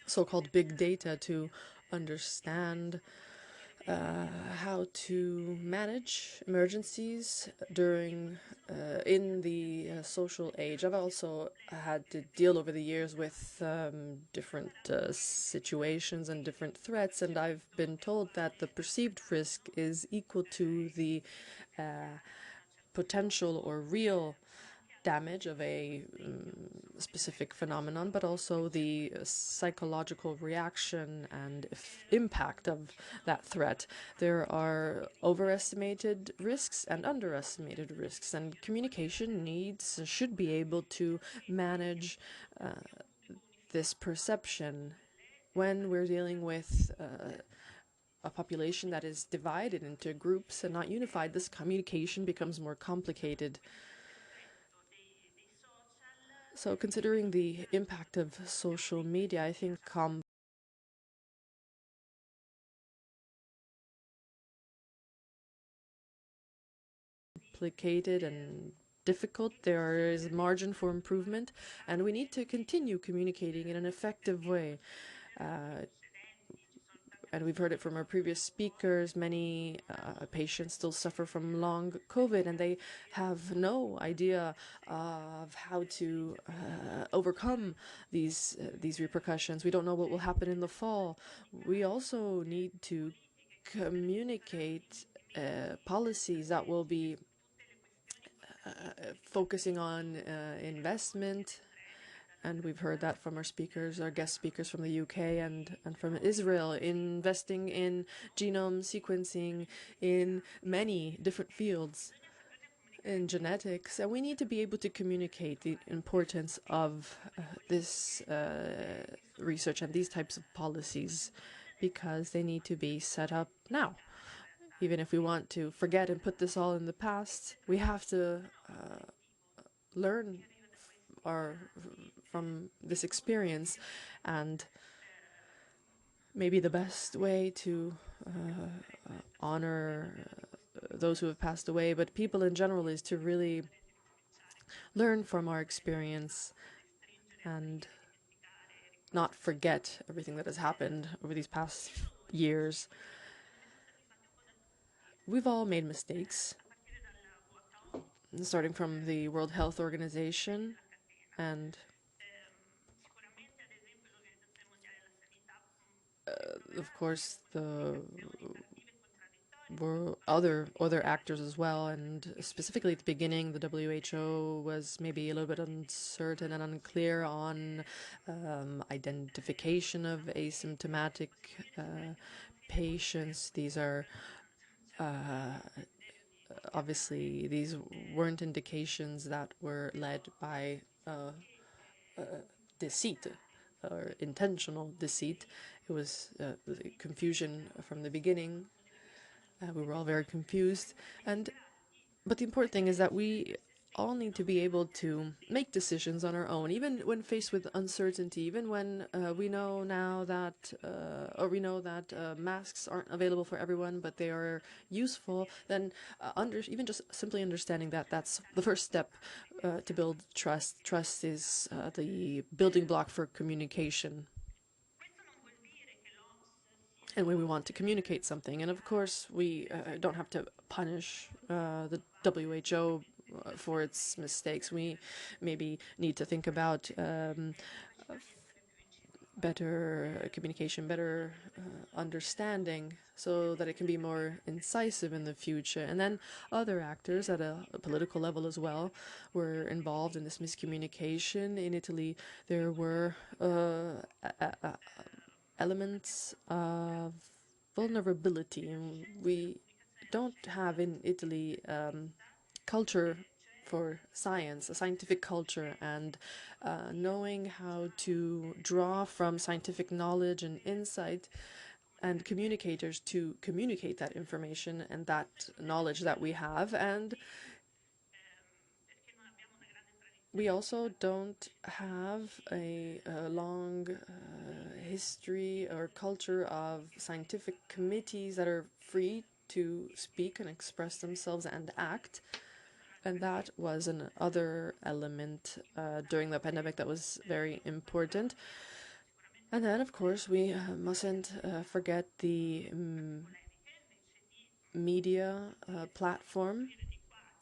so-called big data, to understand how to manage emergencies during in the social age. I've also had to deal over the years with different situations and different threats, and I've been told that the perceived risk is equal to the potential or real damage of a specific phenomenon, but also the psychological reaction and impact of that threat. There are overestimated risks and underestimated risks, and communication should be able to manage this perception when we're dealing with a population that is divided into groups and not unified. This communication becomes more complicated. So considering the impact of social media, I think complicated and difficult. There is margin for improvement, and we need to continue communicating in an effective way. And we've heard it from our previous speakers, many patients still suffer from long COVID, and they have no idea of how to overcome these repercussions. We don't know what will happen in the fall. We also need to communicate policies that will be focusing on investment. And we've heard that from our speakers, our guest speakers from the UK and from Israel, investing in genome sequencing in many different fields in genetics. And we need to be able to communicate the importance of this research and these types of policies, because they need to be set up now. Even if we want to forget and put this all in the past, we have to learn from this experience, and maybe the best way to honor those who have passed away, but people in general, is to really learn from our experience and not forget everything that has happened over these past years. We've all made mistakes, starting from the World Health Organization and of course the were other actors as well, and specifically at the beginning the WHO was maybe a little bit uncertain and unclear on identification of asymptomatic patients. These are obviously these weren't indications that were led by deceit or intentional deceit. It was confusion from the beginning. We were all very confused. But the important thing is that we all need to be able to make decisions on our own, even when faced with uncertainty, even when we know now that, masks aren't available for everyone, but they are useful, then even just simply understanding that that's the first step to build trust. Trust is the building block for communication. And when we want to communicate something. And of course, we don't have to punish the WHO for its mistakes. We maybe need to think about better communication, better understanding, so that it can be more incisive in the future. And then other actors at a political level as well were involved in this miscommunication. In Italy, there were elements of vulnerability, and we don't have in Italy culture for science, a scientific culture, and knowing how to draw from scientific knowledge and insight and communicators to communicate that information and that knowledge that we have. And we also don't have a long history or culture of scientific committees that are free to speak and express themselves and act. And that was another element during the pandemic that was very important. And then, of course, we mustn't forget the media platform,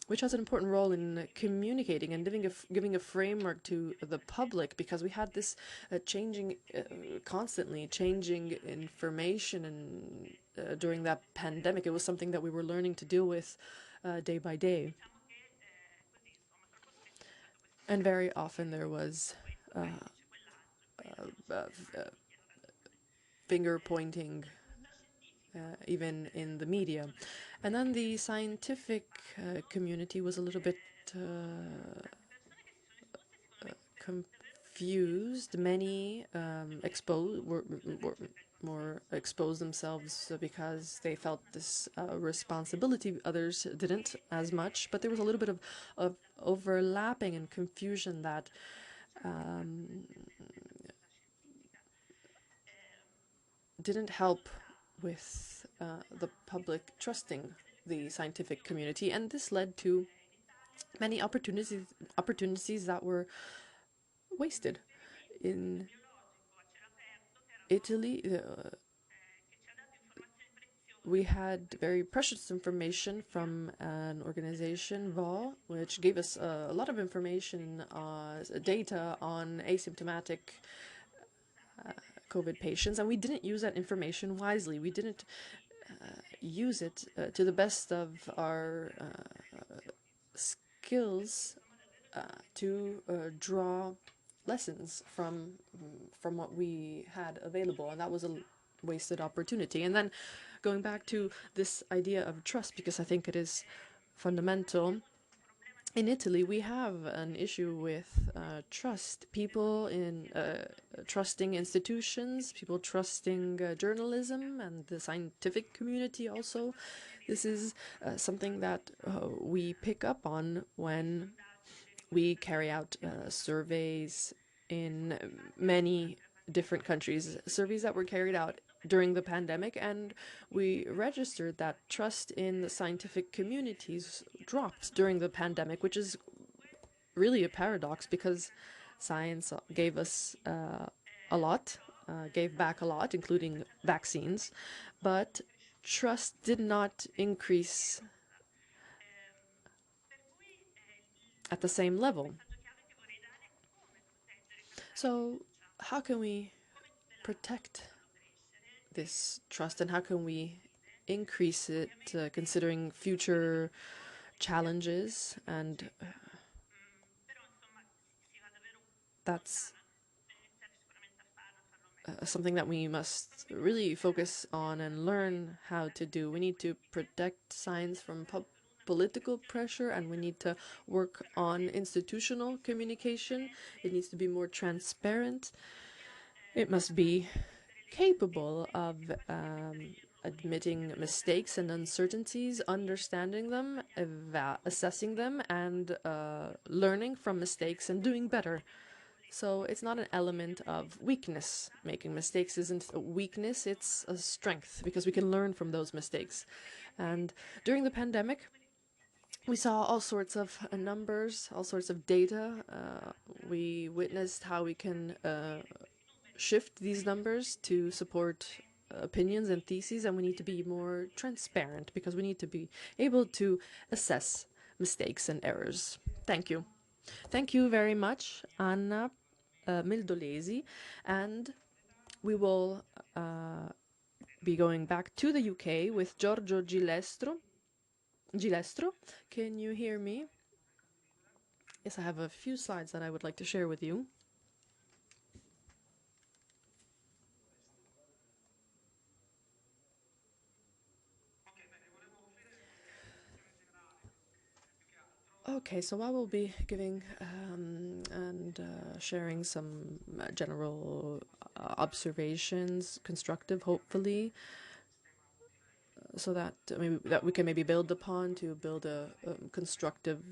which has an important role in communicating and giving a framework to the public, because we had this constantly changing information, and during that pandemic, it was something that we were learning to deal with day by day. And very often there was finger pointing, even in the media. And then the scientific community was a little bit confused. Many were more exposed themselves because they felt this responsibility. Others didn't as much, but there was a little bit of overlapping and confusion that didn't help with the public trusting the scientific community, and this led to many opportunities that were wasted. In Italy, we had very precious information from an organization, VO, which gave us a lot of information, data on asymptomatic COVID patients, and we didn't use that information wisely. We didn't use it to the best of our skills to draw lessons from what we had available, and that was a wasted opportunity. And then going back to this idea of trust, because I think it is fundamental. In Italy, we have an issue with trust. People in trusting institutions, people trusting journalism and the scientific community also. This is something that we pick up on when we carry out surveys in many different countries, surveys that were carried out during the pandemic, and we registered that trust in the scientific communities dropped during the pandemic, which is really a paradox, because science gave us a lot, gave back a lot, including vaccines, but trust did not increase at the same level. So how can we protect this trust, and how can we increase it considering future challenges? And that's something that we must really focus on and learn how to do. We need to protect science from political pressure, and we need to work on institutional communication. It needs to be more transparent. It must be capable of admitting mistakes and uncertainties, understanding them, assessing them, and learning from mistakes and doing better. So it's not an element of weakness. Making mistakes isn't a weakness, it's a strength, because we can learn from those mistakes. And during the pandemic, we saw all sorts of numbers, all sorts of data. We witnessed how we can shift these numbers to support opinions and theses, and we need to be more transparent because we need to be able to assess mistakes and errors. Thank you. Thank you very much, Anna Mildolesi, and we will be going back to the UK with Giorgio Gilestro. Can you hear me? Yes, I have a few slides that I would like to share with you. Okay, so I will be giving and sharing some general observations, constructive, hopefully, so that we can maybe build upon to build a constructive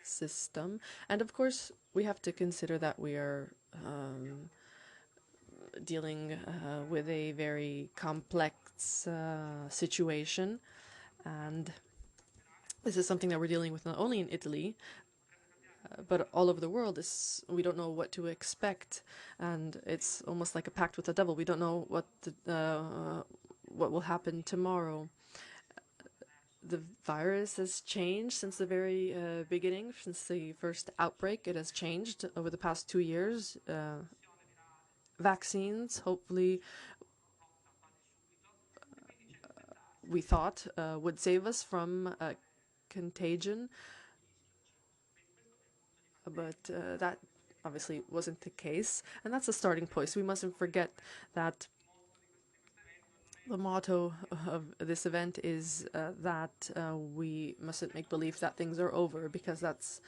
system. And of course, we have to consider that we are dealing with a very complex situation, and this is something that we're dealing with not only in Italy, but all over the world. We don't know what to expect, and it's almost like a pact with the devil. We don't know what will happen tomorrow. The virus has changed since the very beginning, since the first outbreak. It has changed over the past 2 years. Vaccines, hopefully, we thought would save us from contagion, but that obviously wasn't the case, and that's a starting point. So we mustn't forget that the motto of this event is that we mustn't make believe that things are over, because that's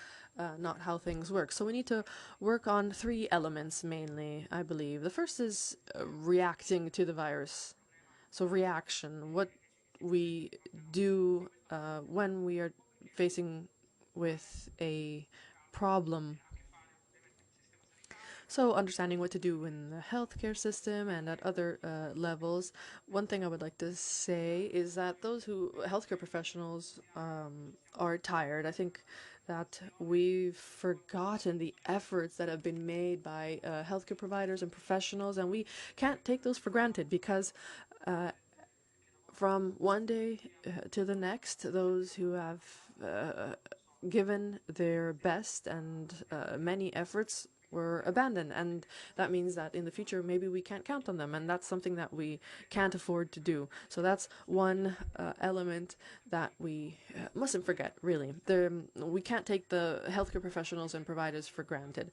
not how things work. So we need to work on 3 elements mainly, I believe. The first is reacting to the virus. So reaction, what we do when we are facing with a problem. So understanding what to do in the healthcare system and at other levels. One thing I would like to say is that healthcare professionals are tired. I think that we've forgotten the efforts that have been made by healthcare providers and professionals, and we can't take those for granted, because from one day to the next, those who have given their best and many efforts were abandoned, and that means that in the future maybe we can't count on them, and that's something that we can't afford to do. So that's one element that we mustn't forget, really. We can't take the healthcare professionals and providers for granted.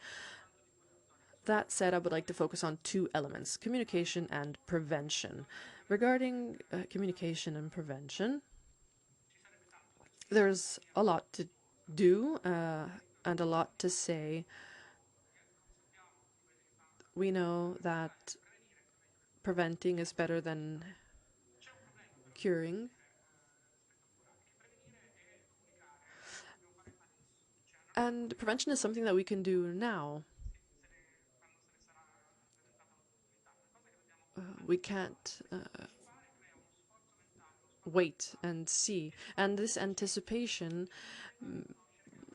That said, I would like to focus on 2 elements: communication and prevention. Regarding communication and prevention, there's a lot to do and a lot to say. We know that preventing is better than curing. And prevention is something that we can do now. We can't wait and see. And this anticipation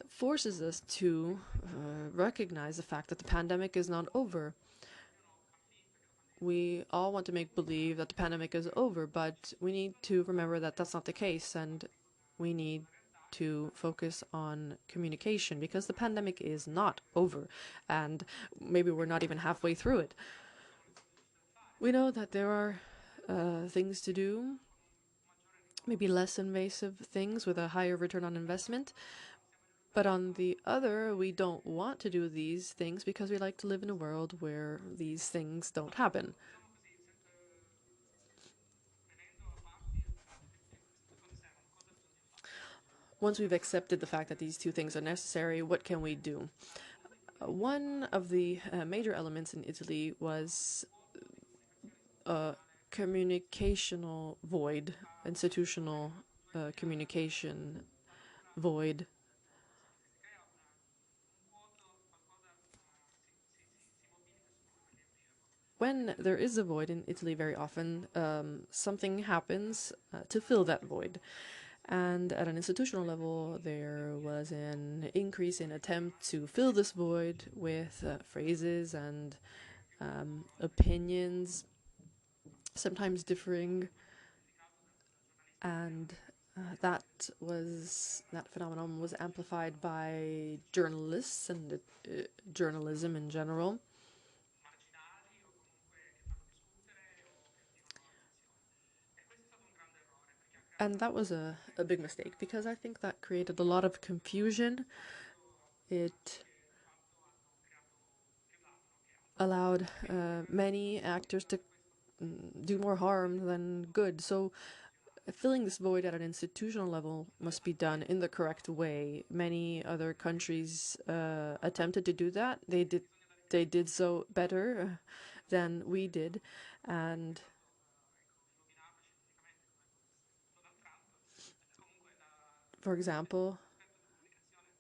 forces us to recognize the fact that the pandemic is not over. We all want to make believe that the pandemic is over, but we need to remember that that's not the case, and we need to focus on communication, because the pandemic is not over, and maybe we're not even halfway through it. We know that there are things to do, maybe less invasive things with a higher return on investment. But on the other, we don't want to do these things because we like to live in a world where these things don't happen. Once we've accepted the fact that these 2 things are necessary, what can we do? One of the major elements in Italy was communicational void, institutional communication void. When there is a void in Italy, very often something happens to fill that void. And at an institutional level, there was an increase in attempt to fill this void with phrases and opinions, sometimes differing. And that phenomenon was amplified by journalists and journalism in general. And that was a big mistake, because I think that created a lot of confusion. It allowed many actors to do more harm than good. So filling this void at an institutional level must be done in the correct way. Many other countries attempted to do that. They did so better than we did. And for example,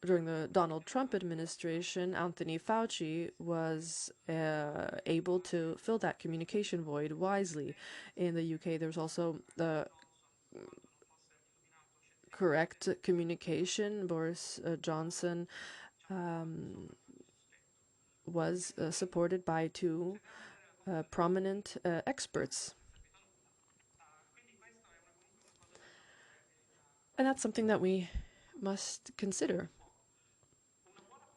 during the Donald Trump administration, Anthony Fauci was able to fill that communication void wisely. In the UK, there's also the correct communication. Boris Johnson was supported by two prominent experts. And that's something that we must consider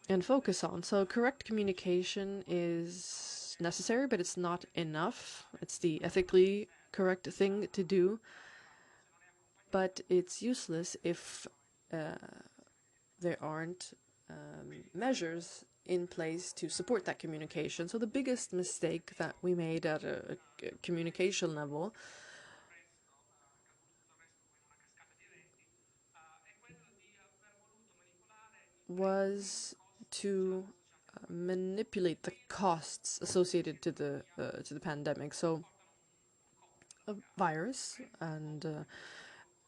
and focus on. So correct communication is necessary, but it's not enough. It's the ethically correct thing to do, but it's useless if there aren't measures in place to support that communication. So the biggest mistake that we made at a communication level was to manipulate the costs associated to the pandemic. So a virus and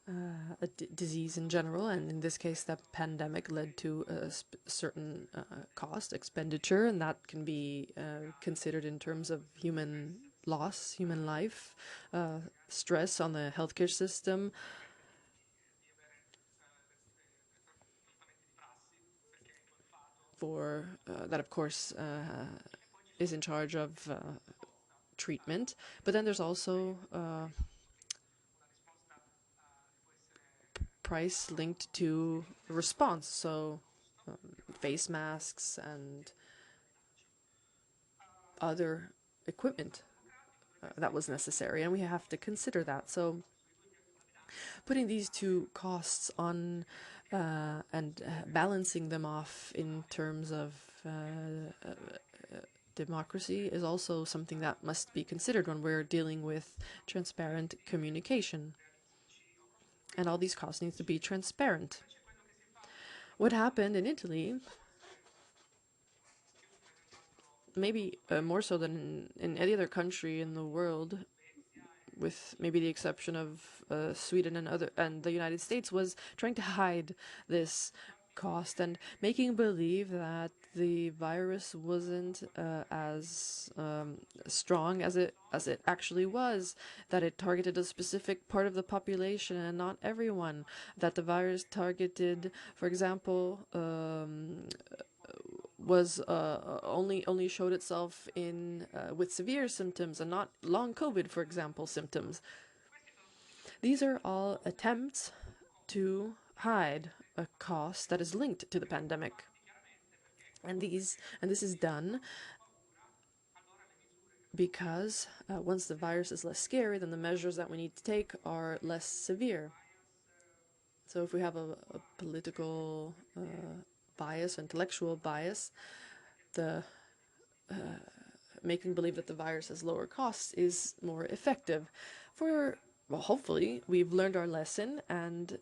a disease in general, and in this case, that pandemic led to a certain cost expenditure, and that can be considered in terms of human loss, human life, stress on the healthcare system. For that, of course, is in charge of treatment. But then there's also price linked to response, so face masks and other equipment that was necessary, and we have to consider that. So putting these two costs on and balancing them off in terms of democracy is also something that must be considered when we're dealing with transparent communication. And all these costs need to be transparent. What happened in Italy, maybe more so than in any other country in the world, with maybe the exception of Sweden and the United States, was trying to hide this cost and making believe that the virus wasn't as strong as it actually was, that it targeted a specific part of the population and not everyone, that the virus targeted, for example, was only showed itself in with severe symptoms and not long COVID, for example, symptoms. These are all attempts to hide a cost that is linked to the pandemic, and this is done because once the virus is less scary, then the measures that we need to take are less severe. So if we have a political bias, intellectual bias, the making believe that the virus has lower costs is more effective. Well, hopefully we've learned our lesson, and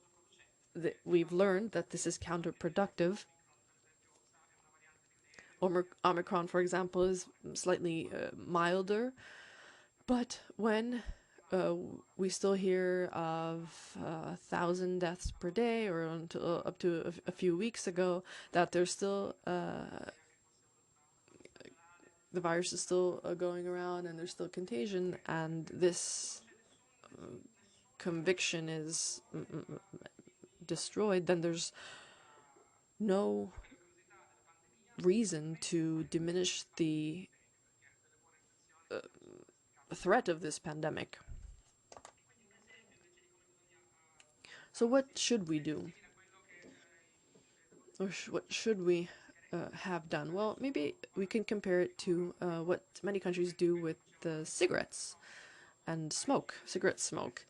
we've learned that this is counterproductive. Omicron, for example, is slightly milder, but when we still hear of 1,000 deaths per day, or until up to a few weeks ago, that there's still the virus is still going around and there's still contagion, and this conviction is destroyed, then there's no reason to diminish the threat of this pandemic. So what should we do? Or what should we have done? Well, maybe we can compare it to what many countries do with the cigarettes and smoke, cigarette smoke.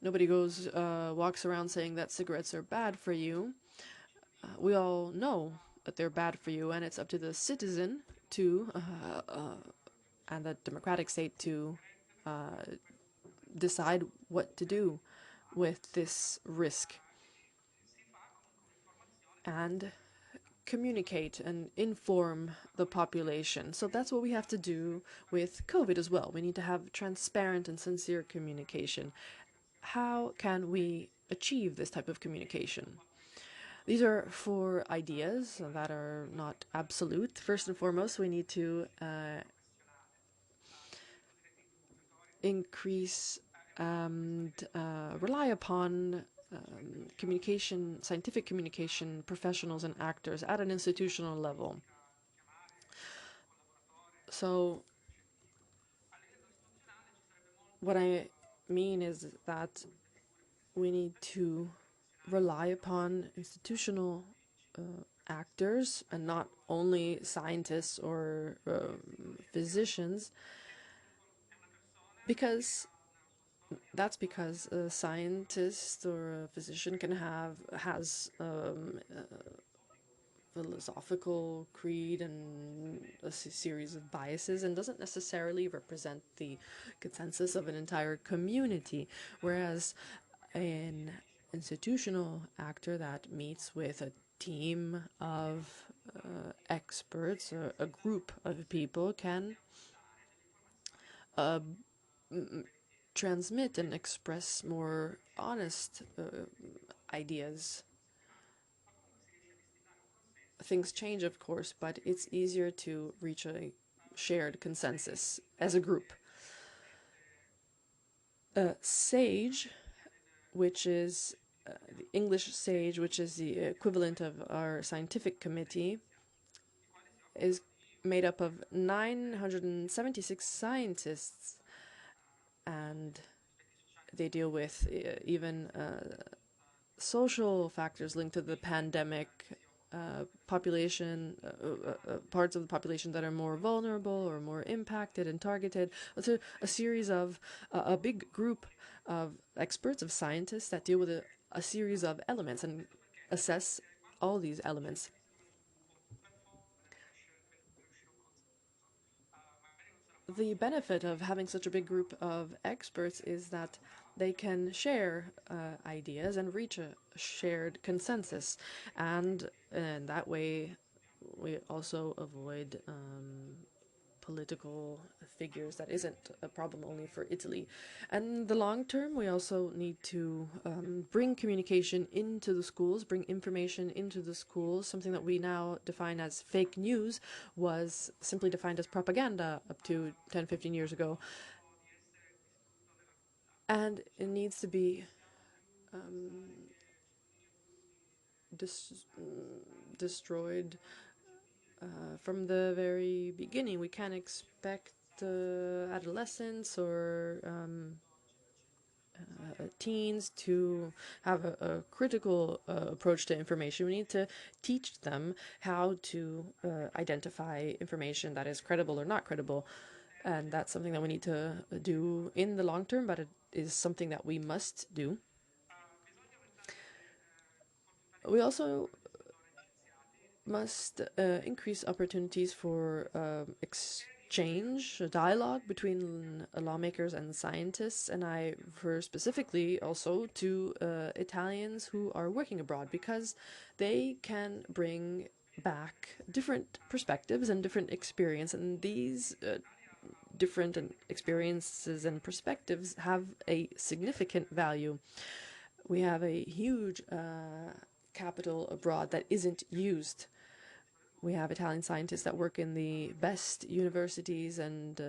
Nobody walks around saying that cigarettes are bad for you. We all know that they're bad for you, and it's up to the citizen to, and the democratic state to decide what to do with this risk and communicate and inform the population. So that's what we have to do with COVID as well. We need to have transparent and sincere communication. How can we achieve this type of communication? These are 4 ideas that are not absolute. First and foremost, we need to increase and rely upon communication, scientific communication professionals and actors at an institutional level. So what I mean is that we need to rely upon institutional actors and not only scientists or physicians, because a scientist or a physician has philosophical creed and a series of biases and doesn't necessarily represent the consensus of an entire community, whereas an institutional actor that meets with a team of experts, a group of people, can transmit and express more honest ideas. Things change, of course, but it's easier to reach a shared consensus as a group. SAGE, which is the English SAGE, which is the equivalent of our scientific committee, is made up of 976 scientists, and they deal with even social factors linked to the pandemic, population, parts of the population that are more vulnerable or more impacted and targeted. It's a series of, a big group of experts, of scientists that deal with a series of elements and assess all these elements. The benefit of having such a big group of experts is that they can share ideas and reach a shared consensus, and in that way we also avoid political figures. That isn't a problem only for Italy. And in the long term, we also need to bring communication into the schools, bring information into the schools. Something that we now define as fake news was simply defined as propaganda up to 10, 15 years ago. And it needs to be destroyed from the very beginning. We can't expect adolescents or teens to have a critical approach to information. We need to teach them how to identify information that is credible or not credible. And that's something that we need to do in the long term, but it is something that we must do. We also must increase opportunities for exchange, dialogue between lawmakers and scientists, and I refer specifically also to Italians who are working abroad, because they can bring back different perspectives and different experience, and these different experiences and perspectives have a significant value. We have a huge capital abroad that isn't used. We have Italian scientists that work in the best universities and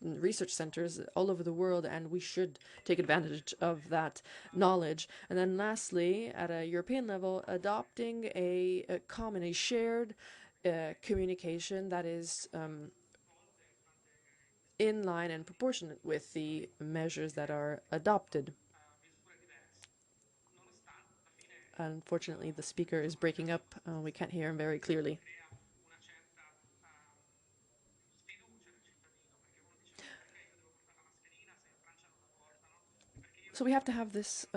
research centers all over the world, and we should take advantage of that knowledge. And then lastly, at a European level, adopting a common, a shared communication that is in line and proportionate with the measures that are adopted. Unfortunately, the speaker is breaking up. We can't hear him very clearly. So we have to have this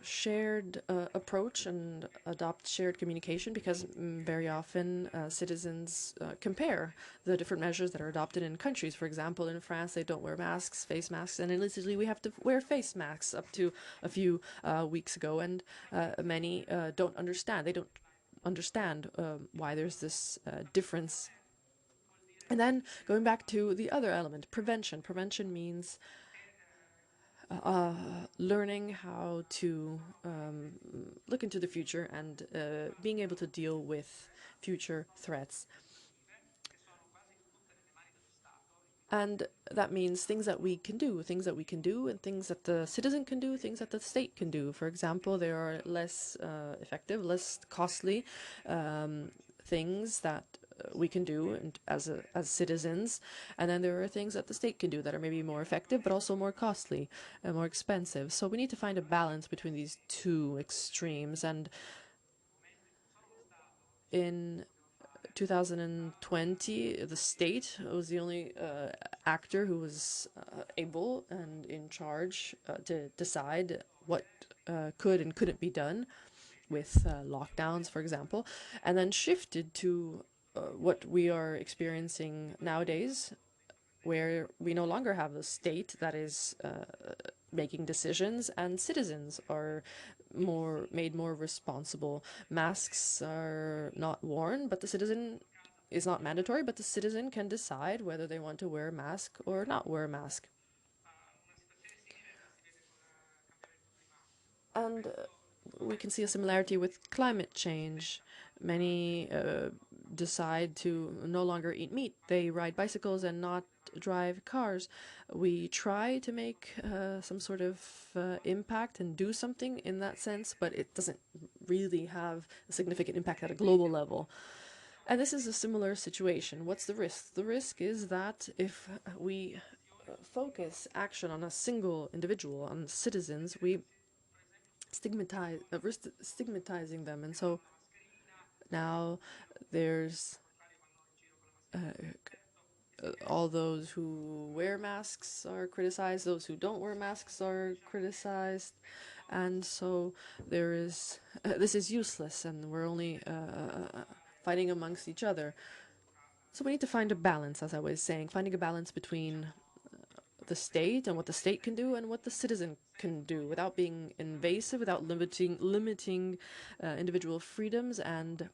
shared approach and adopt shared communication, because very often citizens compare the different measures that are adopted in countries. For example, in France, they don't wear masks, face masks, and in Italy, we have to wear face masks up to a few weeks ago, and many don't understand. They don't understand why there's this difference. And then going back to the other element, prevention. Prevention means learning how to look into the future and being able to deal with future threats. And that means things that we can do, and things that the citizen can do, things that the state can do. For example, there are less effective, less costly things that we can do as citizens, and then there are things that the state can do that are maybe more effective but also more costly and more expensive. So we need to find a balance between these two extremes. And in 2020, the state was the only actor who was able and in charge to decide what could and couldn't be done with lockdowns, for example, and then shifted to what we are experiencing nowadays, where we no longer have a state that is making decisions, and citizens are made more responsible. Masks are not worn, but the citizen is not mandatory, but the citizen can decide whether they want to wear a mask or not wear a mask. And we can see a similarity with climate change. Many decide to no longer eat meat. They ride bicycles and not drive cars. We try to make some sort of impact and do something in that sense, but it doesn't really have a significant impact at a global level. And this is a similar situation. What's the risk? The risk is that if we focus action on a single individual, on citizens, we stigmatizing them. And so now there's all those who wear masks are criticized, those who don't wear masks are criticized, and so there is this is useless, and we're only fighting amongst each other. So we need to find a balance, as I was saying, finding a balance between the state and what the state can do and what the citizen can do, without being invasive, without limiting individual freedoms, and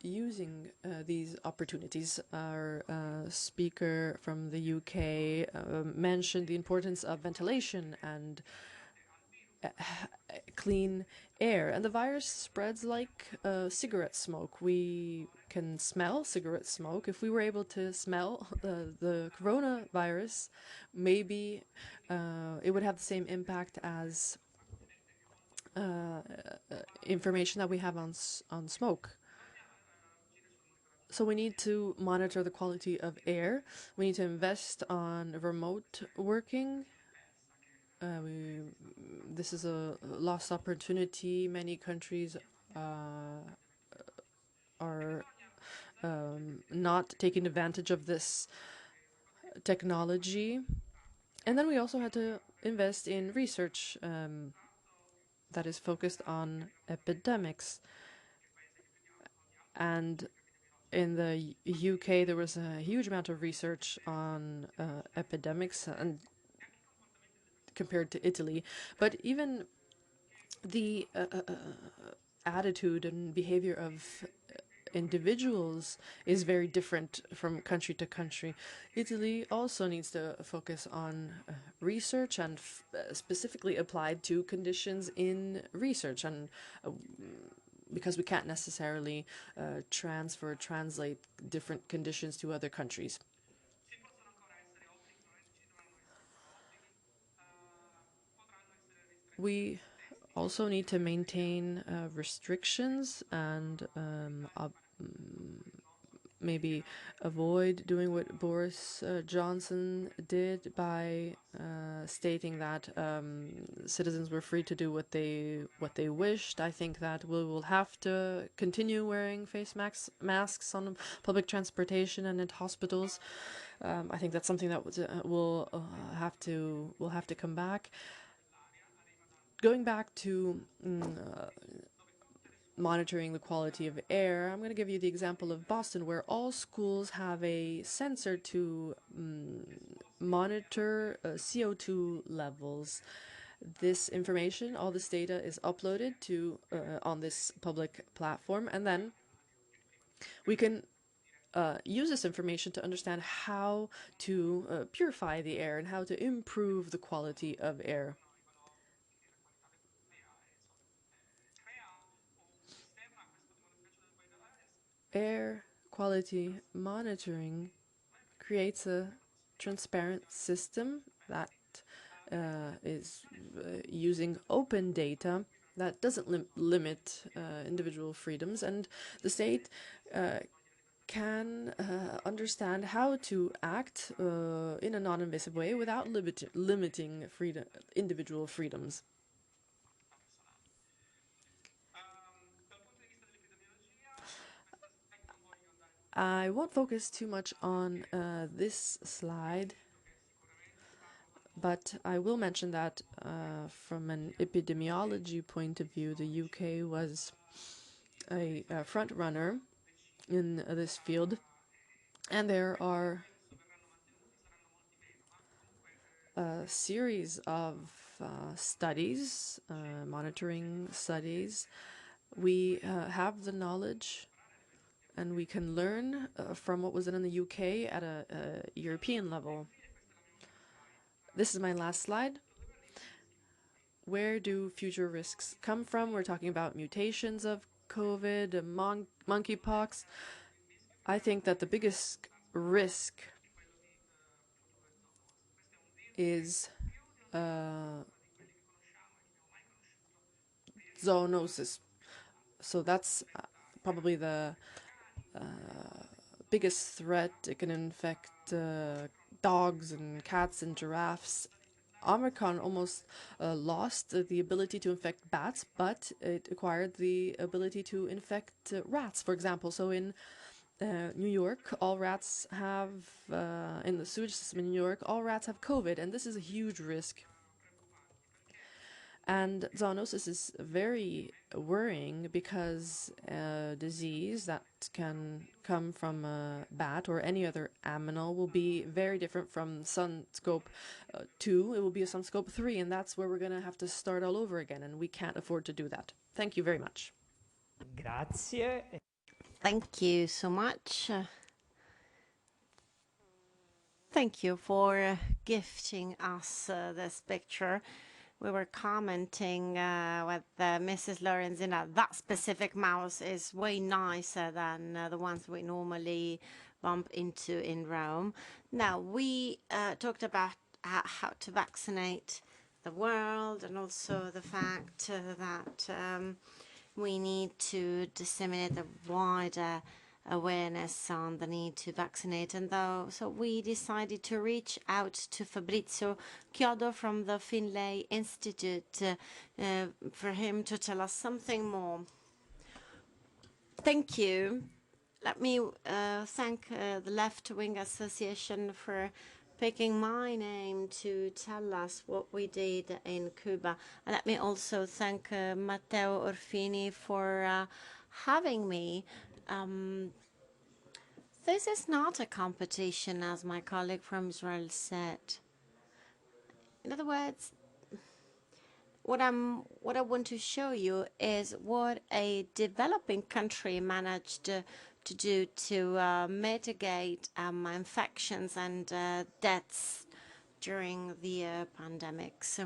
using these opportunities. Our speaker from the UK mentioned the importance of ventilation and clean air, and the virus spreads like cigarette smoke. We can smell cigarette smoke. If we were able to smell the coronavirus, maybe it would have the same impact as information that we have on smoke. So we need to monitor the quality of air. We need to invest on remote working. This is a lost opportunity. Many countries are not taking advantage of this technology. And then we also had to invest in research that is focused on epidemics. And in the UK, there was a huge amount of research on epidemics, and compared to Italy. But even the attitude and behavior of individuals is very different from country to country. Italy also needs to focus on research and specifically applied to conditions in research, and because we can't necessarily translate different conditions to other countries. We also need to maintain restrictions and maybe avoid doing what Boris Johnson did by stating that citizens were free to do what they wished. I think that we will have to continue wearing face masks on public transportation and at hospitals. I think that's something that will have to come back. Going back to monitoring the quality of air, I'm going to give you the example of Boston, where all schools have a sensor to monitor CO2 levels. This information, all this data, is uploaded to on this public platform, and then we can use this information to understand how to purify the air and how to improve the quality of air. Air quality monitoring creates a transparent system that is using open data that doesn't limit individual freedoms, and the state can understand how to act in a non-invasive way without limiting individual freedoms. I won't focus too much on this slide, but I will mention that from an epidemiology point of view, the UK was a front runner in this field, and there are a series of studies, monitoring studies. We have the knowledge, and we can learn from what was done in the UK at a European level. This is my last slide. Where do future risks come from? We're talking about mutations of COVID, monkeypox. I think that the biggest risk is zoonosis. So that's probably the biggest threat. It can infect dogs and cats and giraffes. Omicron almost lost the ability to infect bats, but it acquired the ability to infect rats, for example. So in New York, all rats have, in the sewage system in New York, all rats have COVID, and this is a huge risk. And zoonosis is very worrying because a disease that can come from a bat or any other animal will be very different from sun scope 2. It will be a sun scope 3, and that's where we're going to have to start all over again, and we can't afford to do that. Thank you very much. Grazie. Thank you so much. Thank you for gifting us this picture. We were commenting with Mrs. Lorenzina, that specific mouse is way nicer than the ones we normally bump into in Rome. Now, we talked about how to vaccinate the world, and also the fact that we need to disseminate a wider awareness on the need to vaccinate, and so we decided to reach out to Fabrizio Chiodo from the Finlay Institute for him to tell us something more. Thank you. Let me thank the Left Wing Association for picking my name to tell us what we did in Cuba. And let me also thank Matteo Orfini for having me. This is not a competition, as my colleague from Israel said. In other words, what I want to show you is what a developing country managed to do to mitigate infections and deaths during the pandemics.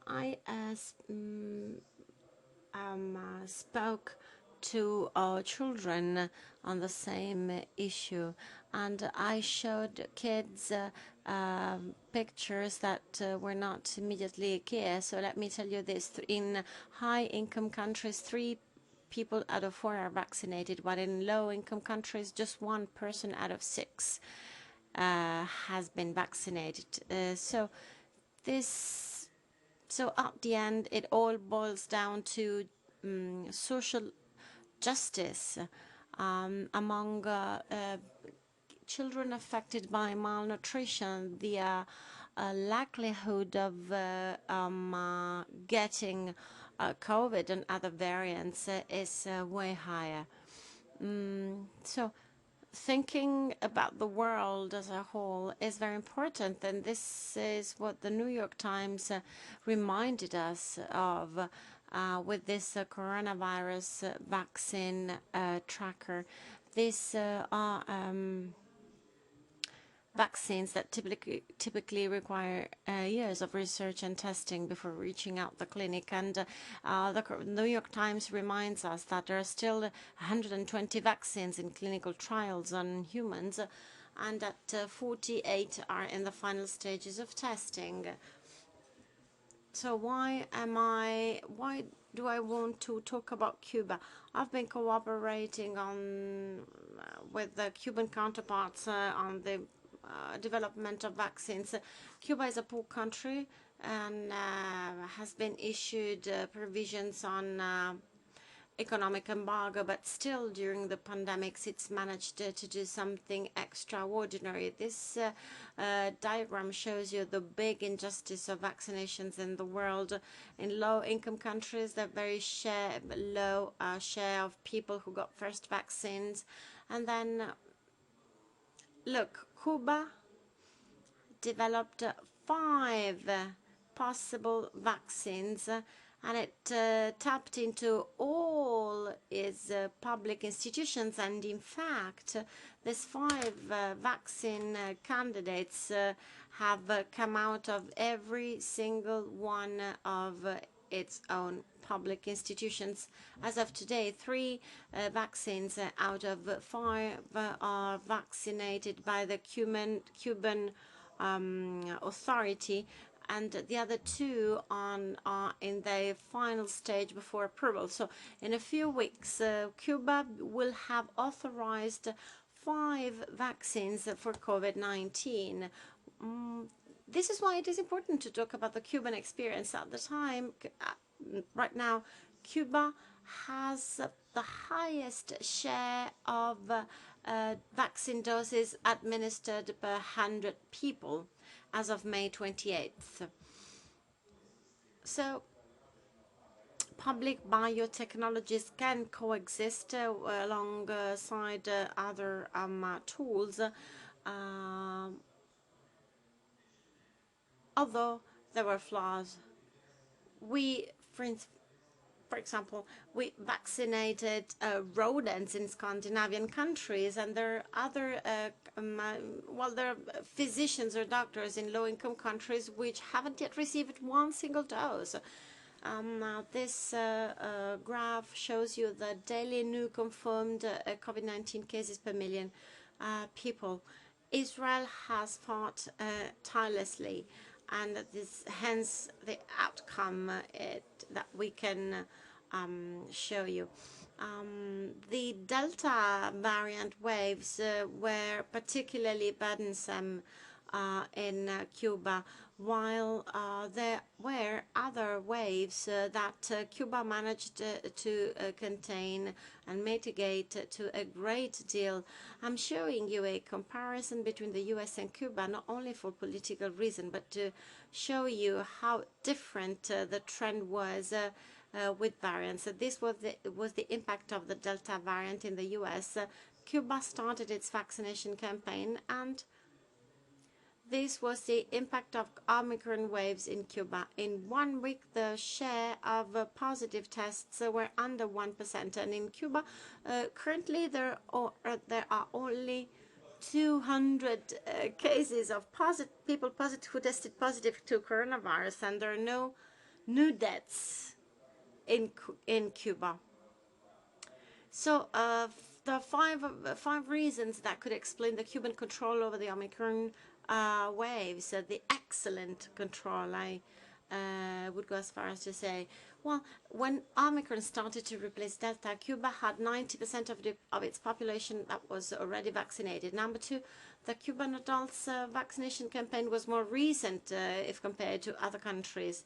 I spoke to children on the same issue, and I showed kids pictures that were not immediately clear. So let me tell you this: in high-income countries, 3 people out of 4 are vaccinated, while in low-income countries, just 1 person out of 6 has been vaccinated. So at the end, it all boils down to social justice among children affected by malnutrition. The likelihood of getting COVID and other variants is way higher. So thinking about the world as a whole is very important, and this is what the New York Times reminded us of with this coronavirus vaccine tracker. These are vaccines that typically require years of research and testing before reaching out the clinic. And the New York Times reminds us that there are still 120 vaccines in clinical trials on humans, and that 48 are in the final stages of testing. So why do I want to talk about Cuba? I've been cooperating on with the Cuban counterparts on the development of vaccines. Cuba is a poor country and has been issued provisions on economic embargo, but still during the pandemics it's managed to do something extraordinary. This diagram shows you the big injustice of vaccinations in the world. In low-income countries, the very low share of people who got first vaccines. And then look, Cuba developed 5 possible vaccines, and it tapped into all its public institutions. And in fact, these 5 vaccine candidates have come out of every single one of its own public institutions. As of today, 3 vaccines out of 5 are vaccinated by the Cuban authority, and the other 2 are in the final stage before approval. So in a few weeks, Cuba will have authorized 5 vaccines for COVID-19. This is why it is important to talk about the Cuban experience. At the time, right now, Cuba has the highest share of vaccine doses administered per 100 people as of May 28th. So public biotechnologies can coexist alongside other tools, although there were flaws. For example, we vaccinated rodents in Scandinavian countries, and there are other, there are physicians or doctors in low-income countries which haven't yet received 1 single dose. This graph shows you the daily new confirmed COVID-19 cases per million people. Israel has fought tirelessly, and hence the outcome that we can show you. The Delta variant waves were particularly burdensome in Cuba, while there were other waves that Cuba managed to contain and mitigate to a great deal. I'm showing you a comparison between the US and Cuba, not only for political reason, but to show you how different the trend was with variants. This was the impact of the Delta variant in the US. Cuba started its vaccination campaign, and this was the impact of Omicron waves in Cuba. In 1 week, the share of positive tests were under 1%, and in Cuba, currently there are only 200 cases of people who tested positive to coronavirus, and there are no new deaths in Cuba. So the five reasons that could explain the Cuban control over the Omicron waves, the excellent control, I would go as far as to say. Well, when Omicron started to replace Delta, Cuba had 90% of its population that was already vaccinated. Number two, the Cuban adults vaccination campaign was more recent if compared to other countries.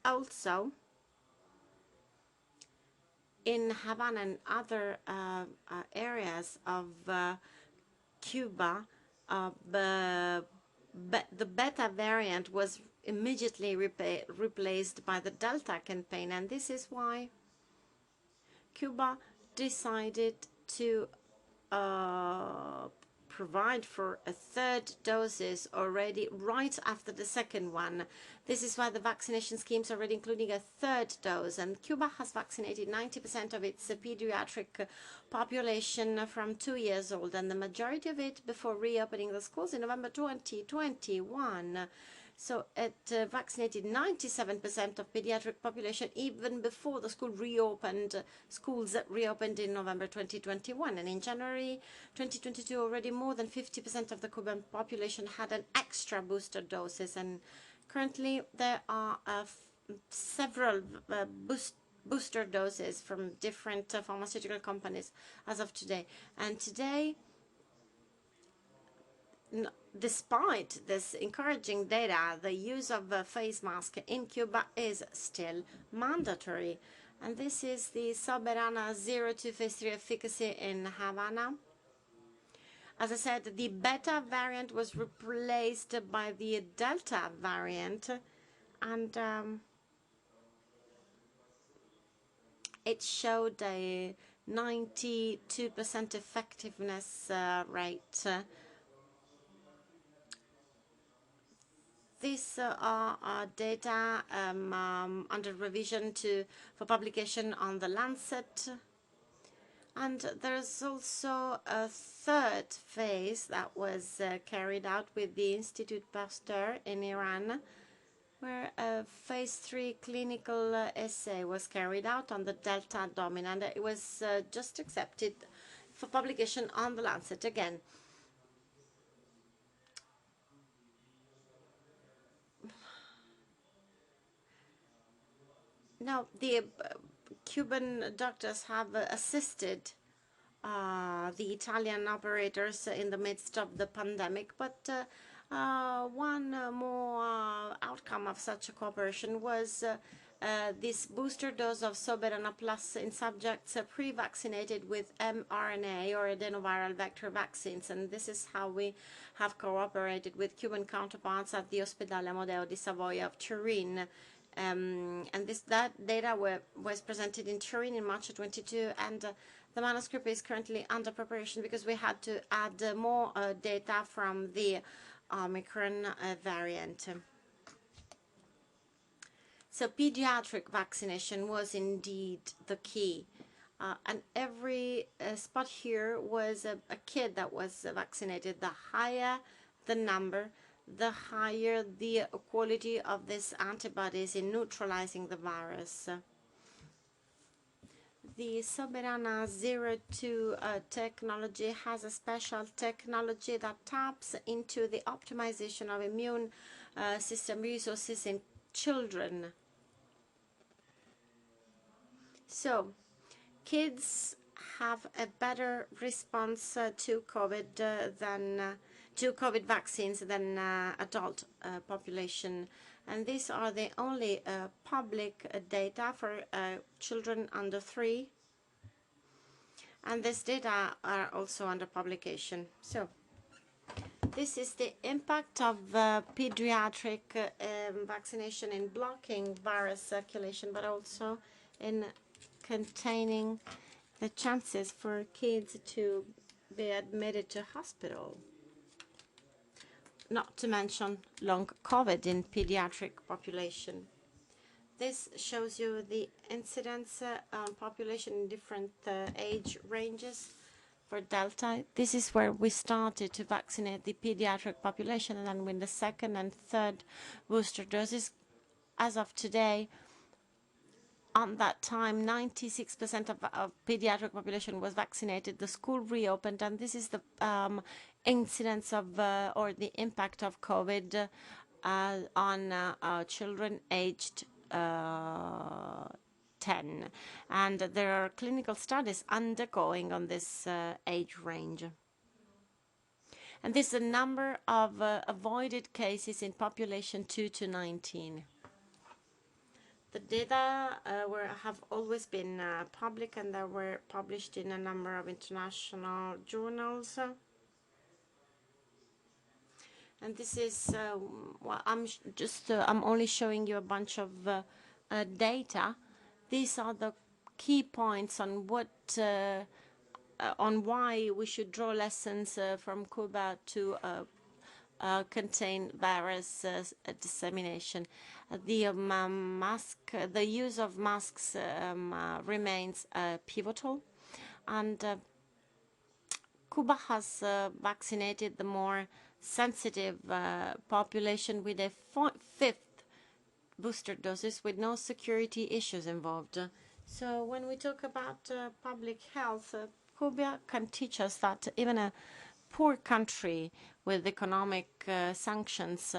Also, in Havana and other areas of Cuba, the Beta variant was immediately replaced by the Delta campaign, and this is why Cuba decided to provide for a third doses already right after the second one. This is why the vaccination schemes already including a third dose, and Cuba has vaccinated 90% of its pediatric population from 2 years old, and the majority of it before reopening the schools in November 2021. So it vaccinated 97% of pediatric population even before the schools reopened in November 2021. And in January 2022, already more than 50% of the Cuban population had an extra booster doses. And currently there are several booster doses from different pharmaceutical companies as of today. And today, despite this encouraging data, the use of a face mask in Cuba is still mandatory. And this is the Soberana 02 phase 3 efficacy in Havana. As I said, the Beta variant was replaced by the Delta variant, and it showed a 92% effectiveness rate. These are data under revision for publication on the Lancet. And there's also a third phase that was carried out with the Institute Pasteur in Iran, where a phase 3 clinical essay was carried out on the Delta dominant. It was just accepted for publication on the Lancet again. Now, the Cuban doctors have assisted the Italian operators in the midst of the pandemic, but one more outcome of such a cooperation was this booster dose of Soberana Plus in subjects pre-vaccinated with mRNA or adenoviral vector vaccines, and this is how we have cooperated with Cuban counterparts at the Ospedale Amodeo di Savoia of Turin. And that data was presented in Turin in March 22, and the manuscript is currently under preparation because we had to add more data from the Omicron variant. So pediatric vaccination was indeed the key. And every spot here was a kid that was vaccinated. The higher the number, the higher the quality of these antibodies in neutralizing the virus. The Soberana 02 technology has a special technology that taps into the optimization of immune system resources in children. So, kids have a better response to COVID vaccines than adult population, and these are the only public data for children under 3, and this data are also under publication. So this is the impact of pediatric vaccination in blocking virus circulation, but also in containing the chances for kids to be admitted to hospital. not to mention long COVID in pediatric population. This shows you the incidence on population in different age ranges for Delta. This is where we started to vaccinate the pediatric population, and then with the second and third booster doses, as of today, on that time, 96% of pediatric population was vaccinated. The school reopened, and this is the incidence of or the impact of COVID on children aged 10. And there are clinical studies undergoing on this age range. And this is the number of avoided cases in population 2 to 19. The data have always been public, and they were published in a number of international journals. And this is well, I'm only showing you a bunch of data. These are the key points on what on why we should draw lessons from Cuba to contain virus dissemination. The use of masks remains pivotal, and Cuba has vaccinated the more sensitive population with a fifth booster doses with no security issues involved. So when we talk about public health, Cuba can teach us that even a poor country with economic sanctions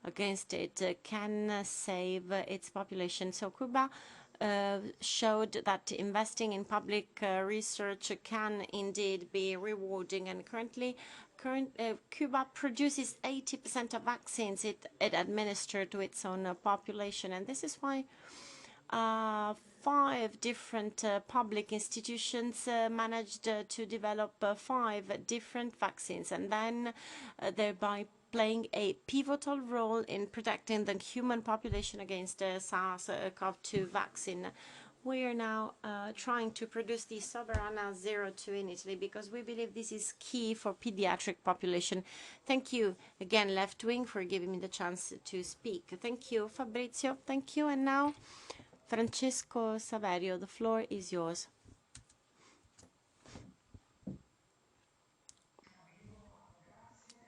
against it can save its population. So Cuba showed that investing in public research can indeed be rewarding, and currently Cuba produces 80% of vaccines it administered to its own population, and this is why 5 different public institutions managed to develop 5 different vaccines, and then thereby playing a pivotal role in protecting the human population against the SARS-CoV-2 vaccine. We are now trying to produce the Soberana 02 in Italy because we believe this is key for pediatric population. Thank you again, Left Wing, for giving me the chance to speak. Thank you, Fabrizio. Thank you. And now, Francesco Saverio, the floor is yours.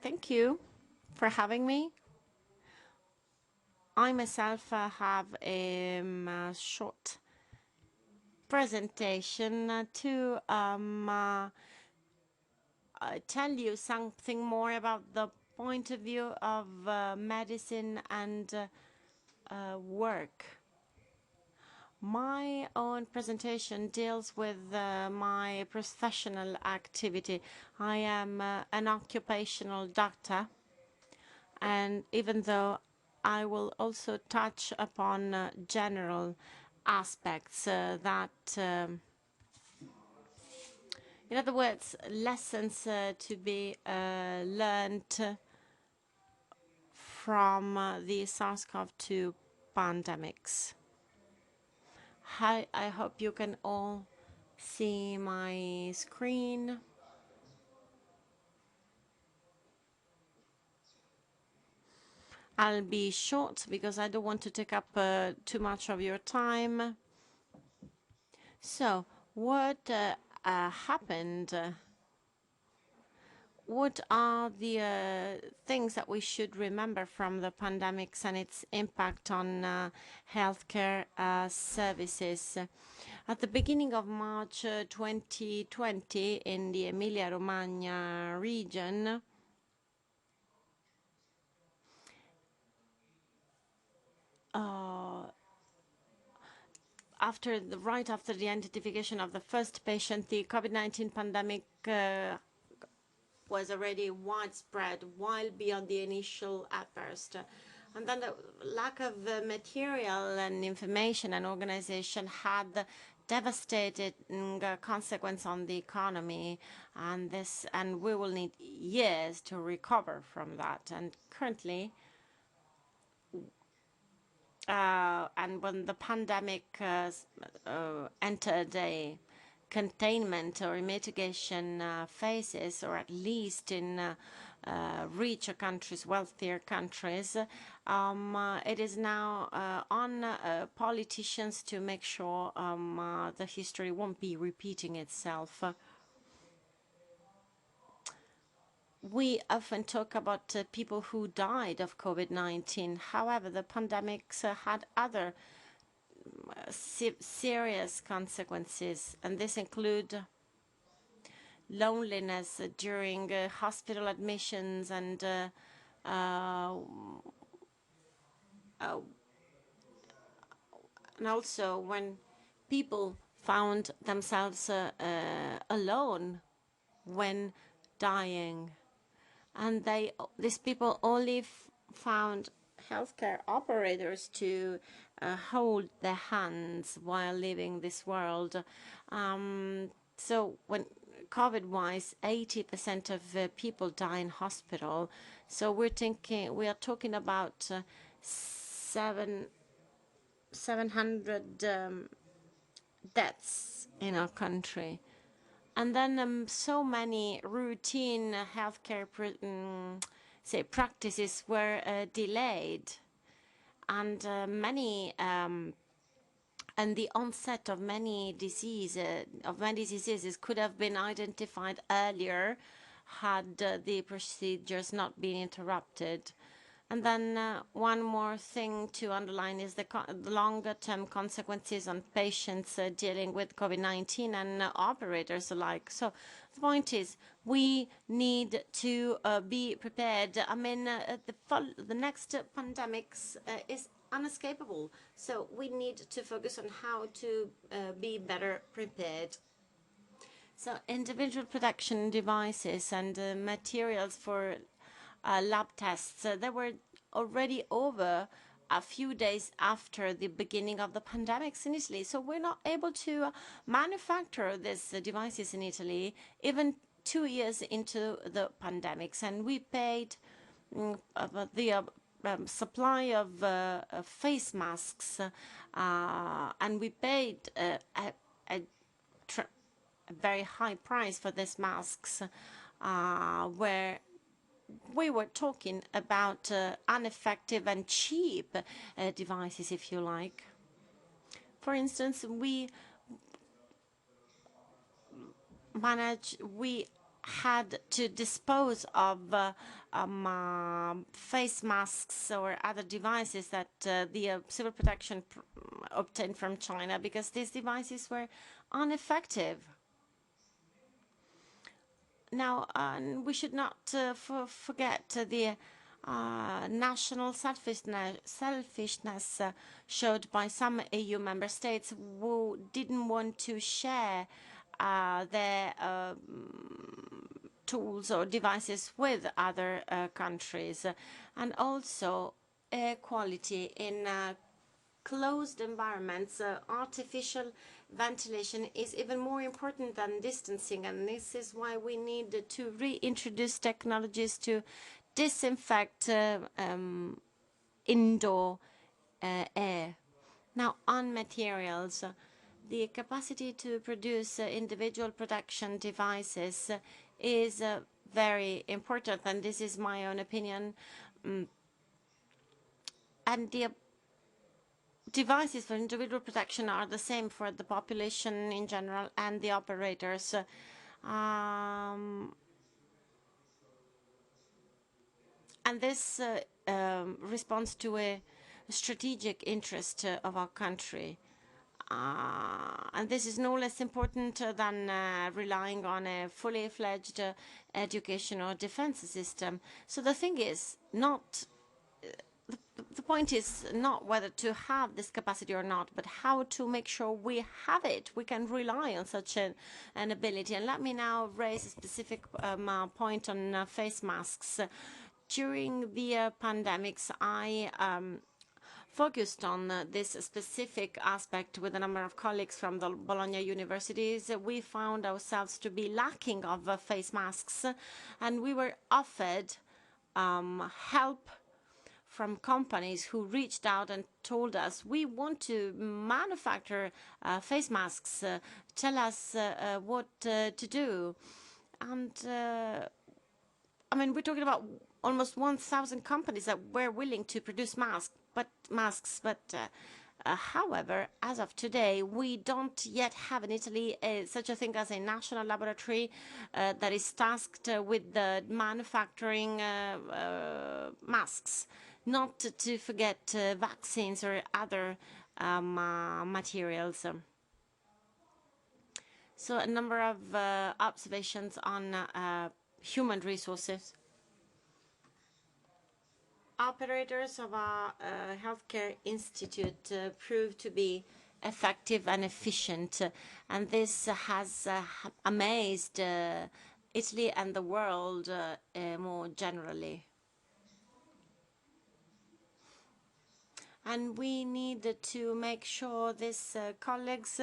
Thank you for having me. I myself have a short presentation to tell you something more about the point of view of medicine and work. My own presentation deals with my professional activity. I am an occupational doctor, and even though I will also touch upon general aspects that, in other words, lessons to be learned from the SARS-CoV-2 pandemics. Hi, I hope you can all see my screen. I'll be short because I don't want to take up too much of your time. So, what happened? What are the things that we should remember from the pandemics and its impact on healthcare services? At the beginning of March 2020, in the Emilia-Romagna region, right after the identification of the first patient, the COVID-19 pandemic was already widespread, well beyond the initial outburst. And then the lack of material and information and organization had devastating consequence on the economy, and we will need years to recover from that. And currently, and when the pandemic entered a containment or mitigation phases, or at least in richer countries, wealthier countries. It is now on politicians to make sure the history won't be repeating itself. We often talk about people who died of COVID-19. However, the pandemics had other serious consequences, and this include loneliness during hospital admissions and also when people found themselves alone when dying. And these people only found healthcare operators to hold their hands while leaving this world. So when COVID-wise, 80% of people die in hospital. So we are talking about 700 deaths in our country. And then so many routine healthcare practices were delayed, and the onset of many diseases could have been identified earlier had the procedures not been interrupted. And then one more thing to underline is the longer-term consequences on patients dealing with COVID-19 and operators alike. So the point is, we need to be prepared. I mean, the next pandemics is unescapable. So we need to focus on how to be better prepared. So individual protection devices and materials for lab tests, they were already over a few days after the beginning of the pandemics in Italy. So we're not able to manufacture these devices in Italy, even 2 years into the pandemics. And we paid the supply of face masks, and we paid a very high price for these masks, where we were talking about ineffective and cheap devices, if you like. For instance, we had to dispose of face masks or other devices that the civil protection obtained from China, because these devices were ineffective. Now, we should not forget the national selfishness showed by some EU member states who didn't want to share their tools or devices with other countries, and also equality in closed environments. Artificial ventilation is even more important than distancing, and this is why we need to reintroduce technologies to disinfect indoor air. Now, on materials, the capacity to produce individual protection devices is very important, and this is my own opinion. And the devices for individual protection are the same for the population in general and the operators. And this responds to a strategic interest of our country. And this is no less important than relying on a fully fledged education or defense system. So the thing is not the point is not whether to have this capacity or not, but how to make sure we have it. We can rely on such an ability. And let me now raise a specific point on face masks. During the pandemics, I focused on this specific aspect with a number of colleagues from the Bologna universities. We found ourselves to be lacking of face masks, and we were offered help from companies who reached out and told us, we want to manufacture face masks, tell us what to do. And I mean, we're talking about almost 1,000 companies that were willing to produce masks, but however, as of today, we don't yet have in Italy such a thing as a national laboratory that is tasked with the manufacturing masks, not to forget vaccines or other materials. So a number of observations on human resources. Operators of our healthcare institute proved to be effective and efficient, and this has amazed Italy and the world more generally. And we need to make sure these colleagues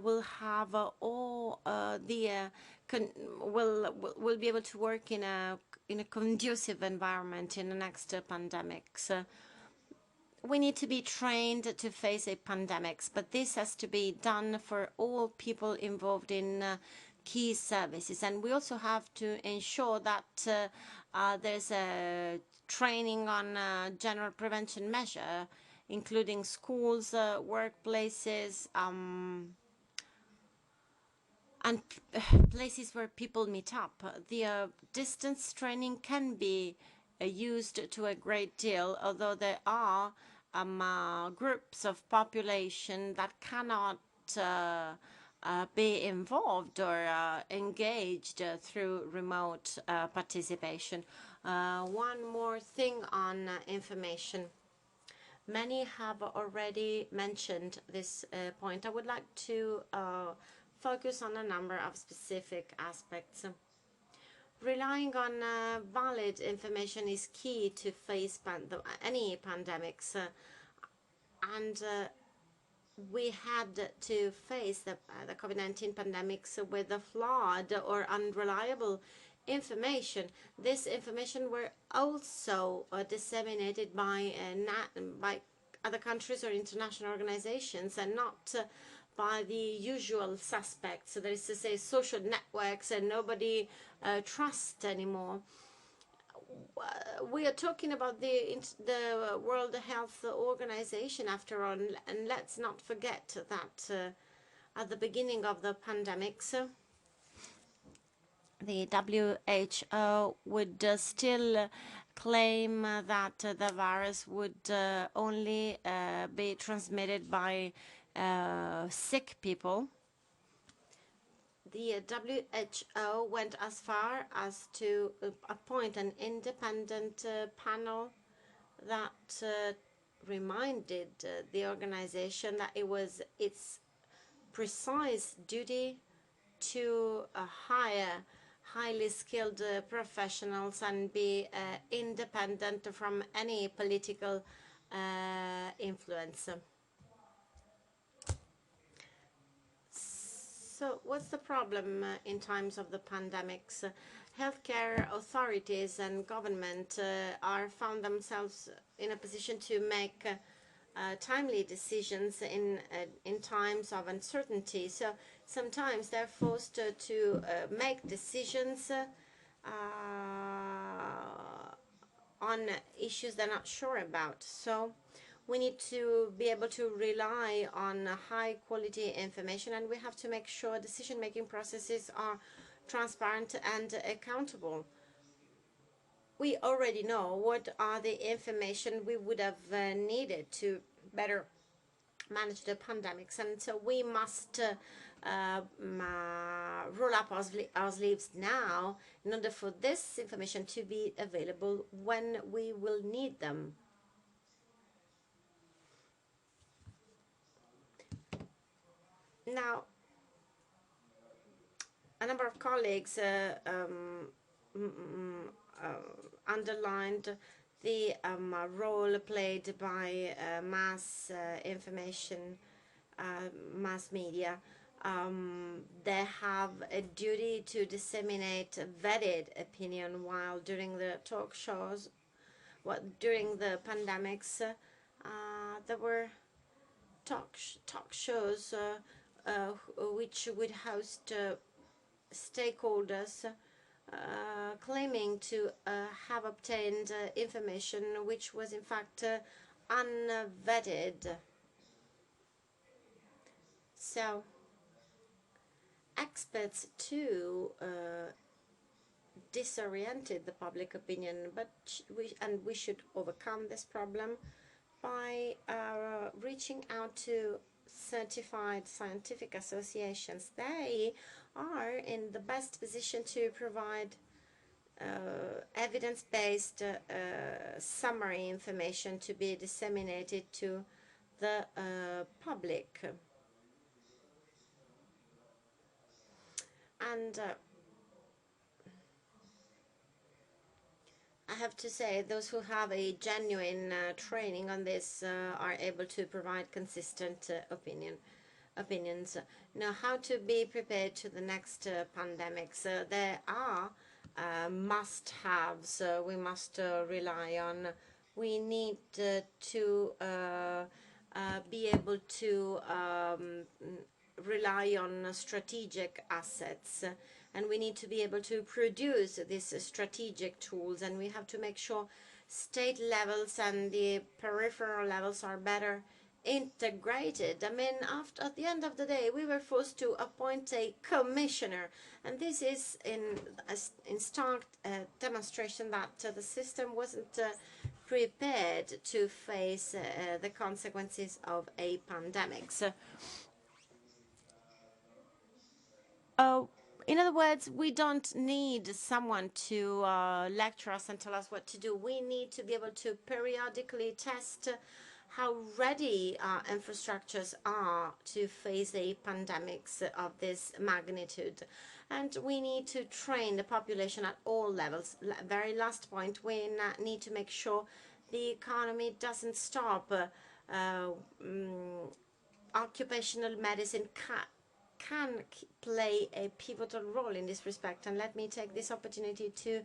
will have all will be able to work in a conducive environment in the next pandemics. We need to be trained to face a pandemics, but this has to be done for all people involved in key services, and we also have to ensure that there's a training on general prevention measure, including schools, workplaces, and places where people meet up. The distance training can be used to a great deal, although there are groups of population that cannot be involved or engaged through remote participation. One more thing on information. Many have already mentioned this point. I would like to focus on a number of specific aspects. Relying on valid information is key to face any pandemics, and we had to face the COVID-19 pandemics with the flawed or unreliable information. This information were also disseminated by other countries or international organizations, and not by the usual suspects. So that is to say, social networks, and nobody trusts anymore. We are talking about the World Health Organization after all, and let's not forget that at the beginning of the pandemics, the WHO would still claim that the virus would only be transmitted by sick people. The WHO went as far as to appoint an independent panel that reminded the organization that it was its precise duty to hire highly skilled professionals and be independent from any political influence. So what's the problem in times of the pandemics? Healthcare authorities and government are found themselves in a position to make timely decisions in times of uncertainty. So sometimes they're forced to make decisions on issues they're not sure about. So we need to be able to rely on high quality information, and we have to make sure decision-making processes are transparent and accountable. We already know what are the information we would have needed to better manage the pandemics, and so we must roll up our sleeves now in order for this information to be available when we will need them. Now, a number of colleagues underlined the role played by mass information, mass media. They have a duty to disseminate vetted opinion, while during the talk shows, during the pandemics, there were talk shows which would host stakeholders claiming to have obtained information which was in fact unvetted. So experts too disoriented the public opinion, but we should overcome this problem by reaching out to certified scientific associations. They are in the best position to provide evidence-based summary information to be disseminated to the public. And I have to say, those who have a genuine training on this are able to provide consistent opinions. Now, how to be prepared to the next pandemics? There are must-haves we must rely on. We need to be able to rely on strategic assets, and we need to be able to produce these strategic tools, and we have to make sure state levels and the peripheral levels are better integrated. I mean, at the end of the day, we were forced to appoint a commissioner, and this is in stark demonstration that the system wasn't prepared to face the consequences of a pandemic. So, in other words, we don't need someone to lecture us and tell us what to do. We need to be able to periodically test how ready our infrastructures are to face a pandemics of this magnitude. And we need to train the population at all levels. Very last point, we need to make sure the economy doesn't stop. Occupational medicine can play a pivotal role in this respect. And let me take this opportunity to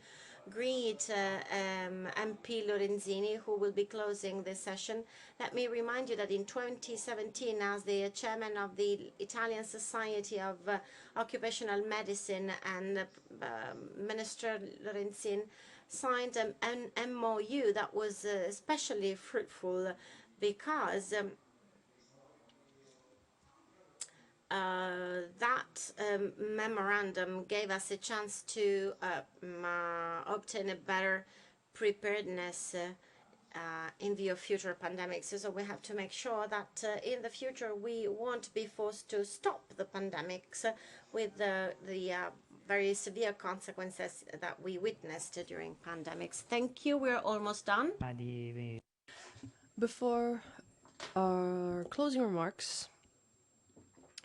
greet MP Lorenzini, who will be closing this session. Let me remind you that in 2017, as the chairman of the Italian Society of Occupational Medicine, and Minister Lorenzin signed an MOU that was especially fruitful because that memorandum gave us a chance to obtain a better preparedness in view of future pandemics. So we have to make sure that in the future we won't be forced to stop the pandemics with the very severe consequences that we witnessed during pandemics. Thank you. We're almost done. Before our closing remarks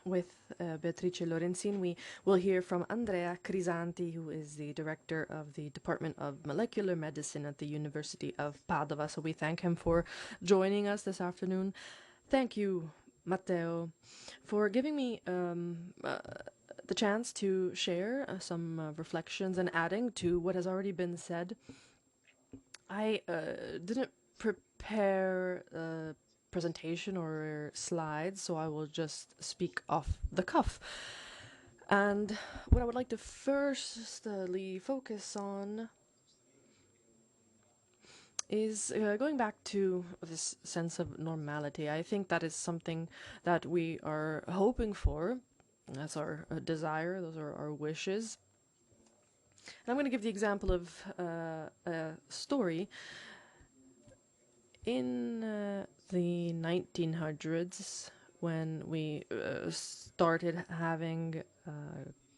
with Beatrice Lorenzin, we will hear from Andrea Crisanti, who is the director of the Department of Molecular Medicine at the University of Padova. So we thank him for joining us this afternoon. Thank you, Matteo, for giving me the chance to share some reflections and adding to what has already been said. I didn't prepare presentation or slides, so I will just speak off the cuff. And what I would like to firstly focus on is going back to this sense of normality. I think that is something that we are hoping for. That's our desire, those are our wishes. And I'm going to give the example of a story. In the 1900s, when we started having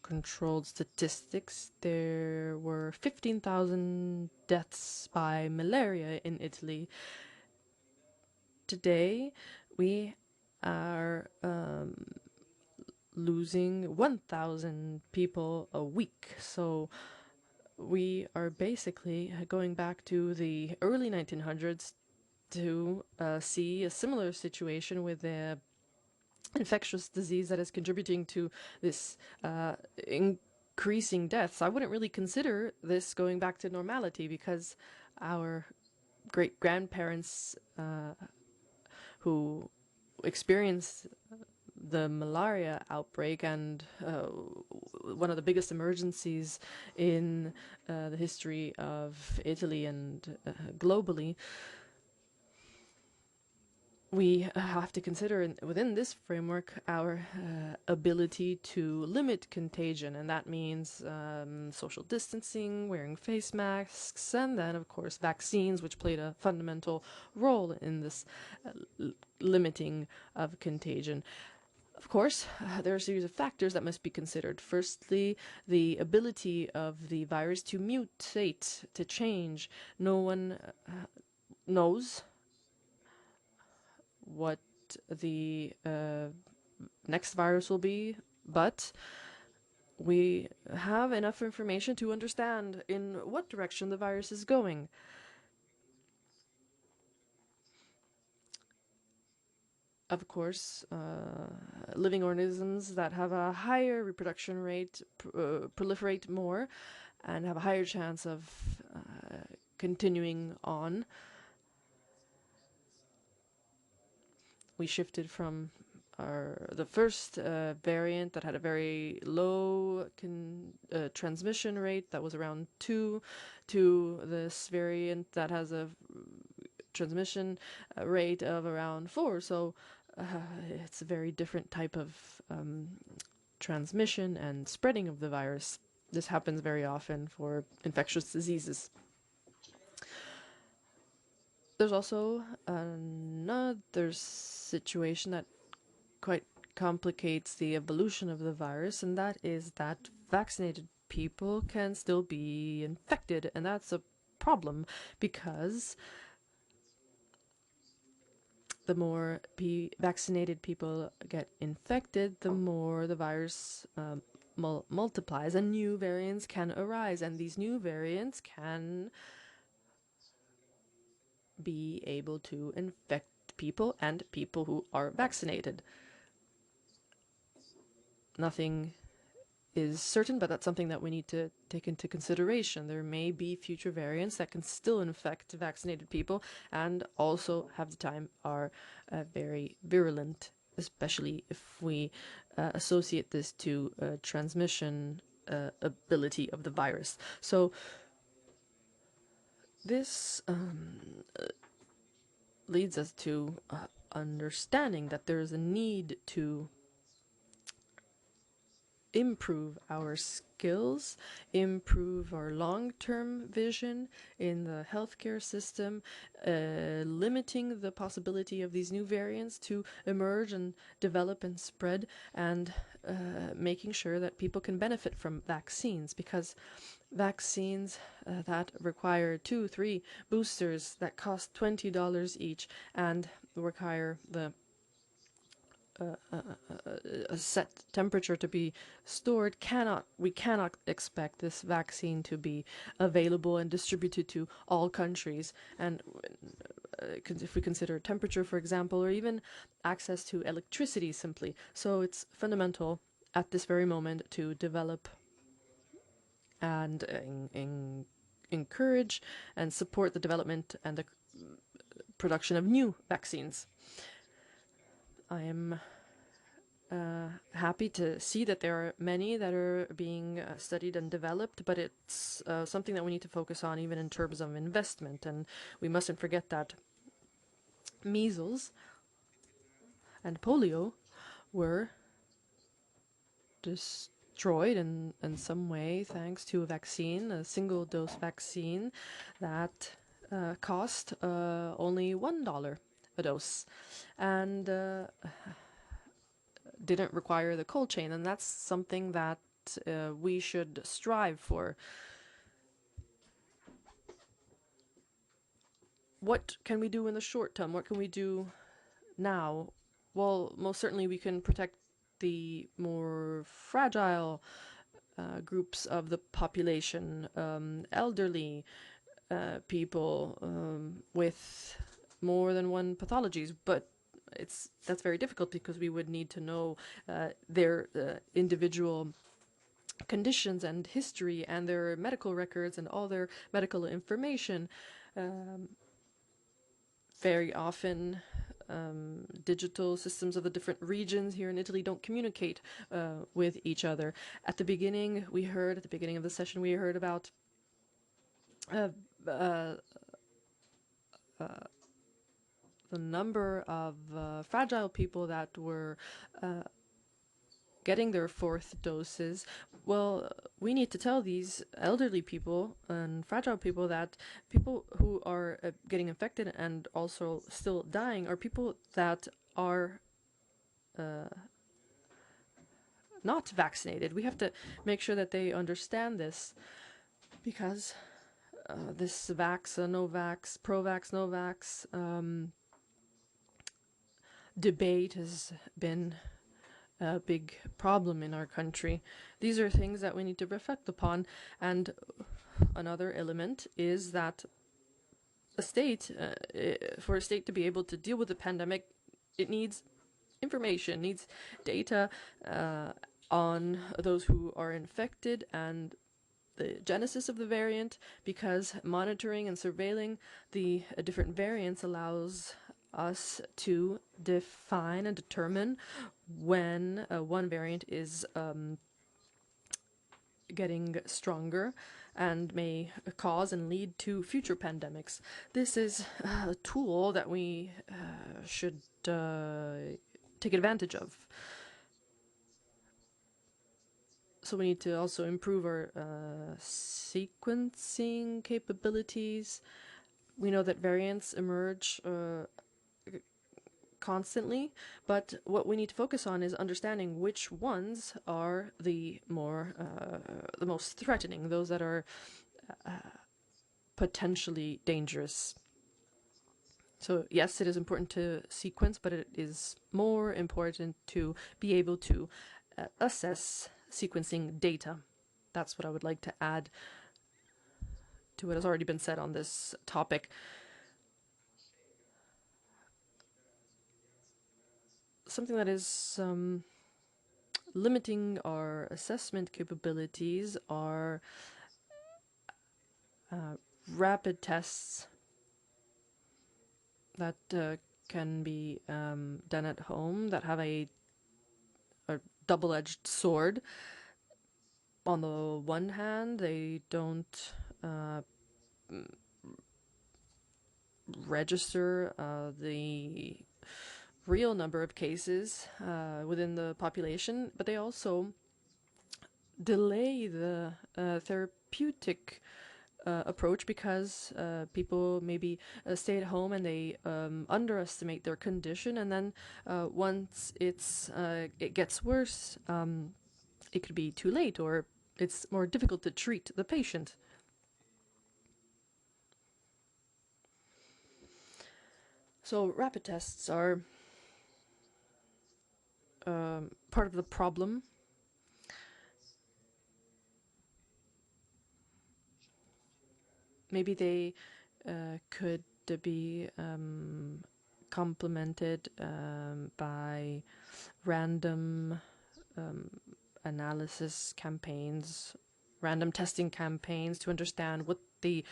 controlled statistics, there were 15,000 deaths by malaria in Italy. Today, we are losing 1,000 people a week. So we are basically going back to the early 1900s to see a similar situation with the infectious disease that is contributing to this increasing deaths. I wouldn't really consider this going back to normality, because our great-grandparents who experienced the malaria outbreak and one of the biggest emergencies in the history of Italy and globally, we have to consider within this framework our ability to limit contagion, and that means social distancing, wearing face masks, and then of course vaccines, which played a fundamental role in this limiting of contagion. Of course, there are a series of factors that must be considered. Firstly, the ability of the virus to mutate, to change. No one knows what the next virus will be, but we have enough information to understand in what direction the virus is going. Of course, living organisms that have a higher reproduction rate proliferate more and have a higher chance of continuing on. We shifted from the first variant that had a very low transmission rate, that was around 2, to this variant that has a transmission rate of around 4. So it's a very different type of transmission and spreading of the virus. This happens very often for infectious diseases. There's also another situation that quite complicates the evolution of the virus, and that is that vaccinated people can still be infected, and that's a problem because the more vaccinated people get infected, the more the virus multiplies and new variants can arise, and these new variants can be able to infect people and people who are vaccinated. Nothing is certain, but that's something that we need to take into consideration. There may be future variants that can still infect vaccinated people and also have the time are very virulent, especially if we associate this to transmission ability of the virus. So this leads us to understanding that there is a need to improve our skills, improve our long-term vision in the healthcare system, limiting the possibility of these new variants to emerge and develop and spread, and making sure that people can benefit from vaccines, because vaccines that require 2-3 boosters that cost $20 each and require a set temperature to be stored, we cannot expect this vaccine to be available and distributed to all countries. And if we consider temperature, for example, or even access to electricity simply. So it's fundamental at this very moment to develop and encourage and support the development and the production of new vaccines. I am happy to see that there are many that are being studied and developed, but it's something that we need to focus on even in terms of investment. And we mustn't forget that measles and polio were destroyed in some way thanks to a vaccine, a single-dose vaccine that cost only $1 a dose, and didn't require the cold chain, and that's something that we should strive for. What can we do in the short term? What can we do now? Well, most certainly we can protect the more fragile groups of the population, elderly people with more than one pathologies, but that's very difficult because we would need to know their individual conditions and history and their medical records and all their medical information. Very often digital systems of the different regions here in Italy don't communicate with each other. At the beginning of the session, we heard about the number of fragile people that were getting their 4th doses. Well, we need to tell these elderly people and fragile people that people who are getting infected and also still dying are people that are not vaccinated. We have to make sure that they understand this, because this vax, no vax, pro-vax, no vax debate has been a big problem in our country. These are things that we need to reflect upon. And another element is that a state, for a state to be able to deal with the pandemic, it needs information, needs data on those who are infected and the genesis of the variant, because monitoring and surveilling the different variants allows us to define and determine when one variant is getting stronger and may cause and lead to future pandemics. This is a tool that we should take advantage of. So we need to also improve our sequencing capabilities. We know that variants emerge constantly, but what we need to focus on is understanding which ones are the most threatening, those that are potentially dangerous. So yes, it is important to sequence, but it is more important to be able to assess sequencing data. That's what I would like to add to what has already been said on this topic. Something that is limiting our assessment capabilities are rapid tests that can be done at home, that have a double-edged sword. On the one hand, they don't register the real number of cases within the population, but they also delay the therapeutic approach, because people maybe stay at home and they underestimate their condition, and then once it gets worse, it could be too late, or it's more difficult to treat the patient. So rapid tests are part of the problem. Maybe they could be complemented by random analysis campaigns, random testing campaigns, to understand what the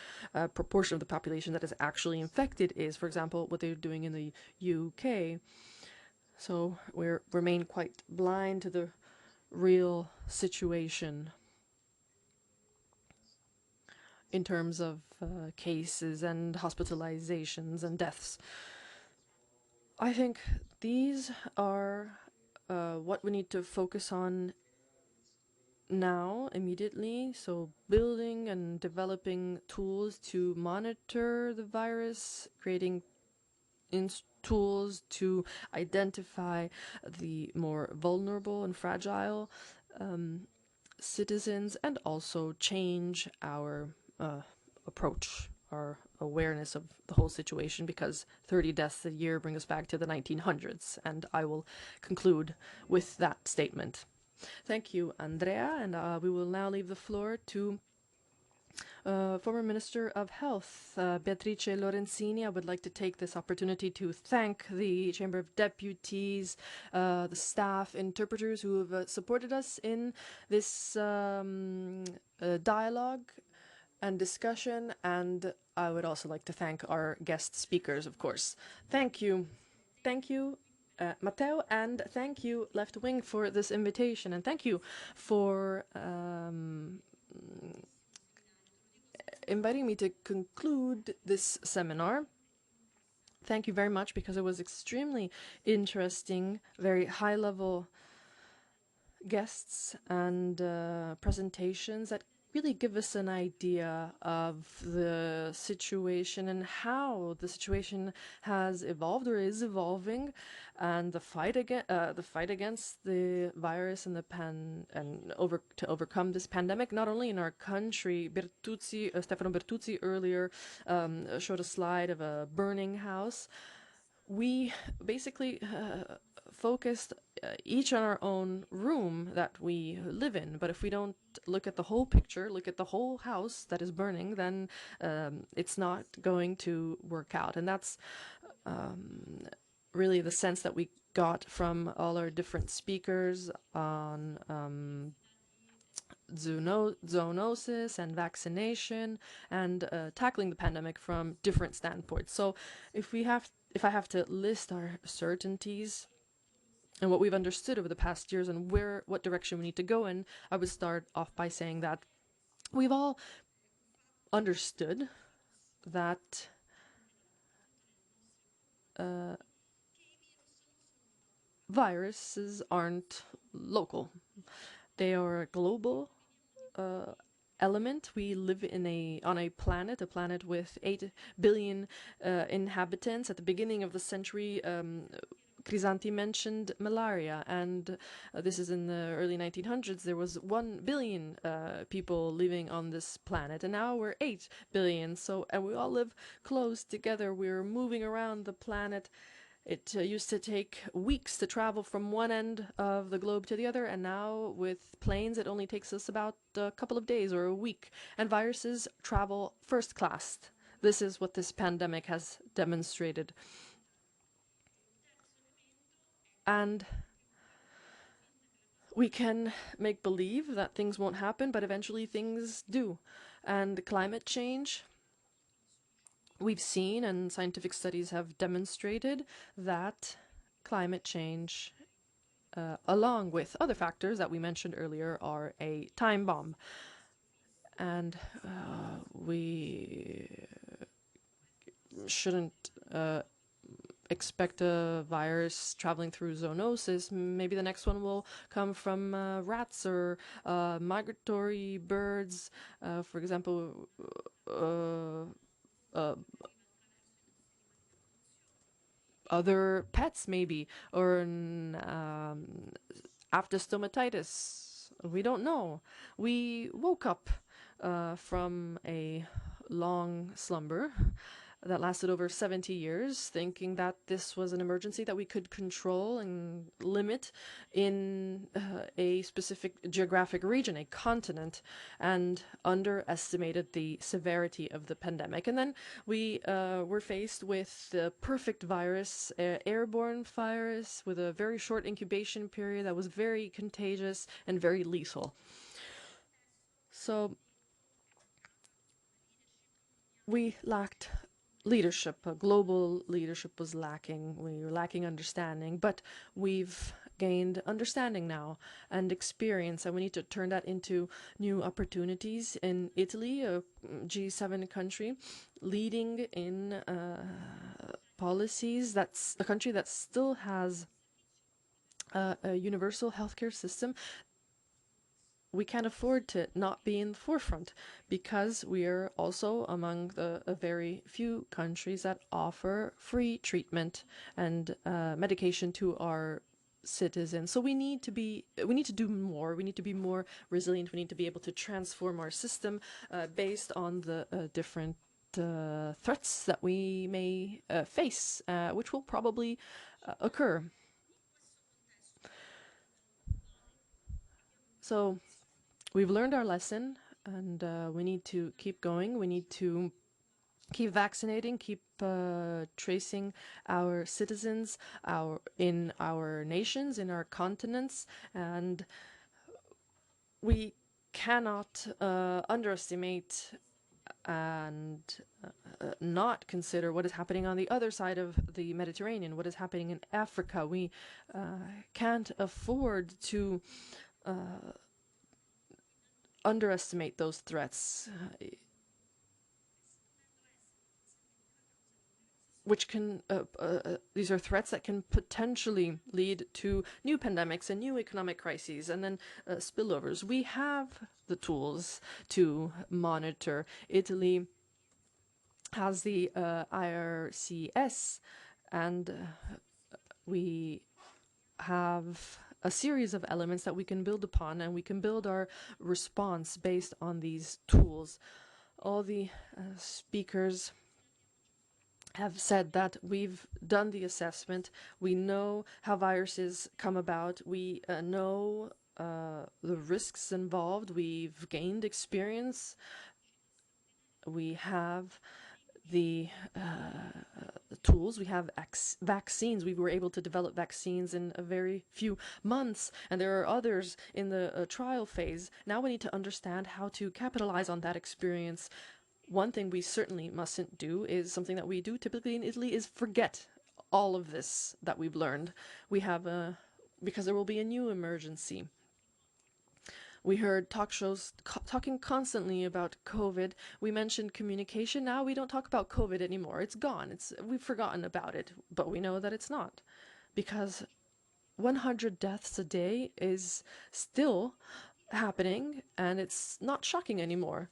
proportion of the population that is actually infected is. For example, what they're doing in the UK. So we remain quite blind to the real situation in terms of cases and hospitalizations and deaths. I think these are what we need to focus on now, immediately. So building and developing tools to monitor the virus, creating tools to identify the more vulnerable and fragile citizens, and also change our approach, our awareness of the whole situation, because 30 deaths a year bring us back to the 1900s. And I will conclude with that statement. Thank you, Andrea, and we will now leave the floor to former Minister of Health, Beatrice Lorenzini. I would like to take this opportunity to thank the Chamber of Deputies, the staff, interpreters who have supported us in this dialogue and discussion, and I would also like to thank our guest speakers, of course. Thank you. Thank you, Matteo, and thank you, Left Wing, for this invitation, and thank you for inviting me to conclude this seminar. Thank you very much, because it was extremely interesting, very high-level guests and presentations that really give us an idea of the situation and how the situation has evolved or is evolving, and the fight against the virus and to overcome this pandemic, not only in our country. Stefano Bertuzzi earlier showed a slide of a burning house. We basically focused each on our own room that we live in. But if we don't look at the whole picture, look at the whole house that is burning, then it's not going to work out. And that's really the sense that we got from all our different speakers on zoonosis and vaccination and tackling the pandemic from different standpoints. So if I have to list our certainties and what we've understood over the past years and what direction we need to go in, I would start off by saying that we've all understood that viruses aren't local. They are a global element. We live on a planet with 8 billion inhabitants. At the beginning of the century, Crisanti mentioned malaria, and this is in the early 1900s. There was 1 billion people living on this planet, and now we're 8 billion. And we all live close together. We're moving around the planet. It used to take weeks to travel from one end of the globe to the other, and now with planes it only takes us about a couple of days or a week. And viruses travel first class. This is what this pandemic has demonstrated. And we can make believe that things won't happen, but eventually things do. And climate change, we've seen, and scientific studies have demonstrated, that climate change, along with other factors that we mentioned earlier, are a time bomb. And we shouldn't expect a virus traveling through zoonosis. Maybe the next one will come from rats or migratory birds, for example, other pets maybe, or after stomatitis. We don't know. We woke up from a long slumber that lasted over 70 years, thinking that this was an emergency that we could control and limit in a specific geographic region, a continent, and underestimated the severity of the pandemic. And then we were faced with the perfect virus, airborne virus, with a very short incubation period that was very contagious and very lethal. So we lacked leadership. Global leadership was lacking. We were lacking understanding, but we've gained understanding now and experience, and we need to turn that into new opportunities. In Italy, a G7 country, leading in policies, that's a country that still has a universal healthcare system. We can't afford to not be in the forefront, because we are also among the very few countries that offer free treatment and medication to our citizens. So we need to do more. We need to be more resilient. We need to be able to transform our system based on the different threats that we may face, which will probably occur. So we've learned our lesson, and we need to keep going. We need to keep vaccinating, keep tracing our citizens in our nations, in our continents, and we cannot underestimate and not consider what is happening on the other side of the Mediterranean, what is happening in Africa. We can't afford to underestimate those threats, which can, these are threats that can potentially lead to new pandemics and new economic crises and then spillovers. We have the tools to monitor. Italy has the IRCS, and we have a series of elements that we can build upon, and we can build our response based on these tools. All the speakers have said that we've done the assessment. We know how viruses come about. We know the risks involved. We've gained experience. We have the tools. We have vaccines. We were able to develop vaccines in a very few months, and there are others in the trial phase. Now we need to understand how to capitalize on that experience. One thing we certainly mustn't do is something that we do typically in Italy is forget all of this that we've learned. We have because there will be a new emergency. We heard talk shows talking constantly about COVID. We mentioned communication. Now we don't talk about COVID anymore. It's gone. We've forgotten about it, but we know that it's not, because 100 deaths a day is still happening, and it's not shocking anymore.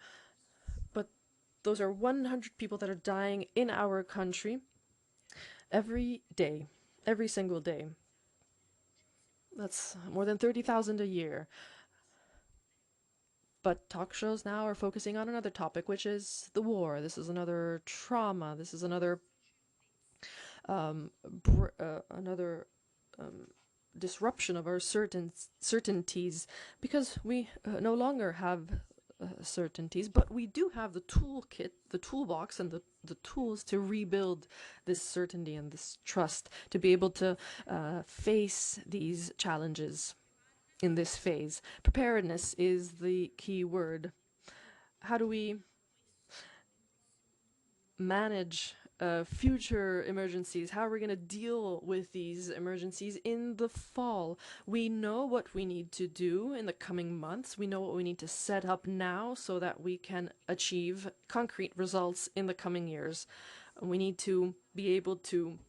But those are 100 people that are dying in our country every day, every single day. That's more than 30,000 a year. But talk shows now are focusing on another topic, which is the war. This is another trauma. This is another disruption of our certainties, because we no longer have certainties, but we do have the toolkit, the toolbox, and the tools to rebuild this certainty and this trust, to be able to face these challenges. In this phase, preparedness is the key word. How do we manage future emergencies? How are we going to deal with these emergencies in the fall? We know what we need to do in the coming months. We know what we need to set up now so that we can achieve concrete results in the coming years. We need to be able to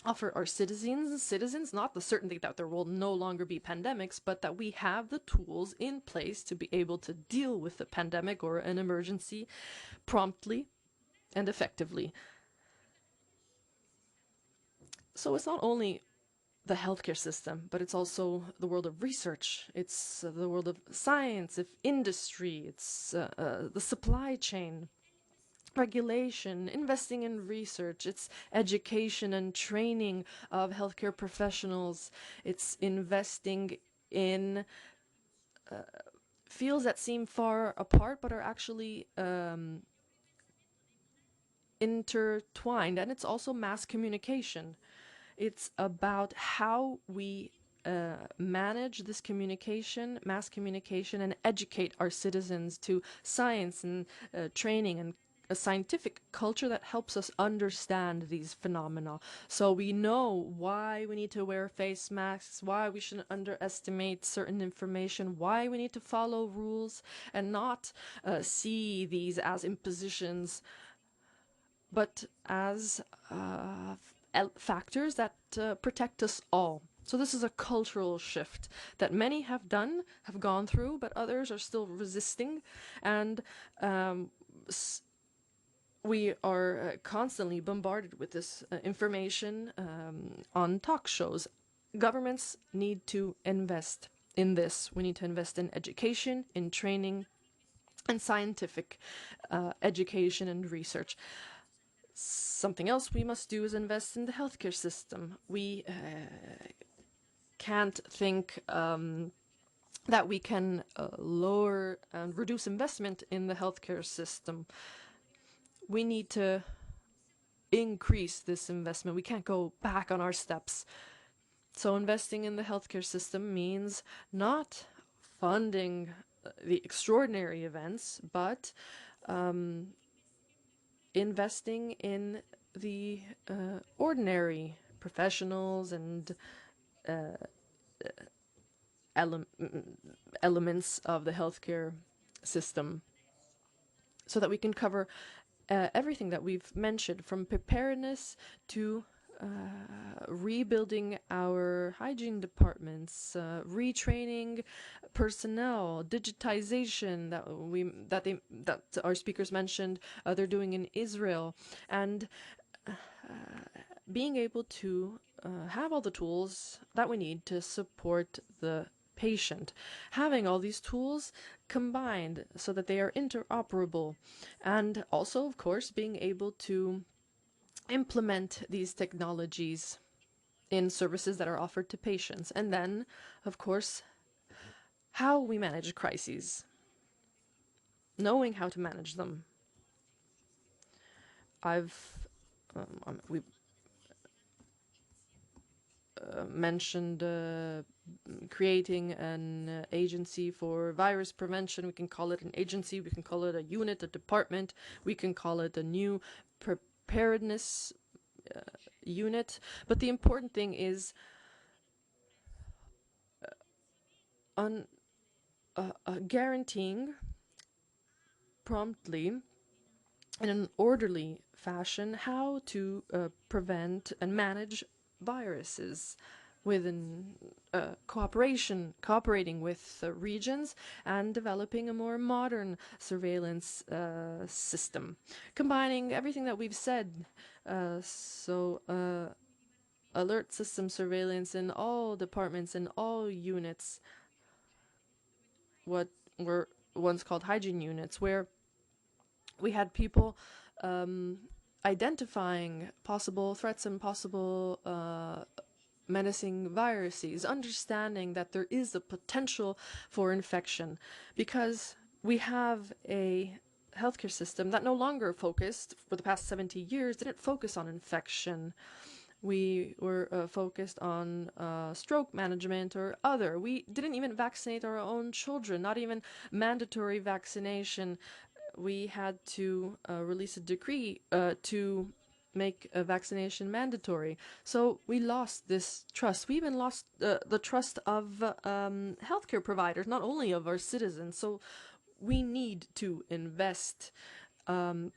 offer our citizens not the certainty that there will no longer be pandemics, but that we have the tools in place to be able to deal with the pandemic or an emergency promptly and effectively. So it's not only the healthcare system, but it's also the world of research. It's the world of science, of industry, it's the supply chain, regulation, investing in research, it's education and training of healthcare professionals, it's investing in fields that seem far apart but are actually intertwined, and it's also mass communication. It's about how we manage this communication, mass communication, and educate our citizens to science and training and a scientific culture that helps us understand these phenomena. So we know why we need to wear face masks, why we shouldn't underestimate certain information, why we need to follow rules and not see these as impositions, but as factors that protect us all. So this is a cultural shift that many have gone through, but others are still resisting. And we are constantly bombarded with this information on talk shows. Governments need to invest in this. We need to invest in education, in training, and scientific education and research. Something else we must do is invest in the healthcare system. We can't think that we can lower and reduce investment in the healthcare system. We need to increase this investment. We can't go back on our steps. So investing in the healthcare system means not funding the extraordinary events, but investing in the ordinary professionals and elements of the healthcare system, so that we can cover everything that we've mentioned, from preparedness to rebuilding our hygiene departments, retraining personnel, digitization that our speakers mentioned they're doing in Israel, and being able to have all the tools that we need to support the patient. Having all these tools combined so that they are interoperable, and also, of course, being able to implement these technologies in services that are offered to patients. And then, of course, how we manage crises, knowing how to manage them. We mentioned creating an agency for virus prevention. We can call it an agency, we can call it a unit, a department, we can call it a new preparedness unit. But the important thing is guaranteeing promptly, in an orderly fashion, how to prevent and manage viruses within cooperating with regions, and developing a more modern surveillance system, combining everything that we've said. Alert system surveillance in all departments, in all units, what were once called hygiene units, where we had people identifying possible threats and possible menacing viruses, understanding that there is a potential for infection, because we have a healthcare system that no longer focused, for the past 70 years, didn't focus on infection. We were focused on stroke management or other. We didn't even vaccinate our own children, not even mandatory vaccination. We had to release a decree to make a vaccination mandatory. So we lost this trust. We even lost the trust of healthcare providers, not only of our citizens. So we need to invest and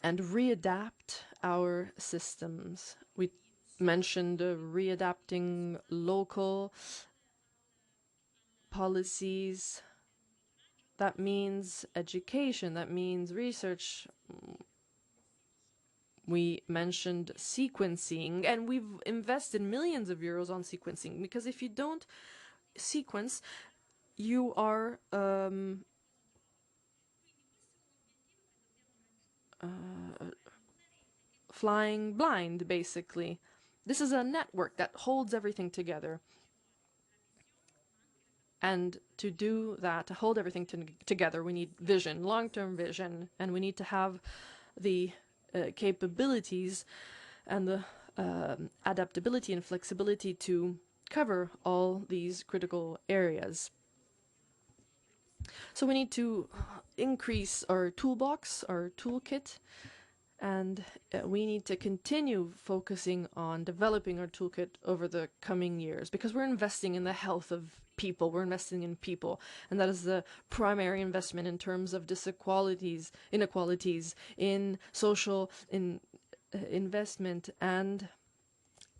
readapt our systems. We mentioned readapting local policies. That means education, that means research. We mentioned sequencing, and we've invested millions of euros on sequencing, because if you don't sequence, you are flying blind, basically. This is a network that holds everything together. And to do that, to hold everything together, we need vision, long-term vision, and we need to have the capabilities and the adaptability and flexibility to cover all these critical areas. So we need to increase our toolbox, our toolkit, and we need to continue focusing on developing our toolkit over the coming years, because we're investing in the health of people, we're investing in people, and that is the primary investment in terms of inequalities, in social investment. And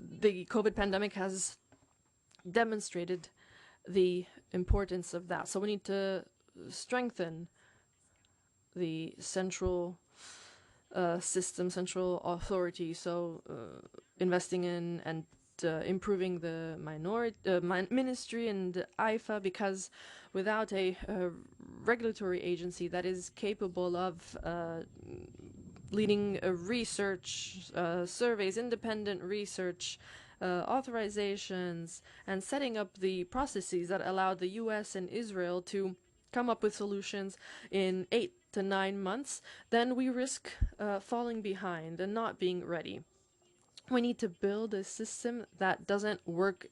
the COVID pandemic has demonstrated the importance of that. So we need to strengthen the central system, central authority, so investing in and improving the ministry and IFA, because without a regulatory agency that is capable of leading research, surveys, independent research, authorizations, and setting up the processes that allowed the US and Israel to come up with solutions in 8 to 9 months, then we risk falling behind and not being ready. We need to build a system that doesn't work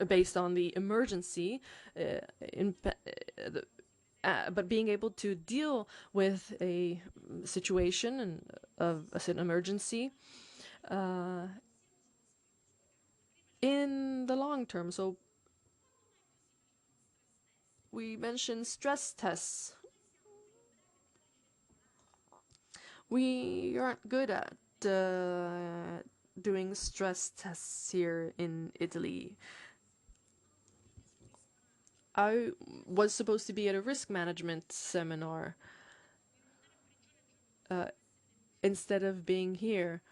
based on the emergency, but being able to deal with a situation and of an emergency in the long term. So we mentioned stress tests. We aren't good at doing stress tests here in Italy. I was supposed to be at a risk management seminar instead of being here,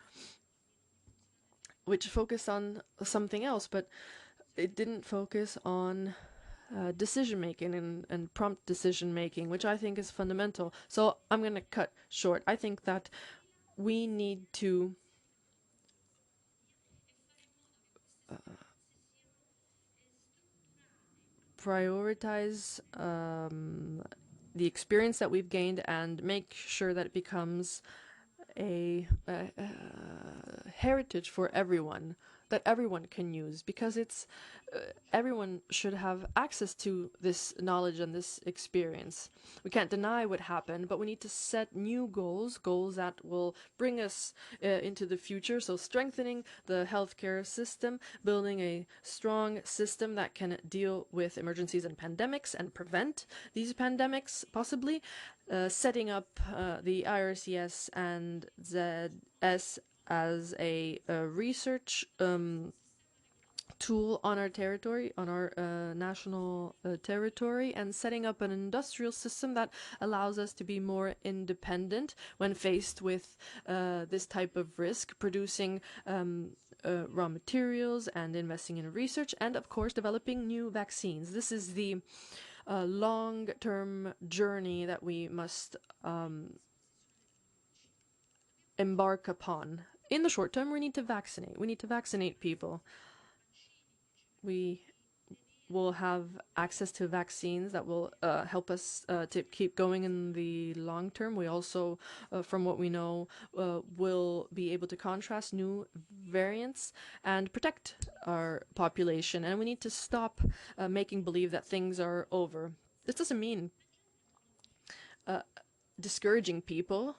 which focused on something else, but it didn't focus on decision making and prompt decision making, which I think is fundamental. So I'm going to cut short. I think that we need to prioritize the experience that we've gained and make sure that it becomes a heritage for everyone, that everyone can use, because it's everyone should have access to this knowledge and this experience. We can't deny what happened, but we need to set new goals that will bring us into the future. So strengthening the healthcare system, building a strong system that can deal with emergencies and pandemics and prevent these pandemics possibly, setting up the IRCS and ZS as a research tool on our territory, on our national territory, and setting up an industrial system that allows us to be more independent when faced with this type of risk, producing raw materials and investing in research, and of course developing new vaccines. This is the long-term journey that we must embark upon. In the short term, we need to vaccinate. We need to vaccinate people. We will have access to vaccines that will help us to keep going in the long term. We also, from what we know, will be able to contrast new variants and protect our population. And we need to stop making believe that things are over. This doesn't mean discouraging people.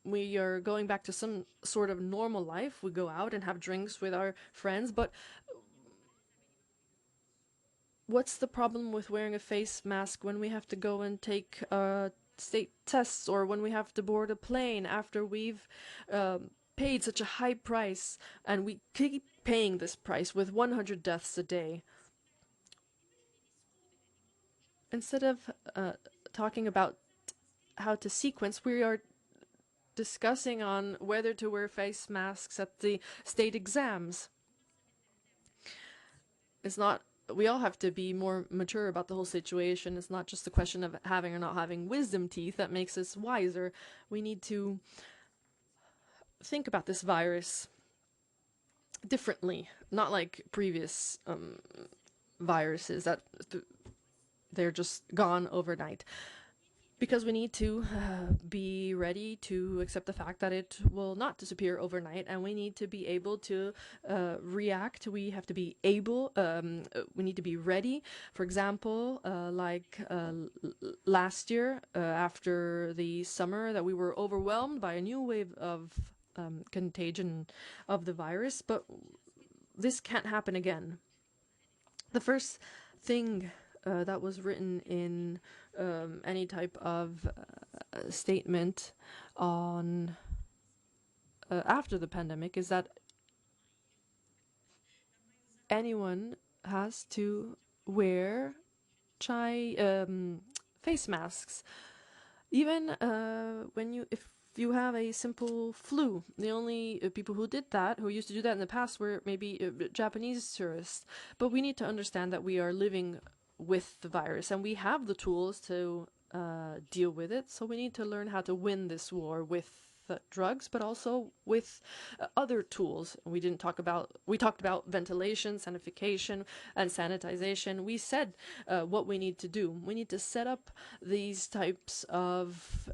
We are going back to some sort of normal life. We go out and have drinks with our friends, but what's the problem with wearing a face mask when we have to go and take state tests, or when we have to board a plane after we've paid such a high price, and we keep paying this price with 100 deaths a day? Instead of talking about how to sequence, we are discussing on whether to wear face masks at the state exams. It's not, we all have to be more mature about the whole situation. It's not just a question of having or not having wisdom teeth that makes us wiser. We need to think about this virus differently, not like previous viruses that they're just gone overnight. Because we need to be ready to accept the fact that it will not disappear overnight, and we need to be able to react. We have to be able, we need to be ready. For example, like last year, after the summer, that we were overwhelmed by a new wave of contagion of the virus, but this can't happen again. The first thing that was written in any type of statement on after the pandemic is that anyone has to wear face masks, even if you have a simple flu. The only people who did that, who used to do that in the past, were maybe Japanese tourists. But we need to understand that we are living with the virus, and we have the tools to deal with it. So we need to learn how to win this war with drugs, but also with other tools. We talked about ventilation, sanification, and sanitization. We said what we need to do. We need to set up these types of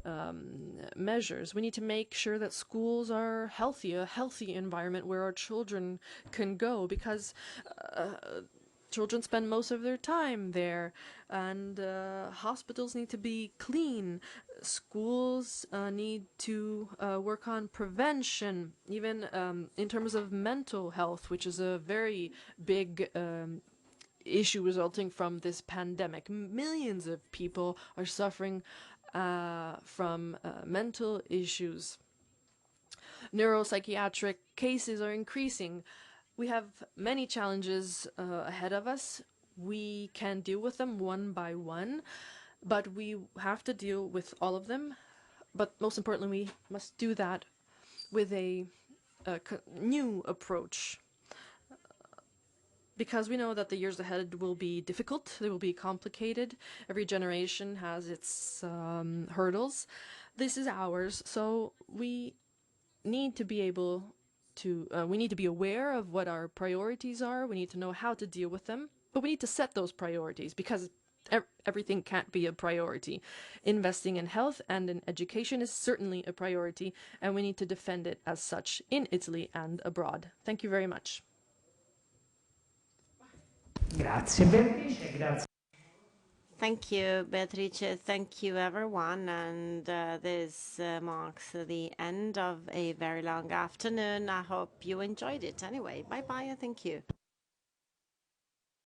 measures. We need to make sure that schools are healthy, a healthy environment where our children can go, because children spend most of their time there, and hospitals need to be clean. Schools need to work on prevention, even in terms of mental health, which is a very big issue resulting from this pandemic. Millions of people are suffering from mental issues. Neuropsychiatric cases are increasing. We have many challenges ahead of us. We can deal with them one by one, but we have to deal with all of them. But most importantly, we must do that with a new approach, because we know that the years ahead will be difficult, they will be complicated. Every generation has its hurdles. This is ours, so we need to be able to, we need to be aware of what our priorities are. We need to know how to deal with them, but we need to set those priorities, because everything can't be a priority. Investing in health and in education is certainly a priority, and we need to defend it as such in Italy and abroad. Thank you very much. Grazie Beatrice, grazie. Thank you, Beatrice. Thank you, everyone. And this marks the end of a very long afternoon. I hope you enjoyed it anyway. Bye-bye and thank you.